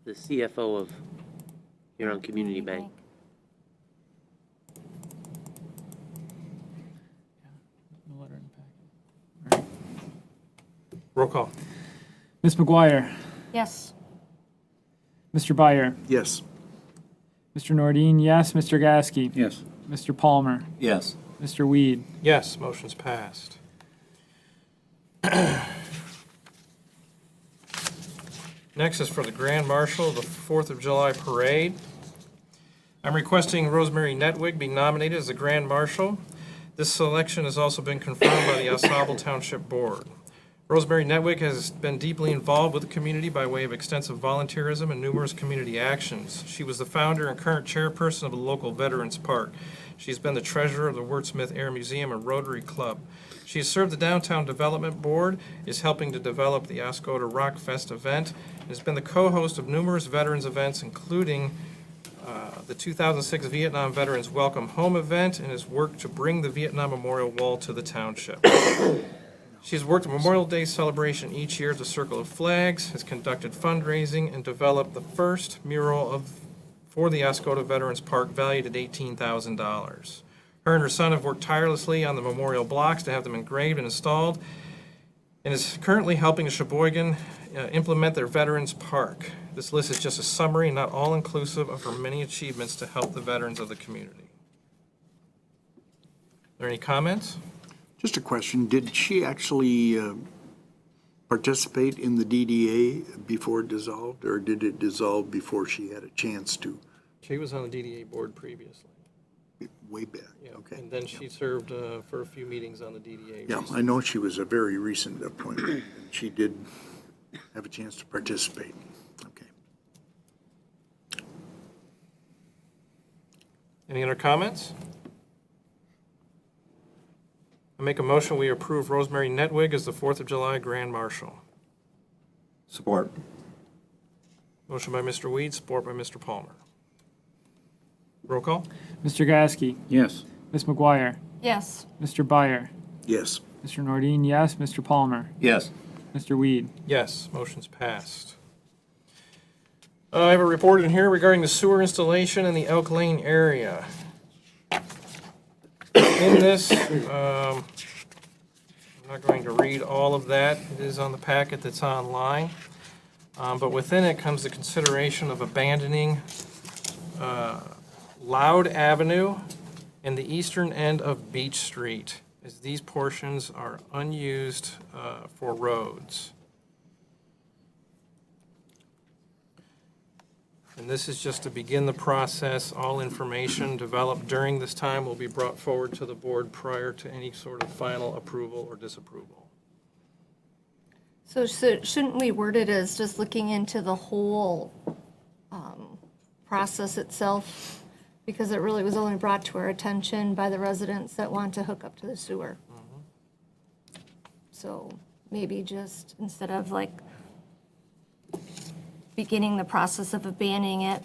The CFO of Huron Community Bank. Roll call. Ms. McGuire, Yes. Mr. Byer, Yes. Mr. Nordine, yes, Mr. Gieske, Yes. Mr. Palmer, Yes. Mr. Weed. Yes, motion's passed. Next is for the Grand Marshal of the 4th of July Parade. I'm requesting Rosemary Netwig be nominated as the Grand Marshal. This selection has also been confirmed by the Oscoda Township Board. Rosemary Netwig has been deeply involved with the community by way of extensive volunteerism and numerous community actions. She was the founder and current chairperson of the local Veterans Park. She's been the treasurer of the Wordsmith Air Museum and Rotary Club. She has served the Downtown Development Board, is helping to develop the Oscoda Rock Fest event, and has been the co-host of numerous veterans events, including the 2006 Vietnam Veterans Welcome Home event, and has worked to bring the Vietnam Memorial Wall to the township. She's worked a Memorial Day celebration each year at the Circle of Flags, has conducted fundraising, and developed the first mural for the Oscoda Veterans Park valued at $18,000. Her and her son have worked tirelessly on the memorial blocks to have them engraved and installed, and is currently helping Sheboygan implement their Veterans Park. This list is just a summary, not all-inclusive, of her many achievements to help the veterans of the community. Are there any comments? Just a question, did she actually participate in the DDA before it dissolved, or did it dissolve before she had a chance to? She was on the DDA board previously. Way back, Yeah, okay. and then she served for a few meetings on the DDA. Yeah, I know she was a very recent appointment, and she did have a chance to participate. Okay. Any other comments? I make a motion, we approve Rosemary Netwig as the 4th of July Grand Marshal. Support. Motion by Mr. Weed, support by Mr. Palmer. Roll call? Mr. Gieske, Yes. Ms. McGuire, Yes. Mr. Byer, Yes. Mr. Nordine, yes, Mr. Palmer, Yes. Mr. Weed. Yes, motion's passed. I have a report in here regarding the sewer installation in the Elk Lane area. In this, I'm not going to read all of that. It is on the packet that's online. But within it comes the consideration of abandoning Loud Avenue and the eastern end of Beach Street, as these portions are unused for roads. And this is just to begin the process. All information developed during this time will be brought forward to the board prior to any sort of final approval or disapproval. So shouldn't we word it as just looking into the whole process itself? Because it really was only brought to our attention by the residents that want to hook up to the sewer. So maybe just instead of like beginning the process of abandoning it,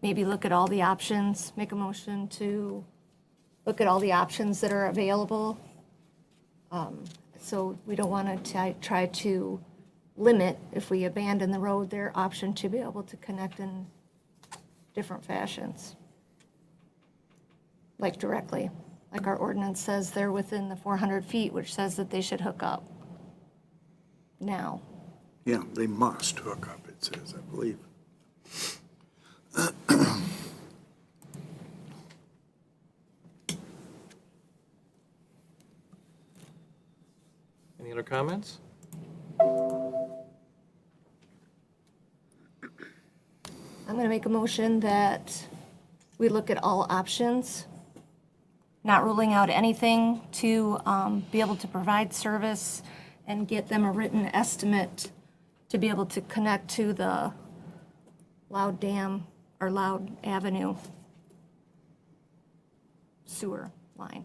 maybe look at all the options, make a motion to look at all the options that are available. So we don't want to try to limit, if we abandon the road, their option to be able to connect in different fashions. Like directly, like our ordinance says they're within the 400 feet, which says that they should hook up now. Yeah, they must hook up, it says, I believe. comments? I'm going to make a motion that we look at all options, not ruling out anything, to be able to provide service and get them a written estimate to be able to connect to the Loud Dam or Loud Avenue sewer line.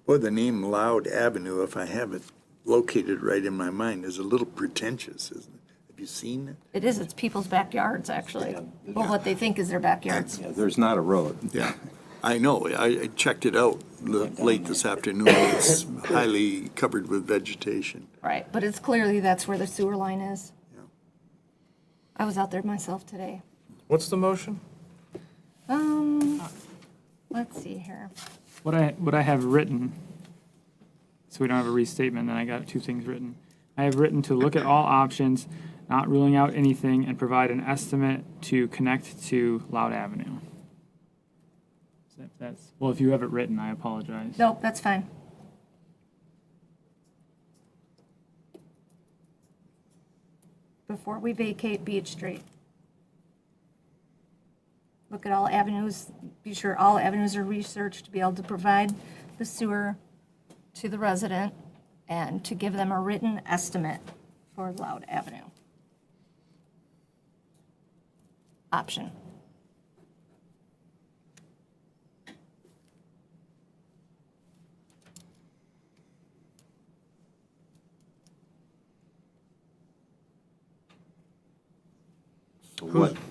Boy, the name Loud Avenue, if I have it located right in my mind, is a little pretentious, isn't it? Have you seen it? It is, it's people's backyards, actually. Well, what they think is their backyards. Yeah, there's not a road. Yeah, I know. I checked it out late this afternoon. It's highly covered with vegetation. Right, but it's clearly that's where the sewer line is. Yeah. I was out there myself today. What's the motion? Let's see here. What I have written, so we don't have a restatement, then I got two things written. I have written to look at all options, not ruling out anything, and provide an estimate to connect to Loud Avenue. Well, if you have it written, I apologize. Nope, that's fine. Before we vacate Beach Street. Look at all avenues, be sure all avenues are researched to be able to provide the sewer to the resident and to give them a written estimate for Loud Avenue. Option.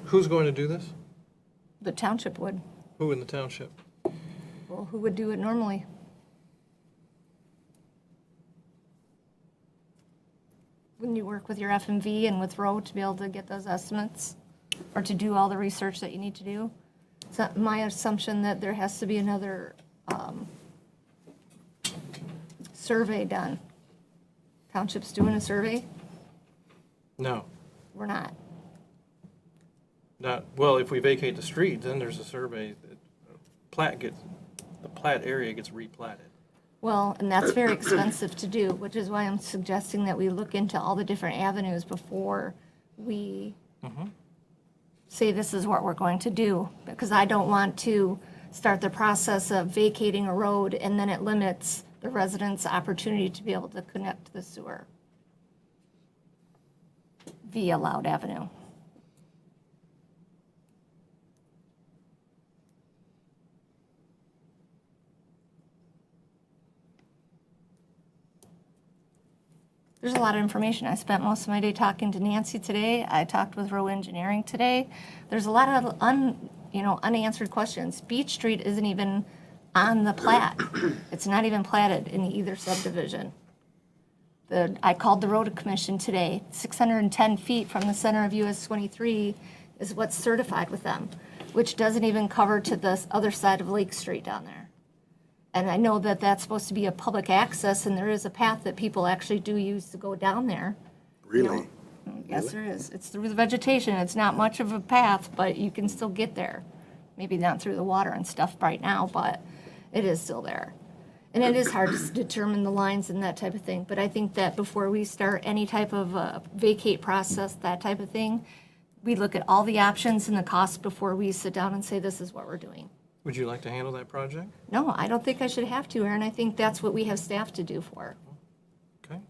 Who's going to do this? The township would. Who in the township? Well, who would do it normally? Wouldn't you work with your FMV and with Roe to be able to get those estimates? Or to do all the research that you need to do? It's not my assumption that there has to be another survey done. Township's doing a survey? No, We're not. not, well, if we vacate the street, then there's a survey that the plat area gets replatted. Well, and that's very expensive to do, which is why I'm suggesting that we look into all the different avenues before we say this is what we're going to do. Because I don't want to start the process of vacating a road and then it limits the residents' opportunity to be able to connect to the sewer via Loud Avenue. There's a lot of information. I spent most of my day talking to Nancy today. I talked with Row Engineering today. There's a lot of unanswered questions. Beach Street isn't even on the plat. It's not even platted in either subdivision. I called the Road Commission today. 610 feet from the center of US 23 is what's certified with them, which doesn't even cover to the other side of Lake Street down there. And I know that that's supposed to be a public access, and there is a path that people actually do use to go down there. Really? Yes, there is. It's through the vegetation. It's not much of a path, but you can still get there. Maybe not through the water and stuff right now, but it is still there. And it is hard to determine the lines and that type of thing. But I think that before we start any type of vacate process, that type of thing, we look at all the options and the costs before we sit down and say this is what we're doing. Would you like to handle that project? No, I don't think I should have to, Aaron. I think that's what we have staff to do for. Okay.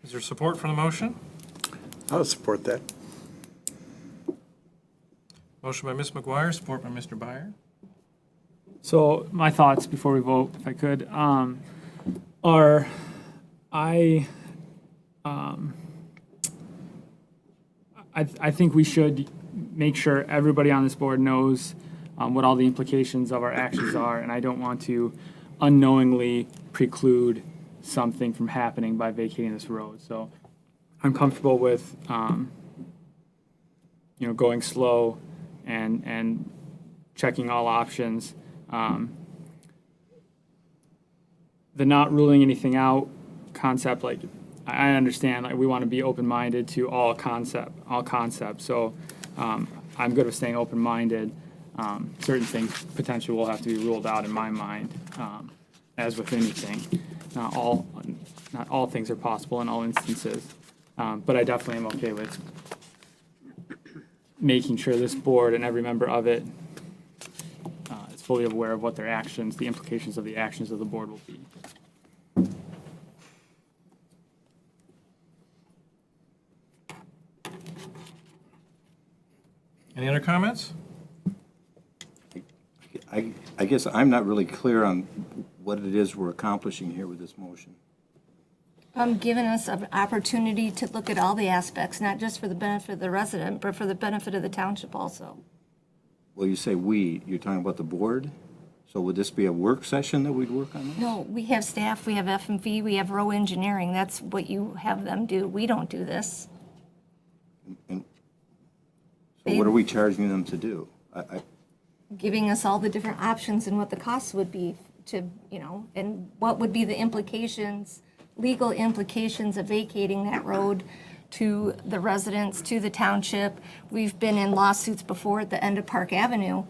Is there support for the motion? I'll support that. Motion by Ms. McGuire, support by Mr. Byer. So my thoughts before we vote, if I could, are I think we should make sure everybody on this board knows what all the implications of our actions are, and I don't want to unknowingly preclude something from happening by vacating this road. So I'm comfortable with going slow and checking all options. The not ruling anything out concept, like I understand, like we want to be open-minded to all concepts. So I'm good with staying open-minded. Certain things potentially will have to be ruled out in my mind, as with anything. Not all things are possible in all instances, but I definitely am okay with making sure this board and every member of it is fully aware of what their actions, the implications of the actions of the board will be. Any other comments? I guess I'm not really clear on what it is we're accomplishing here with this motion. Giving us an opportunity to look at all the aspects, not just for the benefit of the resident, but for the benefit of the township also. Well, you say we, you're talking about the board? So would this be a work session that we'd work on this? No, we have staff, we have F&V, we have row engineering. That's what you have them do. We don't do this. And so what are we charging them to do? Giving us all the different options and what the costs would be to, and what would be the implications, legal implications of vacating that road to the residents, to the township. We've been in lawsuits before at the end of Park Avenue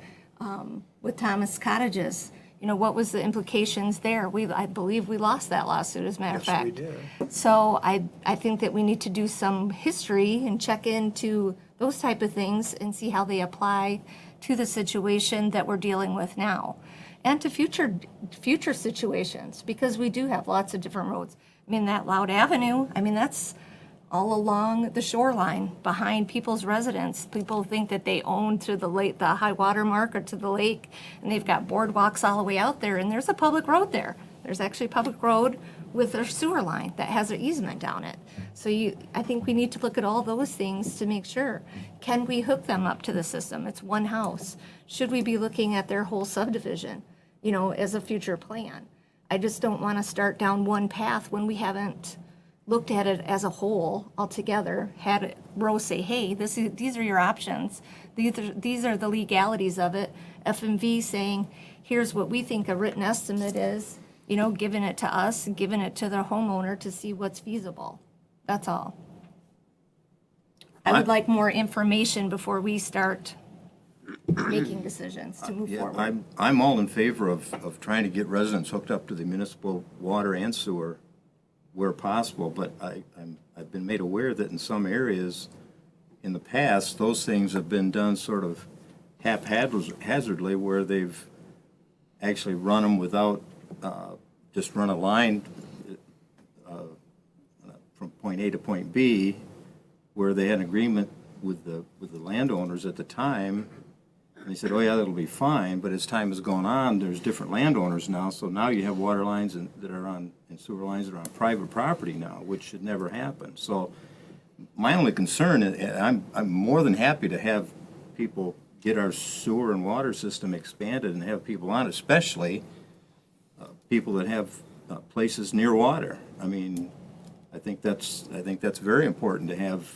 with Thomas Cottages. What was the implications there? I believe we lost that lawsuit, as a matter of fact. Yes, we did. So I think that we need to do some history and check into those type of things and see how they apply to the situation that we're dealing with now and to future situations, because we do have lots of different roads. That Loud Avenue, that's all along the shoreline behind people's residence. People think that they own to the lake, the high water mark, or to the lake, and they've got boardwalks all the way out there, and there's a public road there. There's actually a public road with a sewer line that has an easement down it. So I think we need to look at all those things to make sure, can we hook them up to the system? It's one house. Should we be looking at their whole subdivision, as a future plan? I just don't want to start down one path when we haven't looked at it as a whole altogether, had Roe say, hey, these are your options. These are the legalities of it. F&V saying, here's what we think a written estimate is, giving it to us and giving it to the homeowner to see what's feasible. That's all. I would like more information before we start making decisions to move forward. I'm all in favor of trying to get residents hooked up to the municipal water and sewer where possible, but I've been made aware that in some areas in the past, those things have been done sort of haphazardly, where they've actually run them without, just run a line from point A to point B, where they had an agreement with the landowners at the time, and they said, oh yeah, that'll be fine, but as time has gone on, there's different landowners now, so now you have water lines that are on, and sewer lines that are on private property now, which should never happen. So my only concern, and I'm more than happy to have people get our sewer and water system expanded and have people on, especially people that have places near water. I think that's very important to have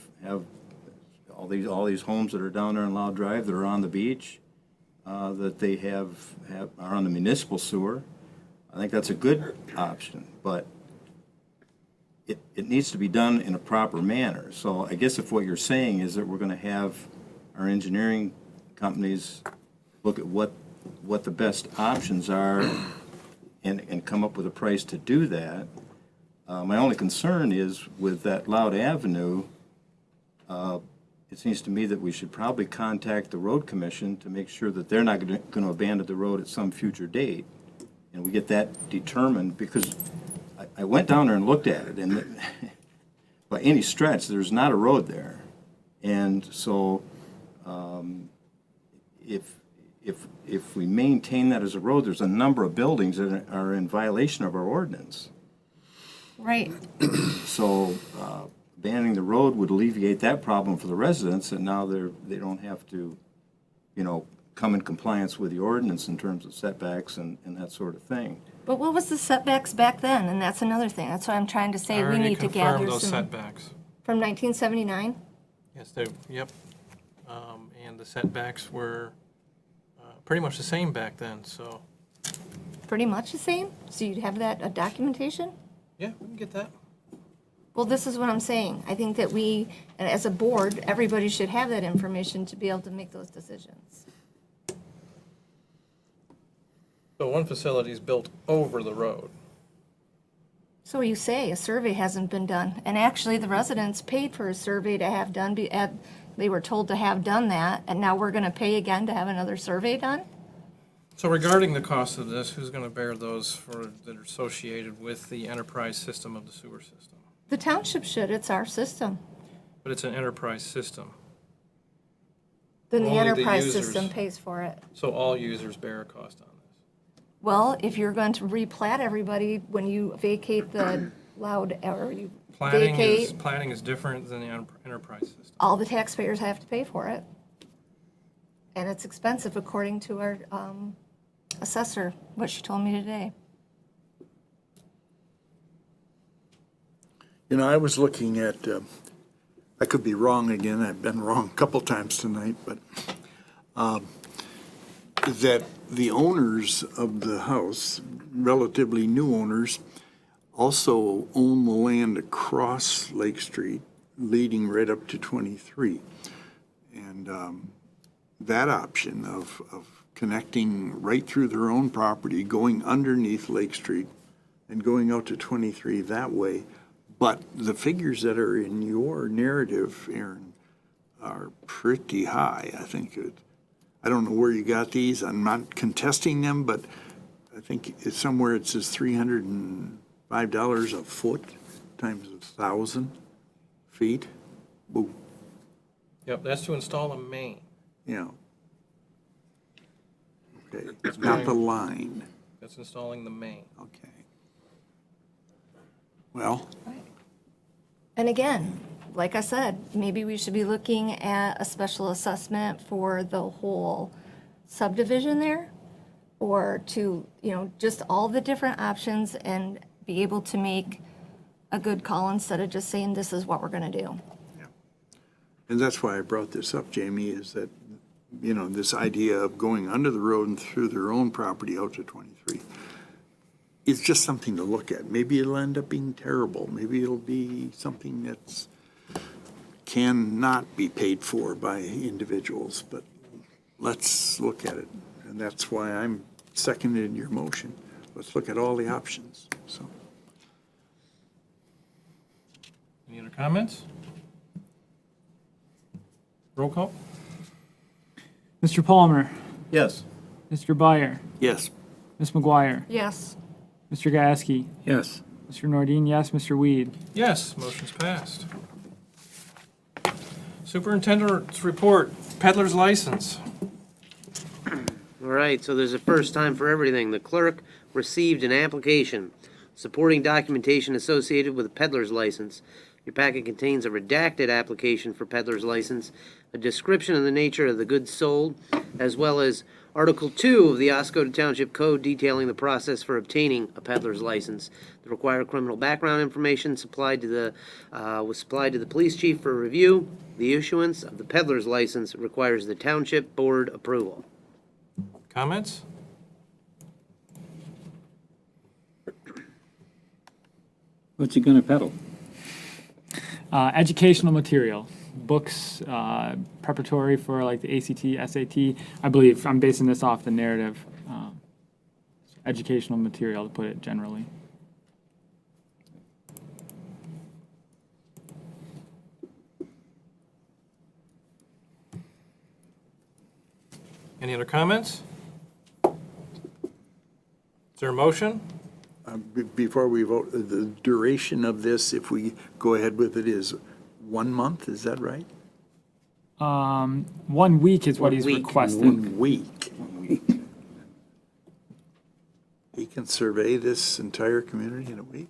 all these homes that are down there in Loud Drive that are on the beach, that they are on the municipal sewer. I think that's a good option, but it needs to be done in a proper manner. So I guess if what you're saying is that we're going to have our engineering companies look at what the best options are and come up with a price to do that. My only concern is with that Loud Avenue, it seems to me that we should probably contact the road commission to make sure that they're not going to abandon the road at some future date. And we get that determined, because I went down there and looked at it, and by any stretch, there's not a road there. And so if we maintain that as a road, there's a number of buildings that are in violation of our ordinance. Right. So abandoning the road would alleviate that problem for the residents, and now they don't have to, come in compliance with the ordinance in terms of setbacks and that sort of thing. But what was the setbacks back then? And that's another thing. That's what I'm trying to say. We need to gather those some. setbacks. From 1979? Yes, yep. And the setbacks were pretty much the same back then, so. Pretty much the same? So you'd have that documentation? Yeah, we can get that. Well, this is what I'm saying. I think that we, as a board, everybody should have that information to be able to make those decisions. So one facility is built over the road. So you say a survey hasn't been done, and actually the residents paid for a survey to have done, they were told to have done that, and now we're gonna pay again to have another survey done? So regarding the cost of this, who's gonna bear those that are associated with the enterprise system of the sewer system? The township should, it's our system. But it's an enterprise system. Then the Only the enterprise users. system pays for it. So all users bear a cost on this. Well, if you're going to replat everybody when you vacate the loud, or you vacate, Planning is different than the enterprise system. all the taxpayers have to pay for it. And it's expensive according to our assessor, what she told me today. You know, I was looking at, I could be wrong again, I've been wrong a couple times tonight, but that the owners of the house, relatively new owners, also own the land across Lake Street, leading right up to 23. And that option of connecting right through their own property, going underneath Lake Street and going out to 23 that way. But the figures that are in your narrative, Aaron, are pretty high. I think I don't know where you got these. I'm not contesting them, but I think it's somewhere it says $305 a foot times 1,000 feet. Boom. Yep, that's to install a main. Yeah. Okay, it's not the line. That's installing the main. Okay. Well, And again, like I said, maybe we should be looking at a special assessment for the whole subdivision there, or to, just all the different options and be able to make a good call instead of just saying, this is what we're gonna do. and that's why I brought this up, Jamie, is that, this idea of going under the road and through their own property out to 23 is just something to look at. Maybe it'll end up being terrible. Maybe it'll be something that's cannot be paid for by individuals, but let's look at it. And that's why I'm seconding your motion. Let's look at all the options, so. Any other comments? Roll call? Mr. Palmer, Yes. Mr. Byer, Yes. Ms. McGuire, Yes. Mr. Gasky, Yes. Mr. Nordine, yes, Mr. Weed. Yes, motion's passed. Superintendent's report, peddler's license. All right, so there's a first time for everything. The clerk received an application supporting documentation associated with a peddler's license. Your packet contains a redacted application for peddler's license, a description of the nature of the goods sold, as well as Article 2 of the Oscoda Township Code detailing the process for obtaining a peddler's license. The required criminal background information was supplied to the police chief for review. The issuance of the peddler's license requires the township board approval. Comments? What's he gonna peddle? Educational material, books, preparatory for like the ACT, SAT. I believe I'm basing this off the narrative. Educational material, to put it generally. Any other comments? Is there a motion? Before we vote, the duration of this, if we go ahead with it, is 1 month, is that right? 1 week is what he's requesting. 1 week. He can survey this entire community in a week?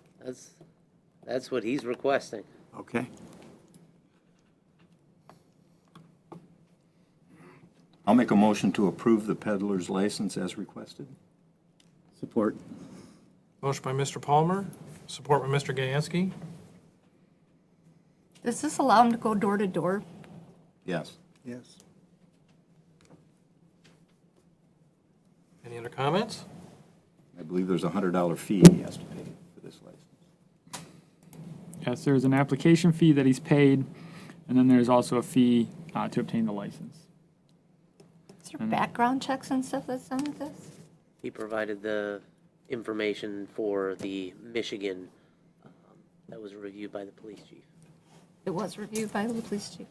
That's what he's requesting. Okay. I'll make a motion to approve the peddler's license as requested. Support. Motion by Mr. Palmer, support by Mr. Gayansky. Does this allow them to go door to door? Yes. Yes. Any other comments? I believe there's a $100 fee he has to pay for this license. Yes, there's an application fee that he's paid, and then there's also a fee to obtain the license. Is there background checks and stuff that's done with this? He provided the information for the Michigan that was reviewed by the police chief. It was reviewed by the police chief.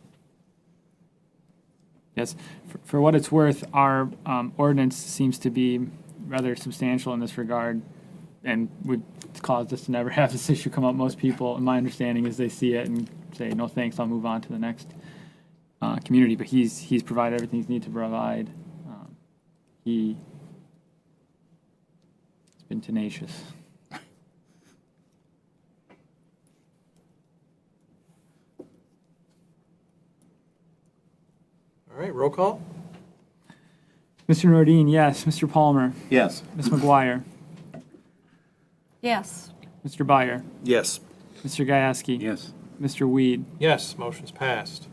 Yes, for what it's worth, our ordinance seems to be rather substantial in this regard, and would cause us to never have this issue come up. Most people, in my understanding, is they see it and say, no thanks, I'll move on to the next community. But he's provided everything he's needed to provide. He's been tenacious. All right, roll call? Mr. Nordine, yes. Mr. Palmer. Yes. Ms. McGuire. Yes. Mr. Byer. Yes. Mr. Gieske. Yes. Mr. Weed. Yes, motion's passed.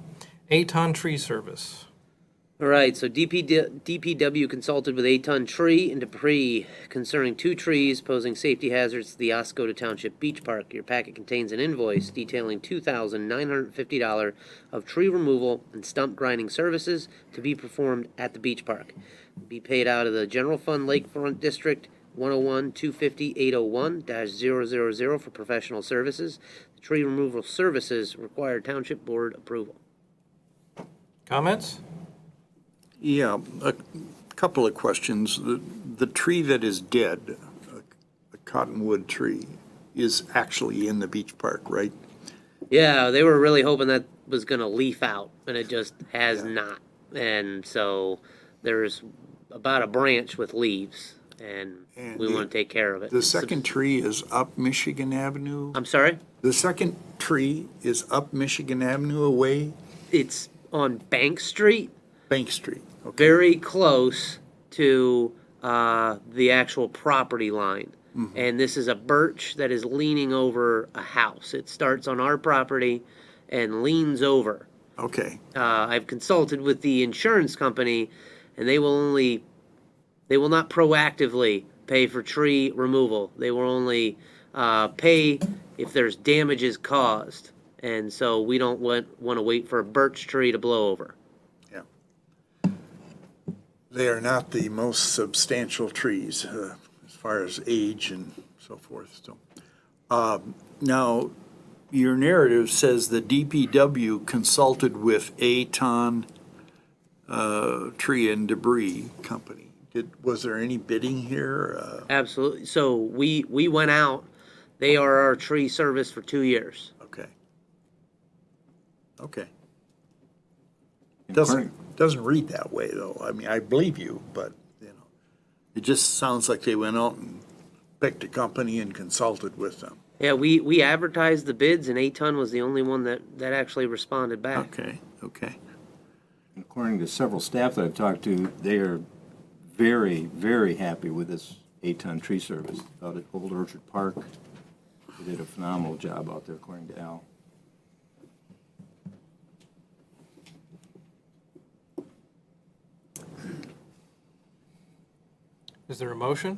8-ton tree service. All right, so DPW consulted with 8-ton tree and debris concerning 2 trees posing safety hazards to the Oscoda Township Beach Park. Your packet contains an invoice detailing $2,950 of tree removal and stump grinding services to be performed at the beach park. Be paid out of the General Fund Lakefront District 101-250-801-000 for professional services. The tree removal services require Township Board approval. Comments? Yeah, a couple of questions. The tree that is dead, a cottonwood tree, is actually in the beach park, right? Yeah, they were really hoping that was going to leaf out, and it just has not. And so there's about a branch with leaves, and we want to take care of it. The second tree is up Michigan Avenue? I'm sorry? The second tree is up Michigan Avenue away? It's on Bank Street. Bank Street, okay. Very close to the actual property line. Mm-hmm. And this is a birch that is leaning over a house. It starts on our property and leans over. Okay. I've consulted with the insurance company, and they will not proactively pay for tree removal. They will only pay if there's damages caused. And so we don't want to wait for a birch tree to blow over. They are not the most substantial trees as far as age and so forth. So, now, your narrative says the DPW consulted with 8-ton tree and debris company. Was there any bidding here? Absolutely. So we went out. They are our tree service for 2 years. Okay. Okay. Doesn't read that way, though. I mean, I believe you, but, it just sounds like they went out and picked a company and consulted with them. Yeah, we advertised the bids, and 8-ton was the only one that actually responded back. Okay. According to several staff that I've talked to, they are very, very happy with this 8-ton tree service out at Old Orchard Park. They did a phenomenal job out there, according to Al. Is there a motion?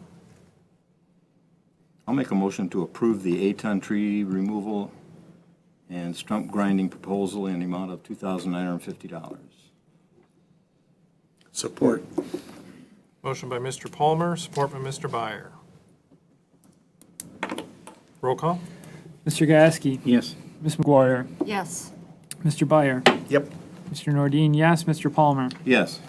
I'll make a motion to approve the 8-ton tree removal and stump grinding proposal in the amount of $2,950. Support. Motion by Mr. Palmer, support by Mr. Byer. Roll call? Mr. Gieske. Yes. Ms. McGuire. Yes. Mr. Byer. Yep. Mr. Nordine, yes. Mr. Palmer. Yes.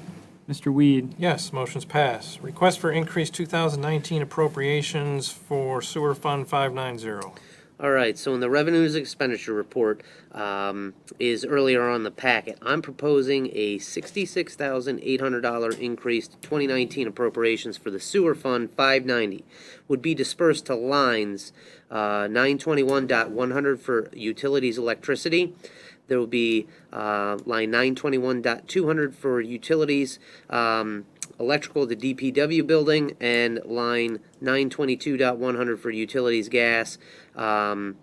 Mr. Weed. Yes, motion's passed. Request for increased 2019 appropriations for Sewer Fund 590. All right, so in the revenues expenditure report is earlier on the packet. I'm proposing a $66,800 increase to 2019 appropriations for the Sewer Fund 590. Would be dispersed to lines 921.100 for utilities electricity. There will be line 921.200 for utilities, electrical, the DPW building, and line 922.100 for utilities, gas, and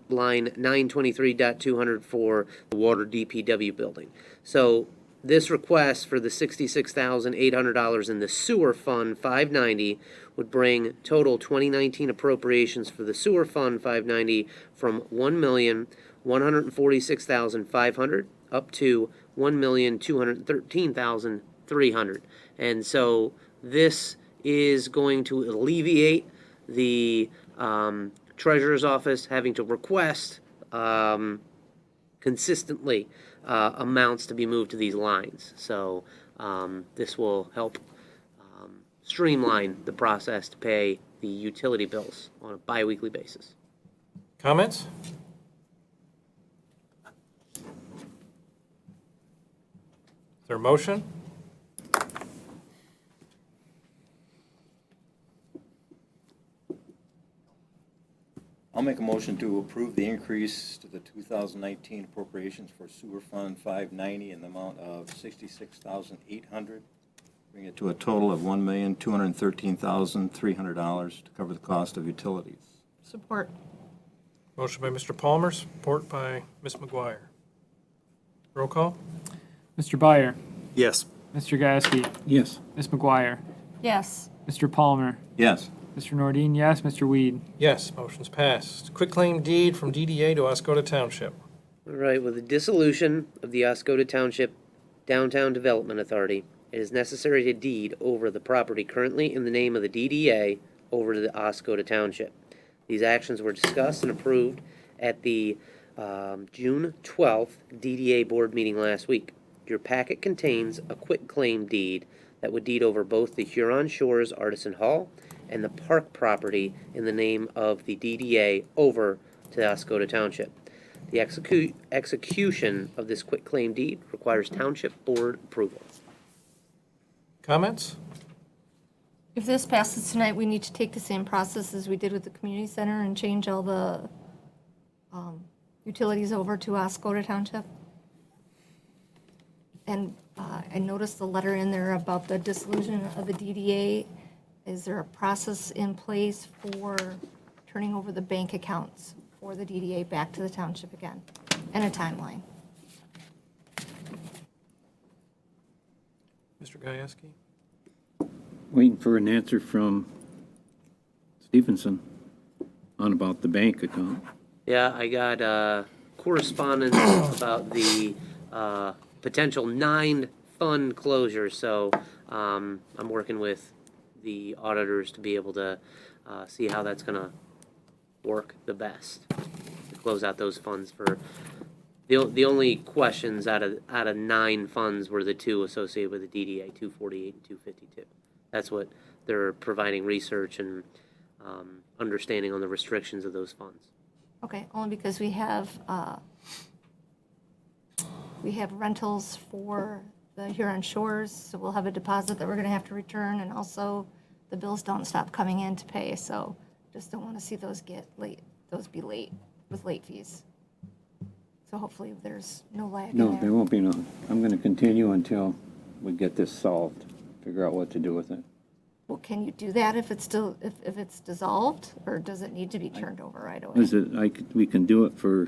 line 923.200 for the water DPW building. So this request for the $66,800 in the sewer fund 590 would bring total 2019 appropriations for the sewer fund 590 from $1,146,500 up to $1,213,300. And so this is going to alleviate the treasurer's office having to request consistently amounts to be moved to these lines. So this will help streamline the process to pay the utility bills on a biweekly basis. Comments? Is there a motion? I'll make a motion to approve the increase to the 2019 appropriations for sewer fund 590 in the amount of $66,800. Bring it to a total of $1,213,300 to cover the cost of utilities. Support. Motion by Mr. Palmer, support by Ms. McGuire. Roll call? Mr. Byer, Yes. Mr. Gasky, Yes. Ms. McGuire, Yes. Mr. Palmer, Yes. Mr. Nordine, yes, Mr. Weed. Yes, motion's passed. Quitclaim deed from DDA to Oscoda Township. All right, with the dissolution of the Oscoda Township Downtown Development Authority, it is necessary to deed over the property currently in the name of the DDA over to the Oscoda Township. These actions were discussed and approved at the June 12th DDA board meeting last week. Your packet contains a quitclaim deed that would deed over both the Huron Shores Artisan Hall and the park property in the name of the DDA over to the Oscoda Township. The execution of this quitclaim deed requires Township Board approval. Comments? If this passes tonight, we need to take the same process as we did with the community center and change all the utilities over to Oscoda Township. And I noticed the letter in there about the dissolution of the DDA. Is there a process in place for turning over the bank accounts for the DDA back to the township again? And a timeline? Mr. Gajewski? Waiting for an answer from Stevenson on about the bank account. Yeah, I got correspondence about the potential 9 fund closures, so I'm working with the auditors to be able to see how that's going to work the best to close out those funds. For the only questions out of 9 funds were the 2 associated with the DDA, 248 and 252. That's what they're providing research and understanding on the restrictions of those funds. Okay, only because we have rentals for the Huron Shores, so we'll have a deposit that we're gonna have to return, and also the bills don't stop coming in to pay, so just don't wanna see those be late, with late fees. So hopefully there's no lag in No, there. there won't be none. I'm gonna continue until we get this solved, figure out what to do with it. Well, can you do that if it's still, if it's dissolved, or does it need to be turned over right away? Is it, we can do it for,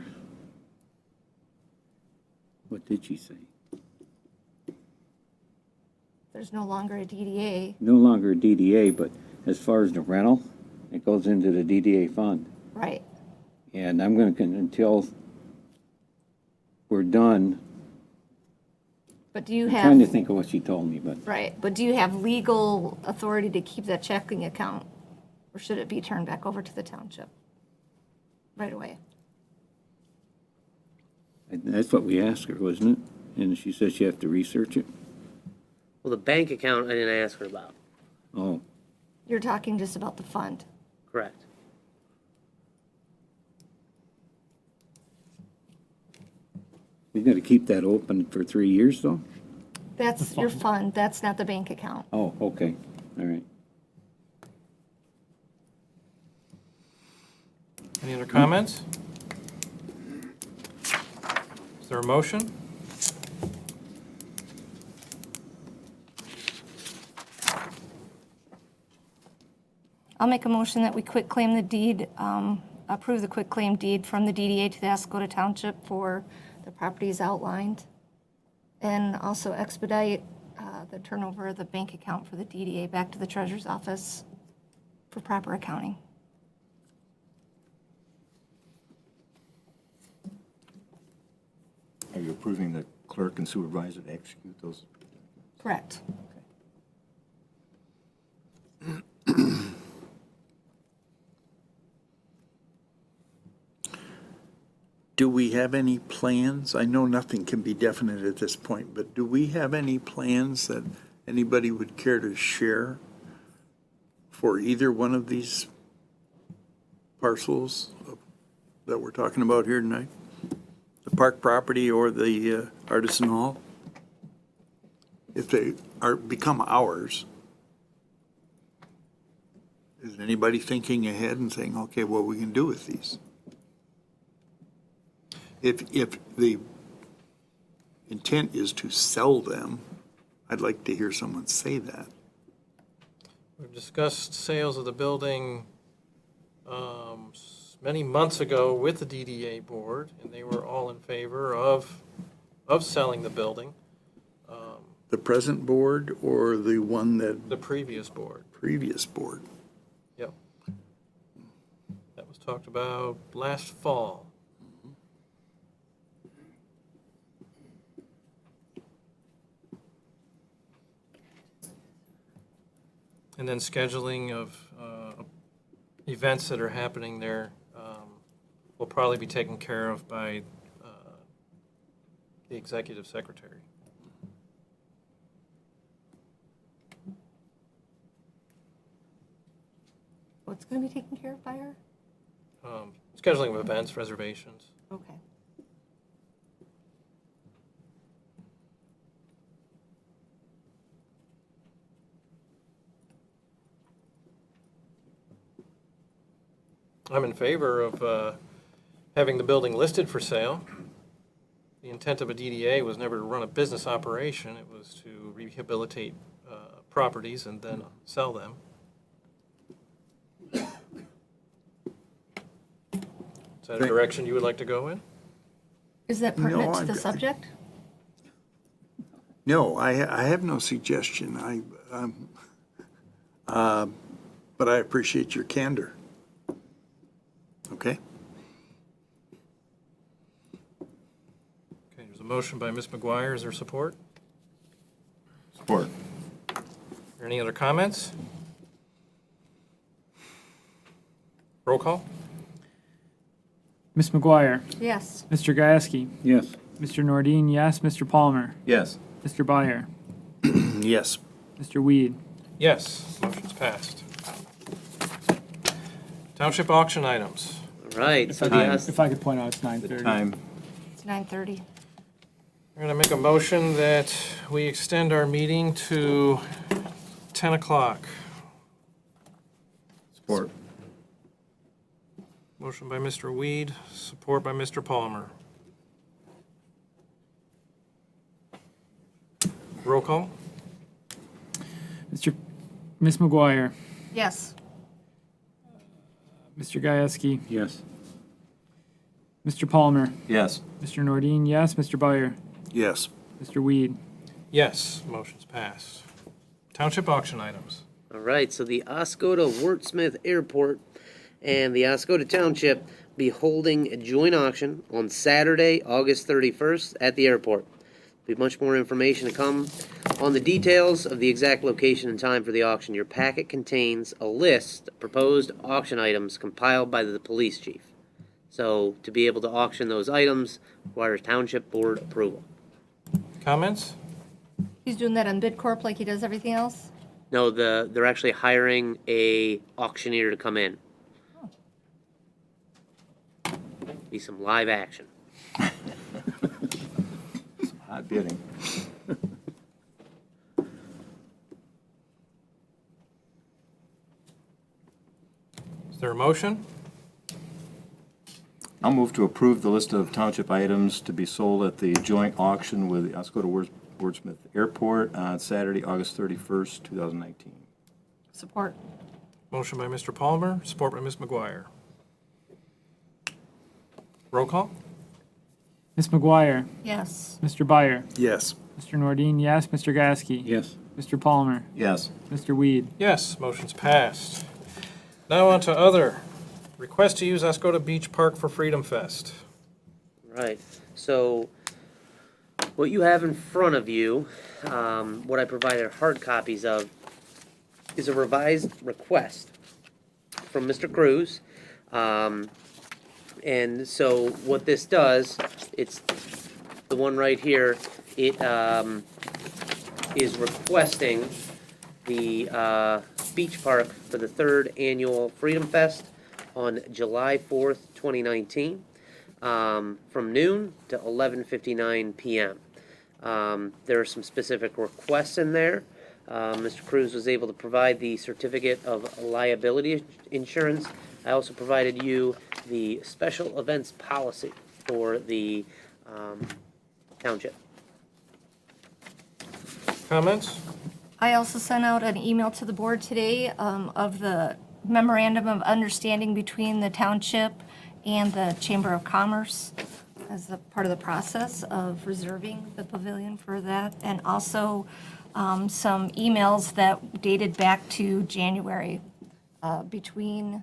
what did she say? There's no longer a DDA, No longer a DDA, but as far as the rental, it goes into the DDA fund. right? And I'm gonna, until we're done, But do you I'm have? trying to think of what she told me, but Right, but do you have legal authority to keep that checking account? Or should it be turned back over to the township right away? that's what we asked her, wasn't it? And she said she have to research it. Well, the bank account I didn't ask her about. Oh, You're talking just about the fund. Correct. we gotta keep that open for 3 years though? That's your fund, that's not the bank account. Oh, okay, all right. Any other comments? Is there a motion? I'll make a motion that we quitclaim the deed, approve the quitclaim deed from the DDA to the Oscoda Township for the properties outlined And also expedite the turnover of the bank account for the DDA back to the treasurer's office for proper accounting. Are you approving the clerk and supervisor to execute those? Correct. Do we have any plans? I know nothing can be definite at this point, but do we have any plans that anybody would care to share for either one of these parcels that we're talking about here tonight? The park property or the Artisan Hall? If they become ours, is anybody thinking ahead and saying, okay, what we can do with these? If the intent is to sell them, I'd like to hear someone say that. We've discussed sales of the building many months ago with the DDA board, and they were all in favor of selling the building. The present board or the one that? The previous board. Previous board. Yep. That was talked about last fall. And then scheduling of events that are happening there will probably be taken care of by the executive secretary. What's going to be taken care of by her? Scheduling of events, reservations. Okay. I'm in favor of having the building listed for sale. The intent of a DDA was never to run a business operation. It was to rehabilitate properties and then sell them. Is that a direction you would like to go in? Is that pertinent to the subject? No, I have no suggestion. But I appreciate your candor. Okay? Okay, there's a motion by Ms. McGuire. Is there support? Support. Are there any other comments? Roll call? Ms. McGuire. Yes. Mr. Gieske. Yes. Mr. Nordine, yes. Mr. Palmer. Yes. Mr. Byer. Yes. Mr. Weed. Yes, motion's passed. Township auction items. All right. If So I, the could, if I could point out, it's 9:30. Time. It's 9:30. We're going to make a motion that we extend our meeting to 10 o'clock. Support. Motion by Mr. Weed, support by Mr. Palmer. Roll call? Ms. McGuire. Yes. Mr. Gieske. Yes. Mr. Palmer. Yes. Mr. Nordine, yes. Mr. Byer. Yes. Mr. Weed. Yes, motion's passed. Township auction items. All right, so the Oscoda Wordsmith Airport and the Oscoda Township be holding a joint auction on Saturday, August 31st at the airport. There'll be much more information to come on the details of the exact location and time for the auction. Your packet contains a list of proposed auction items compiled by the police chief. So to be able to auction those items requires Township Board approval. Comments? He's doing that on BidCorp like he does everything else? No, they're actually hiring a auctioneer to come in. Be some live action. Hot bidding. Is there a motion? I'll move to approve the list of township items to be sold at the joint auction with the Oscoda Wordsmith Airport on Saturday, August 31st, 2019. Support. Motion by Mr. Palmer, support by Ms. McGuire. Roll call? Ms. McGuire. Yes. Mr. Byer. Yes. Mr. Nordine, yes. Mr. Gasky? Yes. Mr. Palmer? Yes. Mr. Weed? Yes, motion's passed. Now on to other. Request to use Oscoda Beach Park for Freedom Fest. Right, so what you have in front of you, what I provided hard copies of, is a revised request from Mr. Cruz. And so what this does, it's the one right here, it is requesting the beach park for the 3rd annual Freedom Fest on July 4th, 2019, from noon to 11:59 p.m. There are some specific requests in there. Mr. Cruz was able to provide the certificate of liability insurance. I also provided you the special events policy for the township. Comments? I also sent out an email to the board today of the memorandum of understanding between the township and the Chamber of Commerce as a part of the process of reserving the pavilion for that, and also some emails that dated back to January between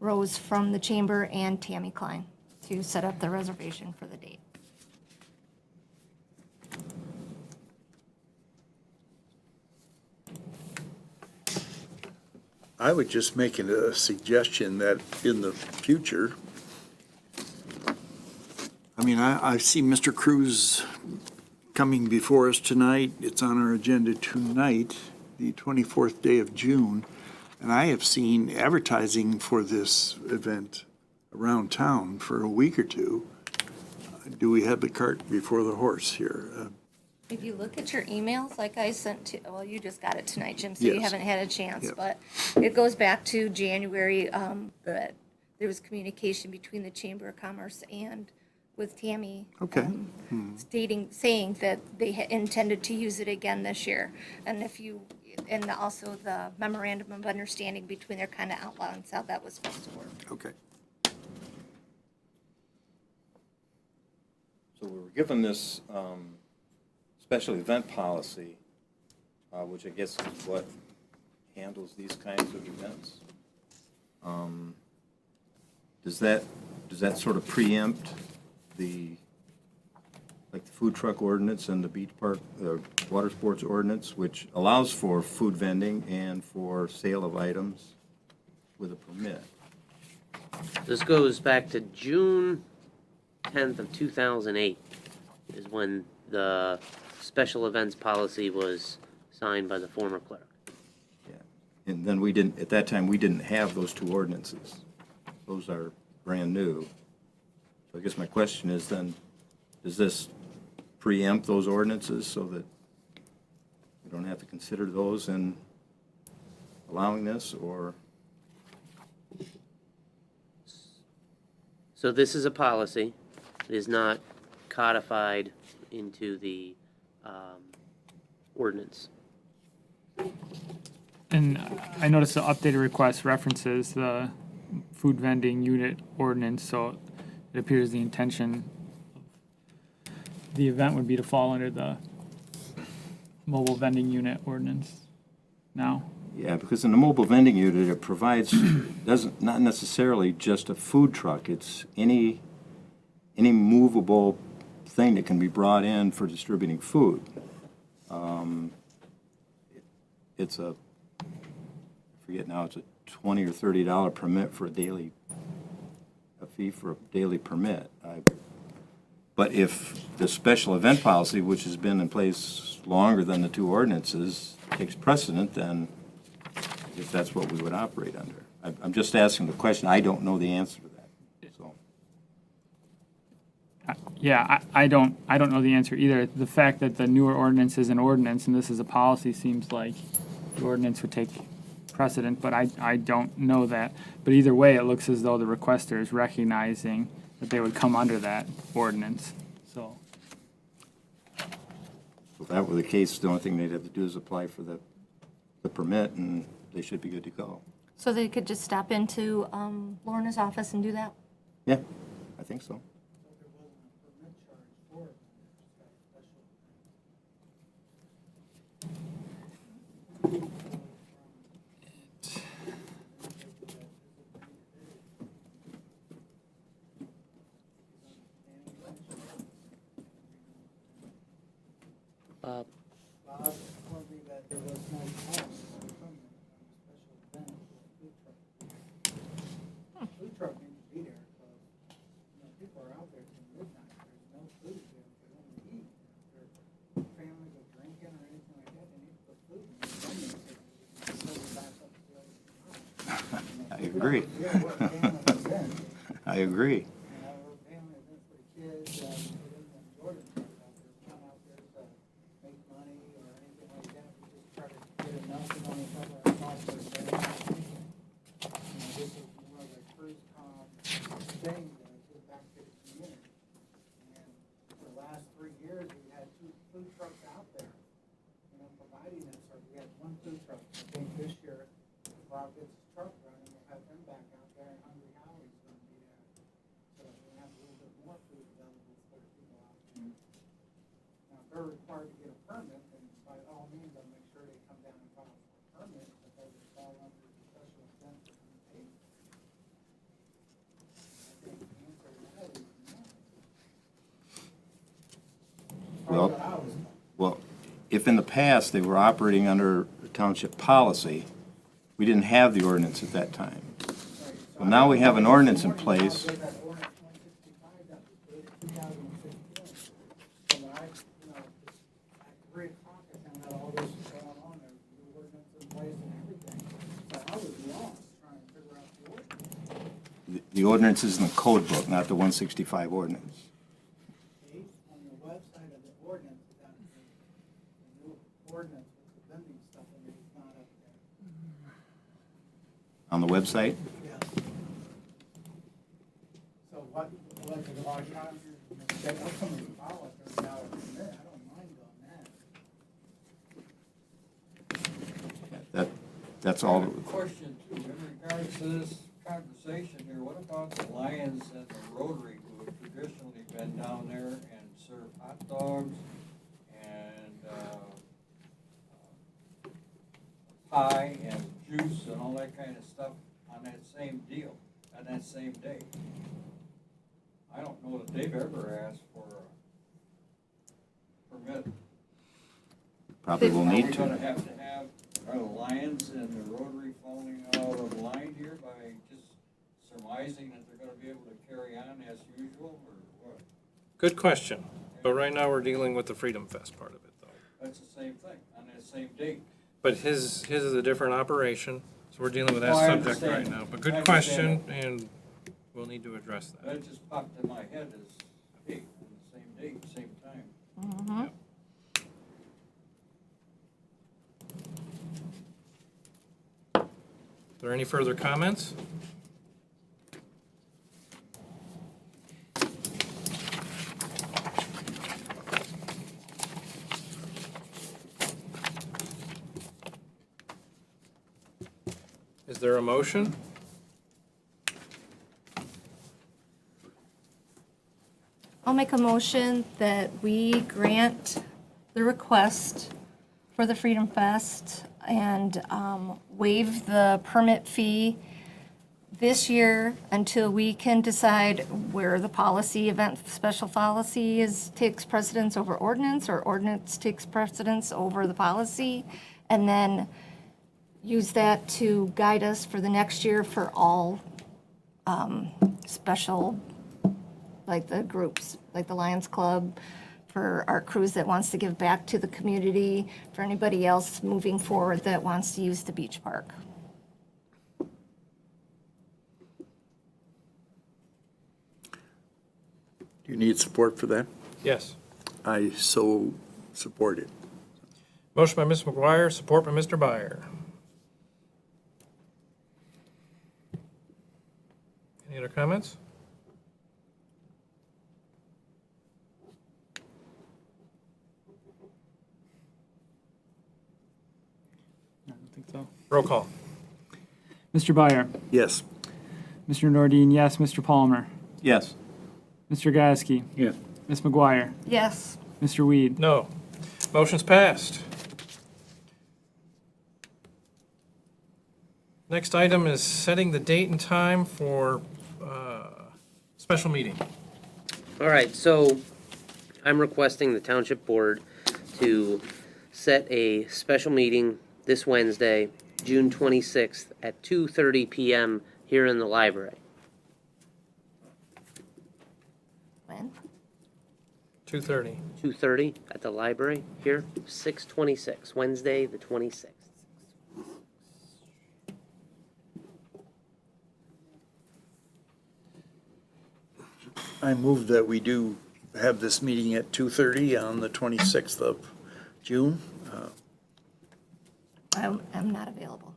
Rose from the Chamber and Tammy Klein to set up the reservation for the date. I would just make a suggestion that in the future, I mean, I see Mr. Cruz coming before us tonight. It's on our agenda tonight, the 24th day of June. And I have seen advertising for this event around town for a week or two. Do we have the cart before the horse here? If you look at your emails, like I sent to, well, you just got it tonight, Jim, so you Yes. haven't had a chance, Yep. but it goes back to January, that there was communication between the Chamber of Commerce and with Tammy. Okay. Saying that they intended to use it again this year. And and also the memorandum of understanding between their kind of outlines how that was supposed to work. Okay. So we were given this special event policy, which I guess is what handles these kinds of events. Does that sort of preempt the food truck ordinance and the beach park, water sports ordinance, which allows for food vending and for sale of items with a permit? This goes back to June 10th of 2008 is when the special events policy was signed by the former clerk. Yeah. And then at that time, we didn't have those two ordinances. Those are brand new. So I guess my question is then, does this preempt those ordinances so that we don't have to consider those in allowing this, or? So this is a policy. It is not codified into the ordinance. And I noticed the updated request references the food vending unit ordinance, so it appears the intention of the event would be to fall under the mobile vending unit ordinance now. Yeah, because in the mobile vending unit, it provides, not necessarily just a food truck. It's any movable thing that can be brought in for distributing food. It's I forget now, it's a $20 or $30 permit for a fee for a daily permit. But if the special event policy, which has been in place longer than the two ordinances, takes precedent, then if that's what we would operate under. I'm just asking the question. I don't know the answer to that. So. Yeah, I don't know the answer either. The fact that the newer ordinance is an ordinance and this is a policy seems like the ordinance would take precedent, but I don't know that. But either way, it looks as though the requester is recognizing that they would come under that ordinance, so. If that were the case, the only thing they'd have to do is apply for the permit, and they should be good to go. So they could just stop into Lorna's office and do that? Yeah, I think so. Bob? Bob told me that there was no cost for permit on a special event for a food truck. Food truck needs to be there because, people are out there till midnight. There's no food there. They don't eat. If their families are drinking or anything like that, they need to put food in their families so they can fill it back up to the other night. I agree. I agree. We're a family event for the kids, they didn't enjoy themselves out there. Come out there to make money or anything like that. We just try to get enough to only cover our costs for the day. This is more of a cruise con thing that I give back to the community. And for the last 3 years, we had 2 food trucks out there, providing that service. We had 1 food truck. I think this year, Bob gets his truck running, we'll have them back out there, and Hungry Howie's gonna be there. So we have a little bit more food available for the people out there. Now, if they're required to get a permit, then by all means, I'll make sure they come down and file for a permit, because it's all under the special event for entertainment. I think the answer to that is no. Well, well, if in the past they were operating under the township policy, we didn't have the ordinance at that time. Well, now we have an ordinance in place. The ordinance is in the code book, not the 165 ordinance. On the website of the ordinance, the new ordinance with the vending stuff in it is not up there. On the website? Yes. So what, like, a lot of times, I'll come and follow it, $30 a minute, I don't mind doing that. That's all. Question too, in regards to this conversation here, what about the Lions and the Rotary who have traditionally been down there and serve hot dogs and pie and juice and all that kind of stuff on that same deal, on that same day? I don't know that they've ever asked for a permit. Probably will need Are we to. gonna have to have, are the Lions and the Rotary falling out of line here by just surmising that they're gonna be able to carry on as usual, or what? Good question. But right now, we're dealing with the Freedom Fest part of it, though. That's the same thing, on that same date. But his is a different operation, so we're dealing with that Oh, I subject right understand. now. But I good understand question, and we'll need to address that. That just popped in my head as, hey, on the same date, same time. Mm-hmm. Are there any further comments? Is there a motion? I'll make a motion that we grant the request for the Freedom Fest and waive the permit fee this year until we can decide where the policy, event special policy takes precedence over ordinance, or ordinance takes precedence over the policy, and then use that to guide us for the next year for all special, like the groups, like the Lions Club, for our cruise that wants to give back to the community, for anybody else moving forward that wants to use the beach park. Do you need support for that? Yes. I so support it. Motion by Ms. McGuire, support by Mr. Byer. Any other comments? I don't think so. Roll call. Mr. Byer. Yes. Mr. Nordine, yes. Mr. Palmer. Yes. Mr. Gasky. Yes. Ms. McGuire. Yes. Mr. Weed. No. Motion's passed. Next item is setting the date and time for special meeting. All right, so I'm requesting the township board to set a special meeting this Wednesday, June 26th at 2:30 p.m. here in the library. When? 2:30. 2:30 at the library here, 6/26, Wednesday the 26th. I move that we do have this meeting at 2:30 on the 26th of June. I'm not available.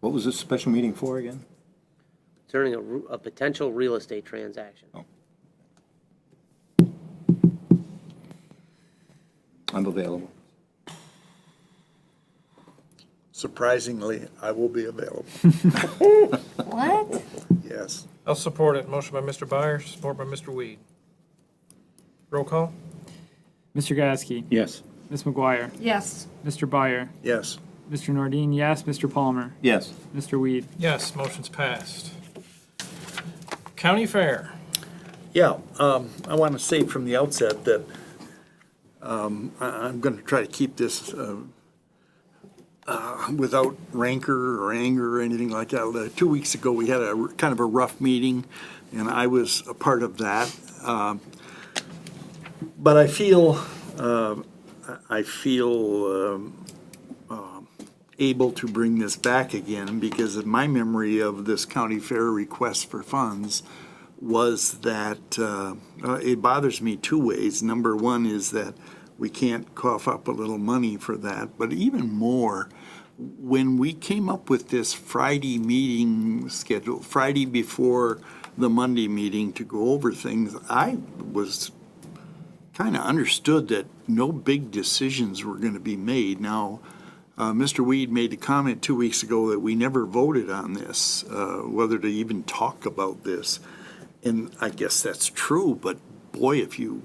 What was this special meeting for again? Concerning a potential real estate transaction. I'm available. Surprisingly, I will be available. What? Yes. I'll support it. Motion by Mr. Byers, support by Mr. Weed. Roll call? Mr. Gasky. Yes. Ms. McGuire. Yes. Mr. Byer. Yes. Mr. Nordine, yes. Mr. Palmer. Yes. Mr. Weed. Yes, motion's passed. County Fair. Yeah, I want to say from the outset that I'm going to try to keep this without rancor or anger or anything like that. 2 weeks ago, we had a kind of a rough meeting, and I was a part of that. But I feel able to bring this back again because of my memory of this county fair request for funds was that it bothers me two ways. Number one is that we can't cough up a little money for that, but even more, when we came up with this Friday meeting schedule, Friday before the Monday meeting to go over things, I was kind of understood that no big decisions were going to be made. Now, Mr. Weed made a comment 2 weeks ago that we never voted on this, whether to even talk about this. And I guess that's true, but boy, if you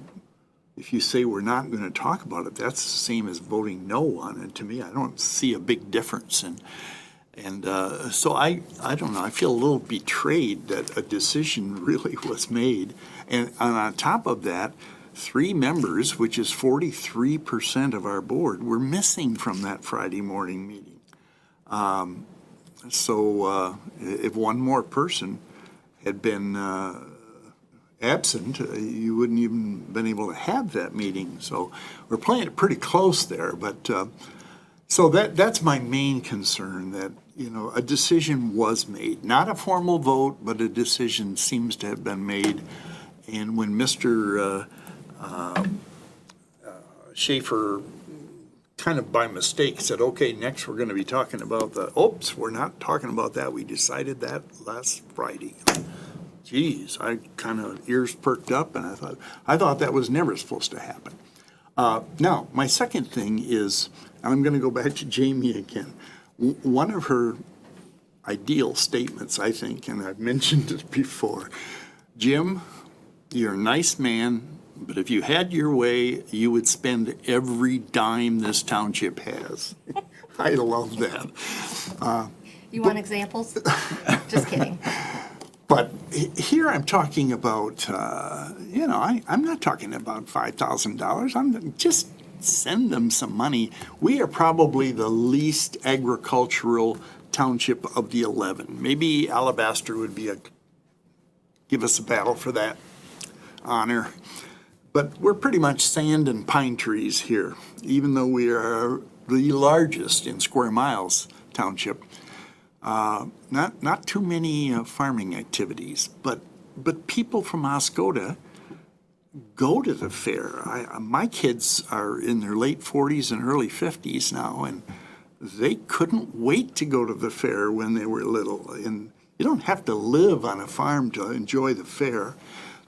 say we're not going to talk about it, that's the same as voting no on it. To me, I don't see a big difference. And so I don't know, I feel a little betrayed that a decision really was made. And on top of that, 3 members, which is 43% of our board, were missing from that Friday morning meeting. So if one more person had been absent, you wouldn't even been able to have that meeting. So we're playing it pretty close there. But so that's my main concern, that a decision was made, not a formal vote, but a decision seems to have been made. And when Mr. Schaefer kind of by mistake said, okay, next we're going to be talking about we're not talking about that. We decided that last Friday. Geez, I kind of ears perked up, and I thought that was never supposed to happen. Now, my second thing is, and I'm going to go back to Jamie again. One of her ideal statements, I think, and I've mentioned it before, Jim, you're a nice man, but if you had your way, you would spend every dime this township has. I love that. You want examples? Just kidding. But here I'm talking about, I'm not talking about $5,000. I'm just send them some money. We are probably the least agricultural township of the 11. Maybe Alabaster would be give us a battle for that honor. But we're pretty much sand and pine trees here, even though we are the largest in square miles township. Not too many farming activities, but people from Oscoda go to the fair. My kids are in their late 40s and early 50s now, and they couldn't wait to go to the fair when they were little. And you don't have to live on a farm to enjoy the fair.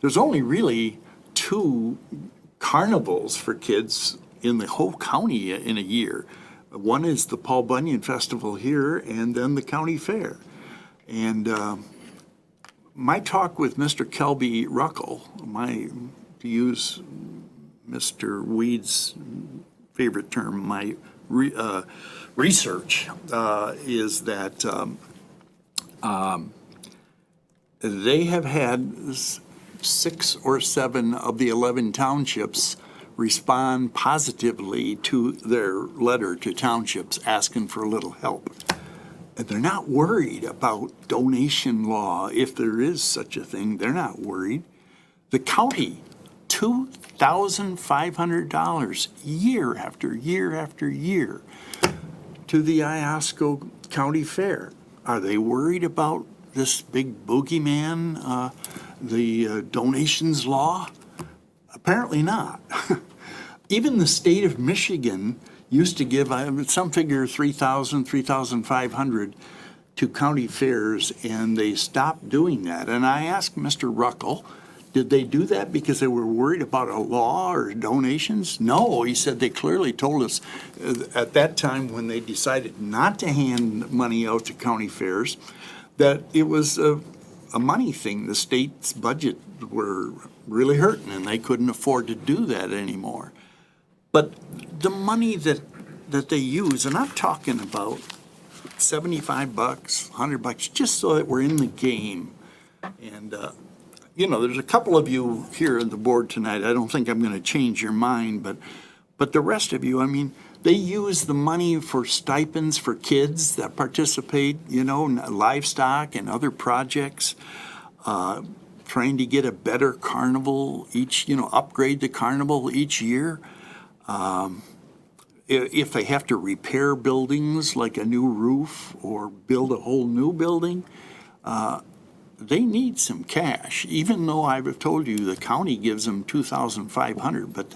There's only really 2 carnivals for kids in the whole county in a year. One is the Paul Bunyan Festival here, and then the county fair. And my talk with Mr. Kelby Ruckel, to use Mr. Weed's favorite term, my research is that They have had 6 or 7 of the 11 townships respond positively to their letter to townships asking for a little help. And they're not worried about donation law, if there is such a thing. They're not worried. The county, $2,500 year after year after year to the Iosco County Fair. Are they worried about this big boogeyman, the donations law? Apparently not. Even the state of Michigan used to give some figure 3,000, 3,500 to county fairs, and they stopped doing that. And I asked Mr. Ruckel, did they do that because they were worried about a law or donations? No, he said they clearly told us at that time when they decided not to hand money out to county fairs that it was a money thing. The state's budget were really hurting and they couldn't afford to do that anymore. But the money that they use, and I'm talking about $75, $100, just so that we're in the game. And, there's a couple of you here on the board tonight. I don't think I'm going to change your mind, but the rest of you, I mean, they use the money for stipends for kids that participate, livestock and other projects, trying to get a better carnival upgrade the carnival each year. If they have to repair buildings like a new roof or build a whole new building, they need some cash, even though I've told you the county gives them $2,500, but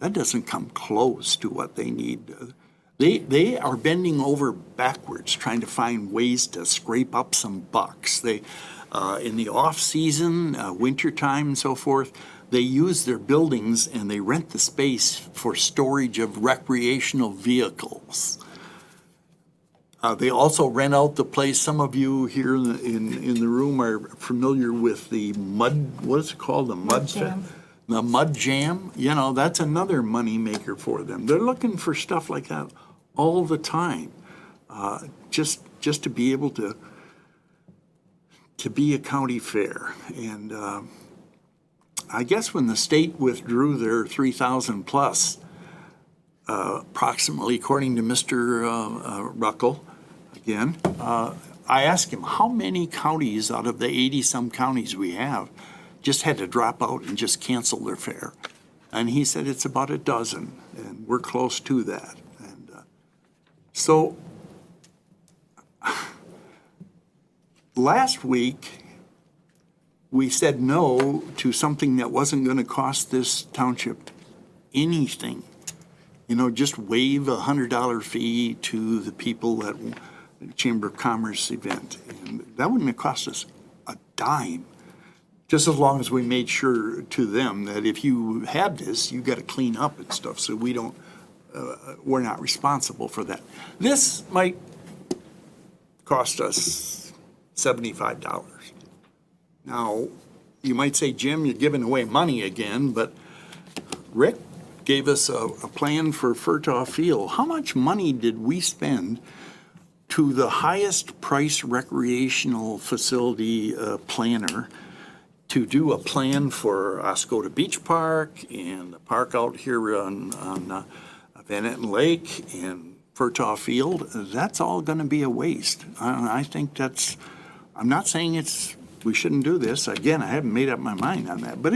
that doesn't come close to what they need. They are bending over backwards trying to find ways to scrape up some bucks. They, in the off season, wintertime and so forth, they use their buildings and they rent the space for storage of recreational vehicles. They also rent out the place. Some of you here in the room are familiar with the mud, what is it called? The mud jam. The mud jam. That's another money maker for them. They're looking for stuff like that all the time, just to be able to be a county fair. And I guess when the state withdrew their 3,000 plus, approximately, according to Mr. Ruckel, again, I asked him how many counties out of the 80-some counties we have just had to drop out and just cancel their fair. And he said it's about a dozen, and we're close to that. And so last week, we said no to something that wasn't going to cost this township anything. Just waive $100 fee to the people at the Chamber of Commerce event. And that wouldn't have cost us a dime, just as long as we made sure to them that if you have this, you got to clean up and stuff, so we don't, we're not responsible for that. This might cost us $75. Now, you might say, Jim, you're giving away money again, but Rick gave us a plan for Furtaw Field. How much money did we spend to the highest price recreational facility planner to do a plan for Oscoda Beach Park and the park out here on Van Etten Lake and Furtaw Field? That's all going to be a waste. I think I'm not saying we shouldn't do this. Again, I haven't made up my mind on that, but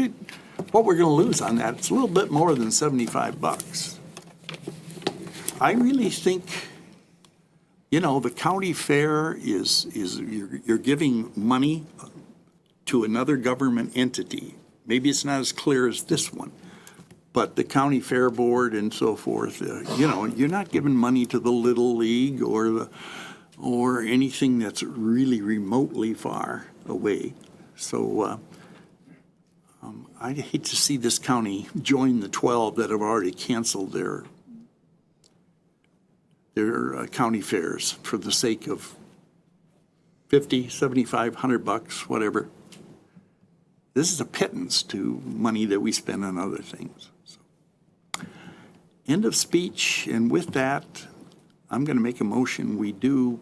what we're going to lose on that, it's a little bit more than $75. I really think, the county fair is you're giving money to another government entity. Maybe it's not as clear as this one, but the county fair board and so forth, you're not giving money to the Little League or anything that's really remotely far away. So I'd hate to see this county join the 12 that have already canceled their county fairs for the sake of $50, $75, $100, whatever. This is a pittance to money that we spend on other things. So, end of speech, and with that, I'm going to make a motion we do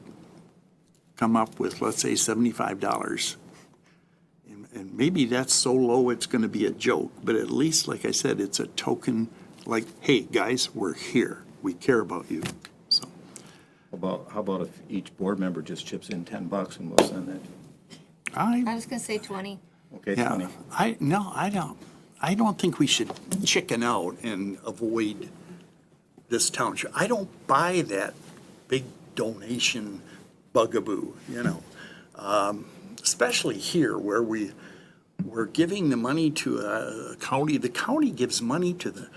come up with, let's say, $75. And maybe that's so low it's gonna be a joke, but at least, like I said, it's a token, like, hey, guys, we're here. We care about you, so. How about if each board member just chips in $10 and we'll send that? I was gonna say 20. Okay, Yeah, 20. I don't think we should chicken out and avoid this township. I don't buy that big donation bugaboo, you know. Especially here where we're giving the money to a county. The county gives money to the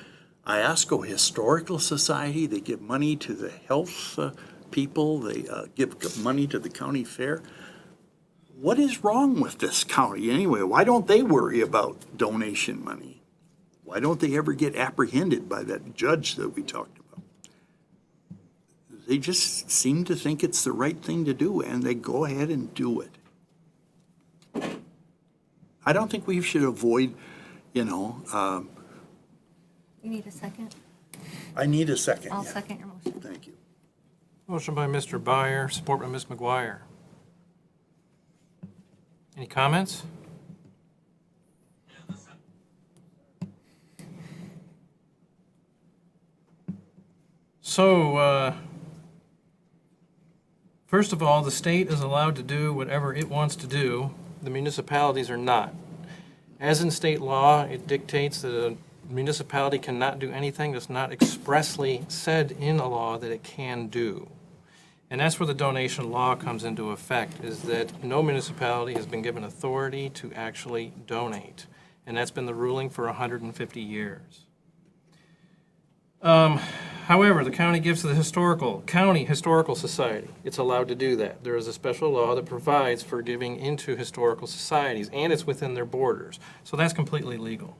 Iosco Historical Society. They give money to the health people. They give money to the county fair. What is wrong with this county anyway? Why don't they worry about donation money? Why don't they ever get apprehended by that judge that we talked about? They just seem to think it's the right thing to do, and they go ahead and do it. I don't think we should avoid, you know. You need a second? I need a second. I'll yeah. second your motion. Thank you. Motion by Mr. Byer, support by Ms. McGuire. Any comments? So, first of all, the state is allowed to do whatever it wants to do. The municipalities are not. As in state law, it dictates that a municipality cannot do anything that's not expressly said in a law that it can do. And that's where the donation law comes into effect, is that no municipality has been given authority to actually donate. And that's been the ruling for 150 years. However, the county gives to the County Historical Society. It's allowed to do that. There is a special law that provides for giving into historical societies, and it's within their borders. So that's completely legal.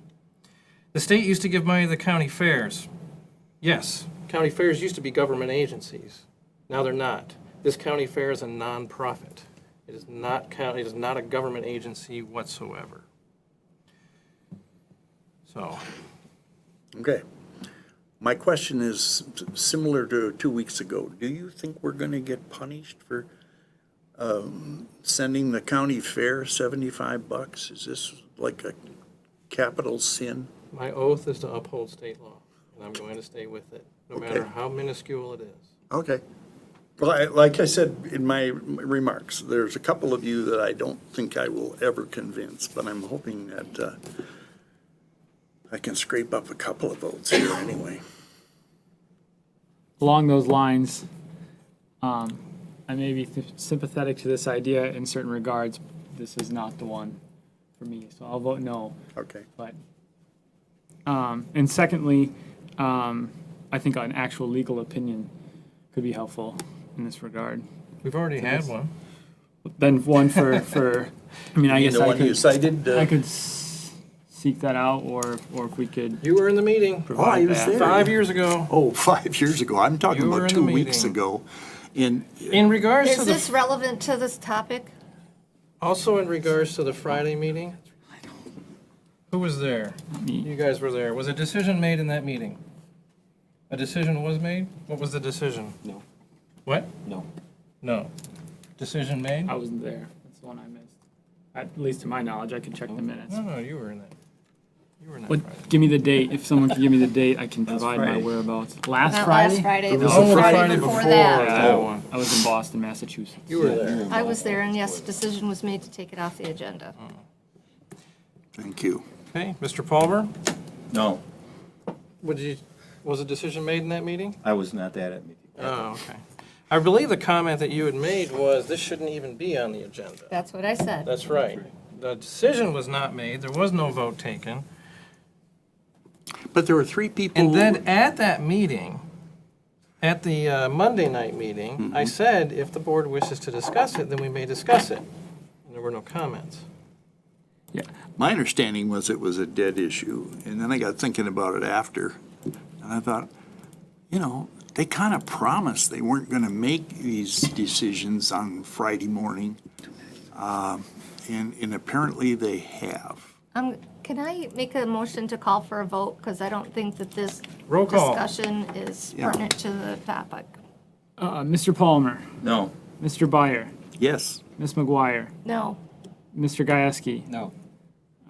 The state used to give money to the county fairs. Yes, county fairs used to be government agencies. Now they're not. This county fair is a nonprofit. It is not a government agency whatsoever. So. Okay. My question is similar to 2 weeks ago. Do you think we're going to get punished for sending the county fair $75? Is this like a capital sin? My oath is to uphold state law, and I'm going to stay with it, no matter how minuscule it is. Okay. Well, like I said in my remarks, there's a couple of you that I don't think I will ever convince, but I'm hoping that I can scrape up a couple of votes here anyway. Along those lines, I may be sympathetic to this idea in certain regards. This is not the one for me, so I'll vote no. Okay. But, and secondly, I think an actual legal opinion could be helpful in this regard. We've already had one. Then one for I mean, I guess the one you cited, I could seek that out, or if we could. You were in the meeting. Oh, I was there. 5 years ago. Oh, 5 years ago. I'm talking You were about in 2 the weeks meeting. ago. In regards to Is the, this relevant to this topic? also in regards to the Friday meeting? Who was there? You guys were there. Was a decision made in that meeting? A decision was made? What was the decision? No. What? No. No. Decision made? I wasn't there. That's the one I missed. At least to my knowledge, I can check the minutes. No, you were in that. You were in that What? Friday. Give me the date. If someone can give me the date, I can provide my Friday. whereabouts. Last Not Friday? last Friday, It the was Oh, the Friday Friday before before that. that one. I was in Boston, Massachusetts. You were there. I was there, and yes, decision was made to take it off the agenda. Thank you. Okay, Mr. Palmer, No, was a decision made in that meeting? I was not at it. Oh, okay. I believe the comment that you had made was this shouldn't even be on the agenda. That's what I said. That's right. The decision was not made. There was no vote taken. But there were 3 people. And then at that meeting, at the Monday night meeting, I said if the board wishes to discuss it, then we may discuss it. And there were no comments. Yeah. My understanding was it was a dead issue, and then I got thinking about it after, and I thought, you know, they kind of promised they weren't going to make these decisions on Friday morning, and apparently they have. Can I make a motion to call for a vote? Because I don't think that this Roll call. discussion is Yeah. pertinent to the topic. Mr. Palmer, No. Mr. Byer, Yes. Ms. McGuire, No. Mr. Gieske, No.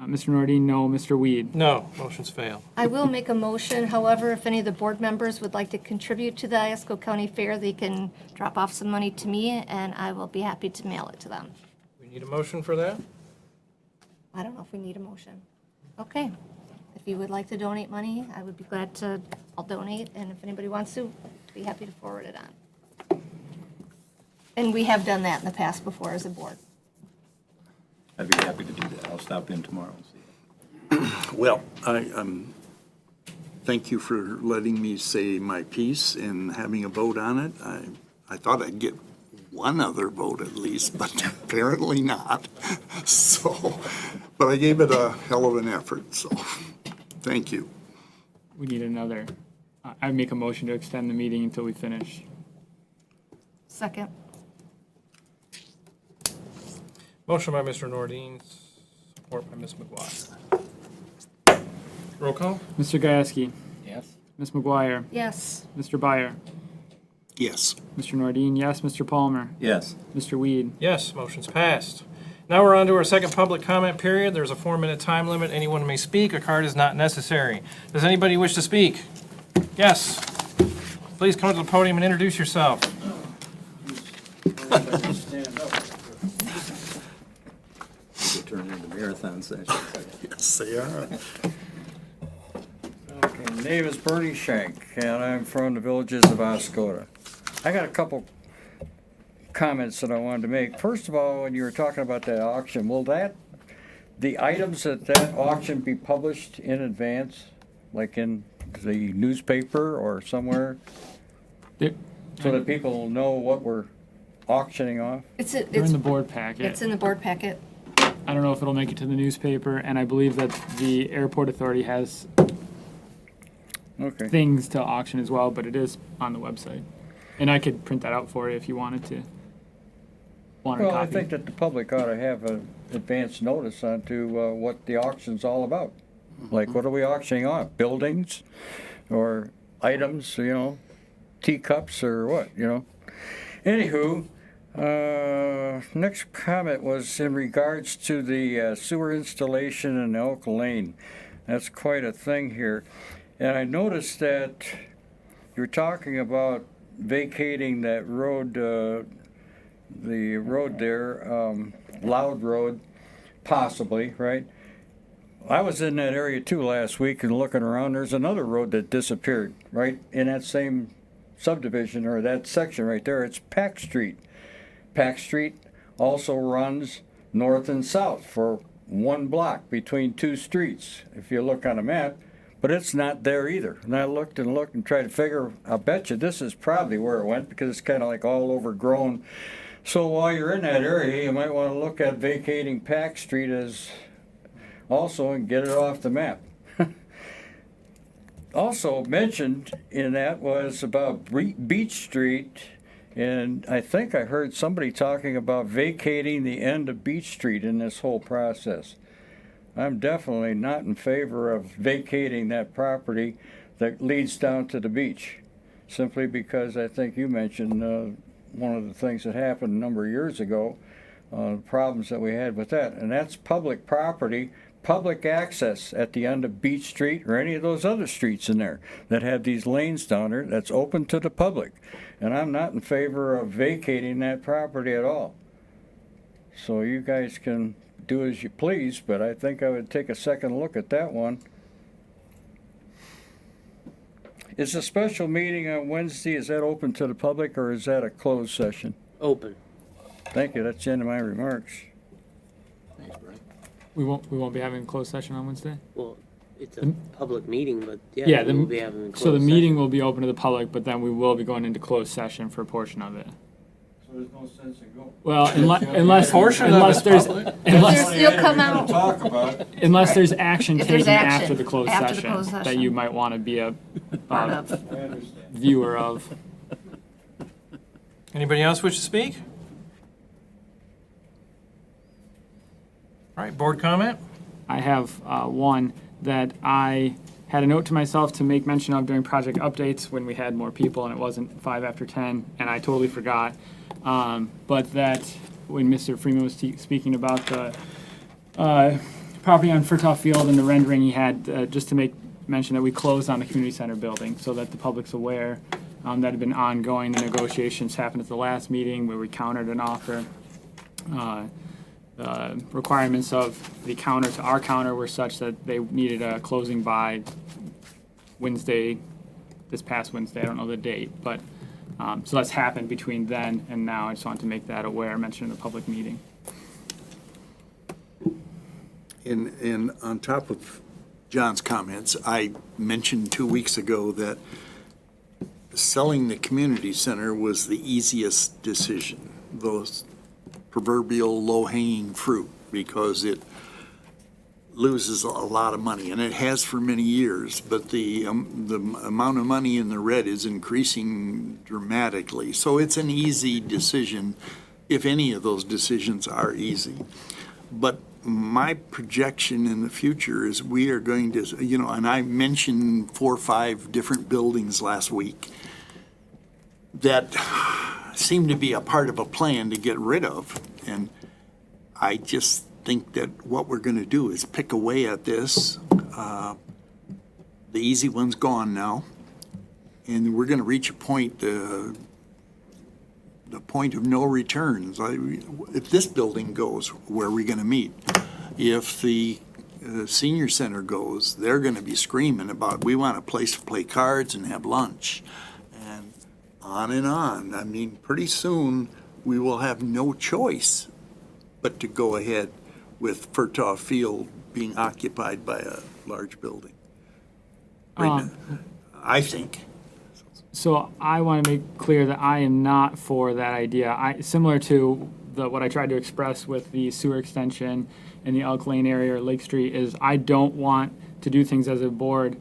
Mr. Nordine, no, Mr. Weed. No, motions fail. I will make a motion, however, if any of the board members would like to contribute to the Oscoda County Fair, they can drop off some money to me, and I will be happy to mail it to them. We need a motion for that? I don't know if we need a motion. Okay. If you would like to donate money, I would be glad to, I'll donate, and if anybody wants to, be happy to forward it on. And we have done that in the past before as a board. I'd be happy to do that. I'll stop in tomorrow and see. Well, thank you for letting me say my piece and having a vote on it. I thought I'd get one other vote at least, but apparently not. So, but I gave it a hell of an effort, so thank you. We need another. I make a motion to extend the meeting until we finish. Second. Motion by Mr. Nordine, support by Ms. McGuire. Roll call? Mr. Gieske, Yes. Ms. McGuire, Yes. Mr. Byer, Yes. Mr. Nordine, yes, Mr. Palmer, Yes. Mr. Weed. Yes, motion's passed. Now we're on to our second public comment period. There's a 4-minute time limit. Anyone may speak. A card is not necessary. Does anybody wish to speak? Yes. Please come to the podium and introduce yourself. Stand up. Turn into marathon sessions. Yes, they are. Okay, name is Bernie Shank, and I'm from the villages of Oscoda. I got a couple comments that I wanted to make. First of all, when you were talking about that auction, will the items at that auction be published in advance, like in the newspaper or somewhere, so that people will know what we're auctioning off? They're in the board packet. It's in the board packet. I don't know if it'll make it to the newspaper, and I believe that the airport authority has things to auction as well, but it is on the website. And I could print that out for you if you wanted to. Want a Well, I copy? think that the public ought to have an advance notice onto what the auction's all about. Like, what are we auctioning off? Buildings or items, teacups or what, Anywho, next comment was in regards to the sewer installation in Elk Lane. That's quite a thing here. And I noticed that you're talking about vacating that road, the road there, Loud Road, possibly, right? I was in that area too last week and looking around. There's another road that disappeared right in that same subdivision or that section right there. It's Pack Street. Pack Street also runs north and south for 1 block between 2 streets, if you look on a map, but it's not there either. And I looked and tried to figure, I'll bet you this is probably where it went because it's kind of like all overgrown. So while you're in that area, you might want to look at vacating Pack Street as also and get it off the map. Also mentioned in that was about Beach Street, and I think I heard somebody talking about vacating the end of Beach Street in this whole process. I'm definitely not in favor of vacating that property that leads down to the beach, simply because I think you mentioned one of the things that happened a number of years ago, problems that we had with that, and that's public property, public access at the end of Beach Street or any of those other streets in there that have these lanes down there that's open to the public. And I'm not in favor of vacating that property at all. So you guys can do as you please, but I think I would take a second look at that one. Is the special meeting on Wednesday, is that open to the public or is that a closed session? Open. Thank you, that's the end of my remarks. We won't be having a closed session on Wednesday? Well, it's a public meeting, but Yeah, we will be having a closed so the session. meeting will be open to the public, but then we will be going into closed session for a portion of it. So there's no sense in going. Well, unless You'll come out. Talk about it. Unless there's action If there's taken action after the closed after the session closed that session. you might want to be a Part of. viewer of. Anybody else wish to speak? All right, board comment? I have one that I had a note to myself to make mention of during project updates when we had more people and it wasn't 5 after 10, and I totally forgot. But that when Mr. Freeman was speaking about the property on Fertile Field and the rendering he had, just to make mention that we closed on the community center building so that the public's aware. That had been ongoing. The negotiations happened at the last meeting where we countered an offer. Requirements of the counter to our counter were such that they needed a closing by Wednesday, this past Wednesday. I don't know the date, but so that's happened between then and now. I just wanted to make that aware, mention in the public meeting. And on top of John's comments, I mentioned 2 weeks ago that selling the community center was the easiest decision, those proverbial low-hanging fruit, because it loses a lot of money, and it has for many years, but the amount of money in the red is increasing dramatically. So it's an easy decision, if any of those decisions are easy. But my projection in the future is we are going to, and I mentioned 4 or 5 different buildings last week that seem to be a part of a plan to get rid of. And I just think that what we're going to do is pick away at this. The easy one's gone now. And we're going to reach a point, the point of no returns. If this building goes, where are we going to meet? If the senior center goes, they're going to be screaming about, we want a place to play cards and have lunch. And on and on. I mean, pretty soon, we will have no choice but to go ahead with Fertile Field being occupied by a large building. Right now, I think. So I want to make clear that I am not for that idea. Similar to what I tried to express with the sewer extension in the Elk Lane area or Lake Street, is I don't want to do things as a board,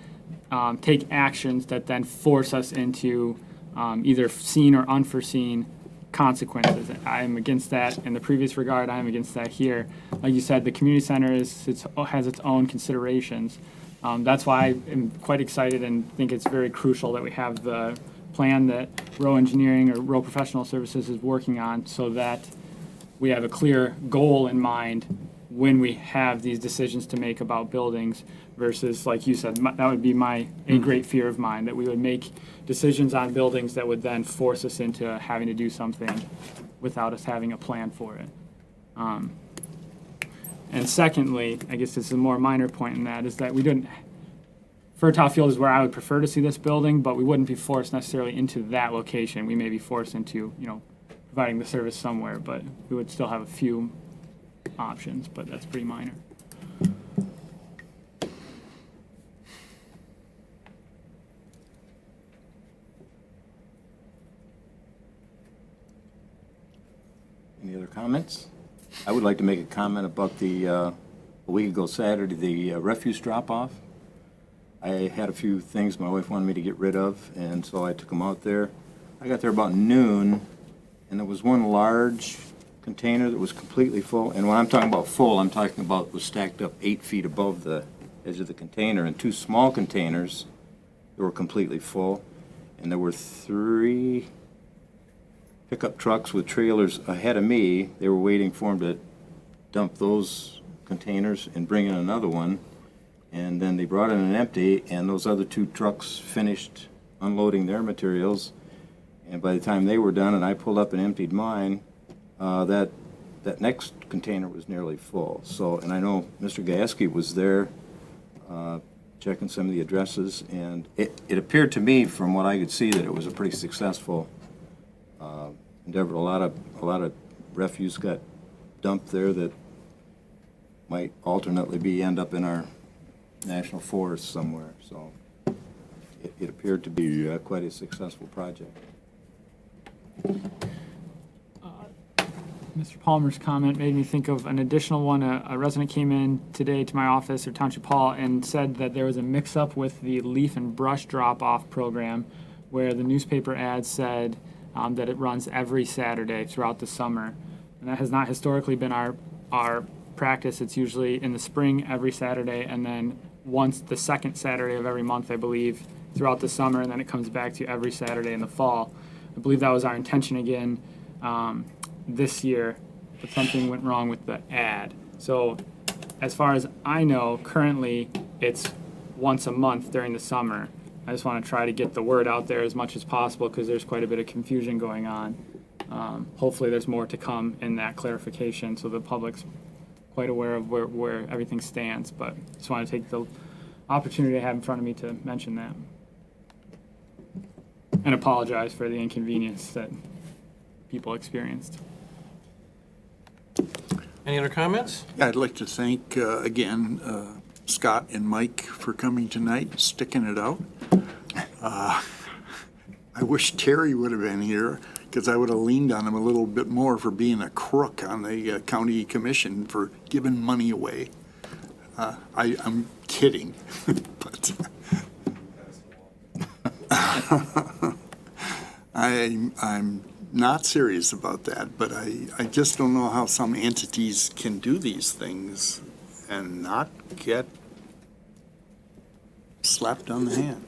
take actions that then force us into either seen or unforeseen consequences. I am against that in the previous regard. I am against that here. Like you said, the community center has its own considerations. That's why I am quite excited and think it's very crucial that we have the plan that Row Engineering or Row Professional Services is working on, so that we have a clear goal in mind when we have these decisions to make about buildings versus, like you said, that would be a great fear of mine, that we would make decisions on buildings that would then force us into having to do something without us having a plan for it. And secondly, I guess this is a more minor point in that, is that we didn't, Fertile Field is where I would prefer to see this building, but we wouldn't be forced necessarily into that location. We may be forced into, providing the service somewhere, but we would still have a few options, but that's pretty minor. Any other comments? I would like to make a comment about a week ago Saturday, the refuse drop-off. I had a few things my wife wanted me to get rid of, and so I took them out there. I got there about noon, and there was one large container that was completely full. And when I'm talking about full, I'm talking about it was stacked up 8 feet above the edge of the container, and 2 small containers that were completely full. And there were 3 pickup trucks with trailers ahead of me. They were waiting for them to dump those containers and bring in another one. And then they brought in an empty, and those other 2 trucks finished unloading their materials. And by the time they were done and I pulled up and emptied mine, that next container was nearly full. So, and I know Mr. Gasky was there checking some of the addresses, and it appeared to me, from what I could see, that it was a pretty successful endeavor. A lot of refuse got dumped there that might alternately end up in our national forest somewhere. So it appeared to be quite a successful project. Mr. Palmer's comment made me think of an additional one. A resident came in today to my office or Township Hall and said that there was a mix-up with the leaf and brush drop-off program, where the newspaper ad said that it runs every Saturday throughout the summer. And that has not historically been our practice. It's usually in the spring every Saturday, and then once the second Saturday of every month, I believe, throughout the summer, and then it comes back to every Saturday in the fall. I believe that was our intention again this year. but something went wrong with the ad. So as far as I know, currently it's once a month during the summer. I just want to try to get the word out there as much as possible because there's quite a bit of confusion going on. Hopefully there's more to come in that clarification so the public's quite aware of where everything stands, but just want to take the opportunity I have in front of me to mention that. And apologize for the inconvenience that people experienced. Any other comments? Yeah, I'd like to thank, again, Scott and Mike for coming tonight and sticking it out. I wish Terry would have been here, because I would have leaned on him a little bit more for being a crook on the county commission for giving money away. I'm kidding, but I'm not serious about that, but I just don't know how some entities can do these things and not get slapped on the hand.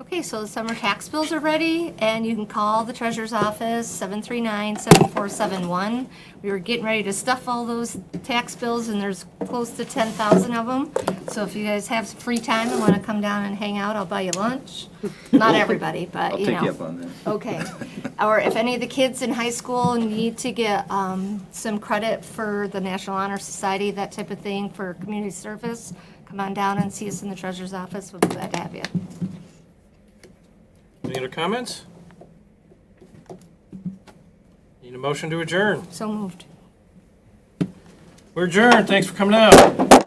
Okay, so the summer tax bills are ready, and you can call the treasurer's office, 739-7471. We were getting ready to stuff all those tax bills, and there's close to 10,000 of them. So if you guys have free time and want to come down and hang out, I'll buy you lunch. Not everybody, but I'll you take know. you up on that. Okay. Or if any of the kids in high school need to get some credit for the National Honor Society, that type of thing, for community service, come on down and see us in the treasurer's office. We'll be glad to have you. Any other comments? Need a motion to adjourn. So moved. We're adjourned. Thanks for coming out.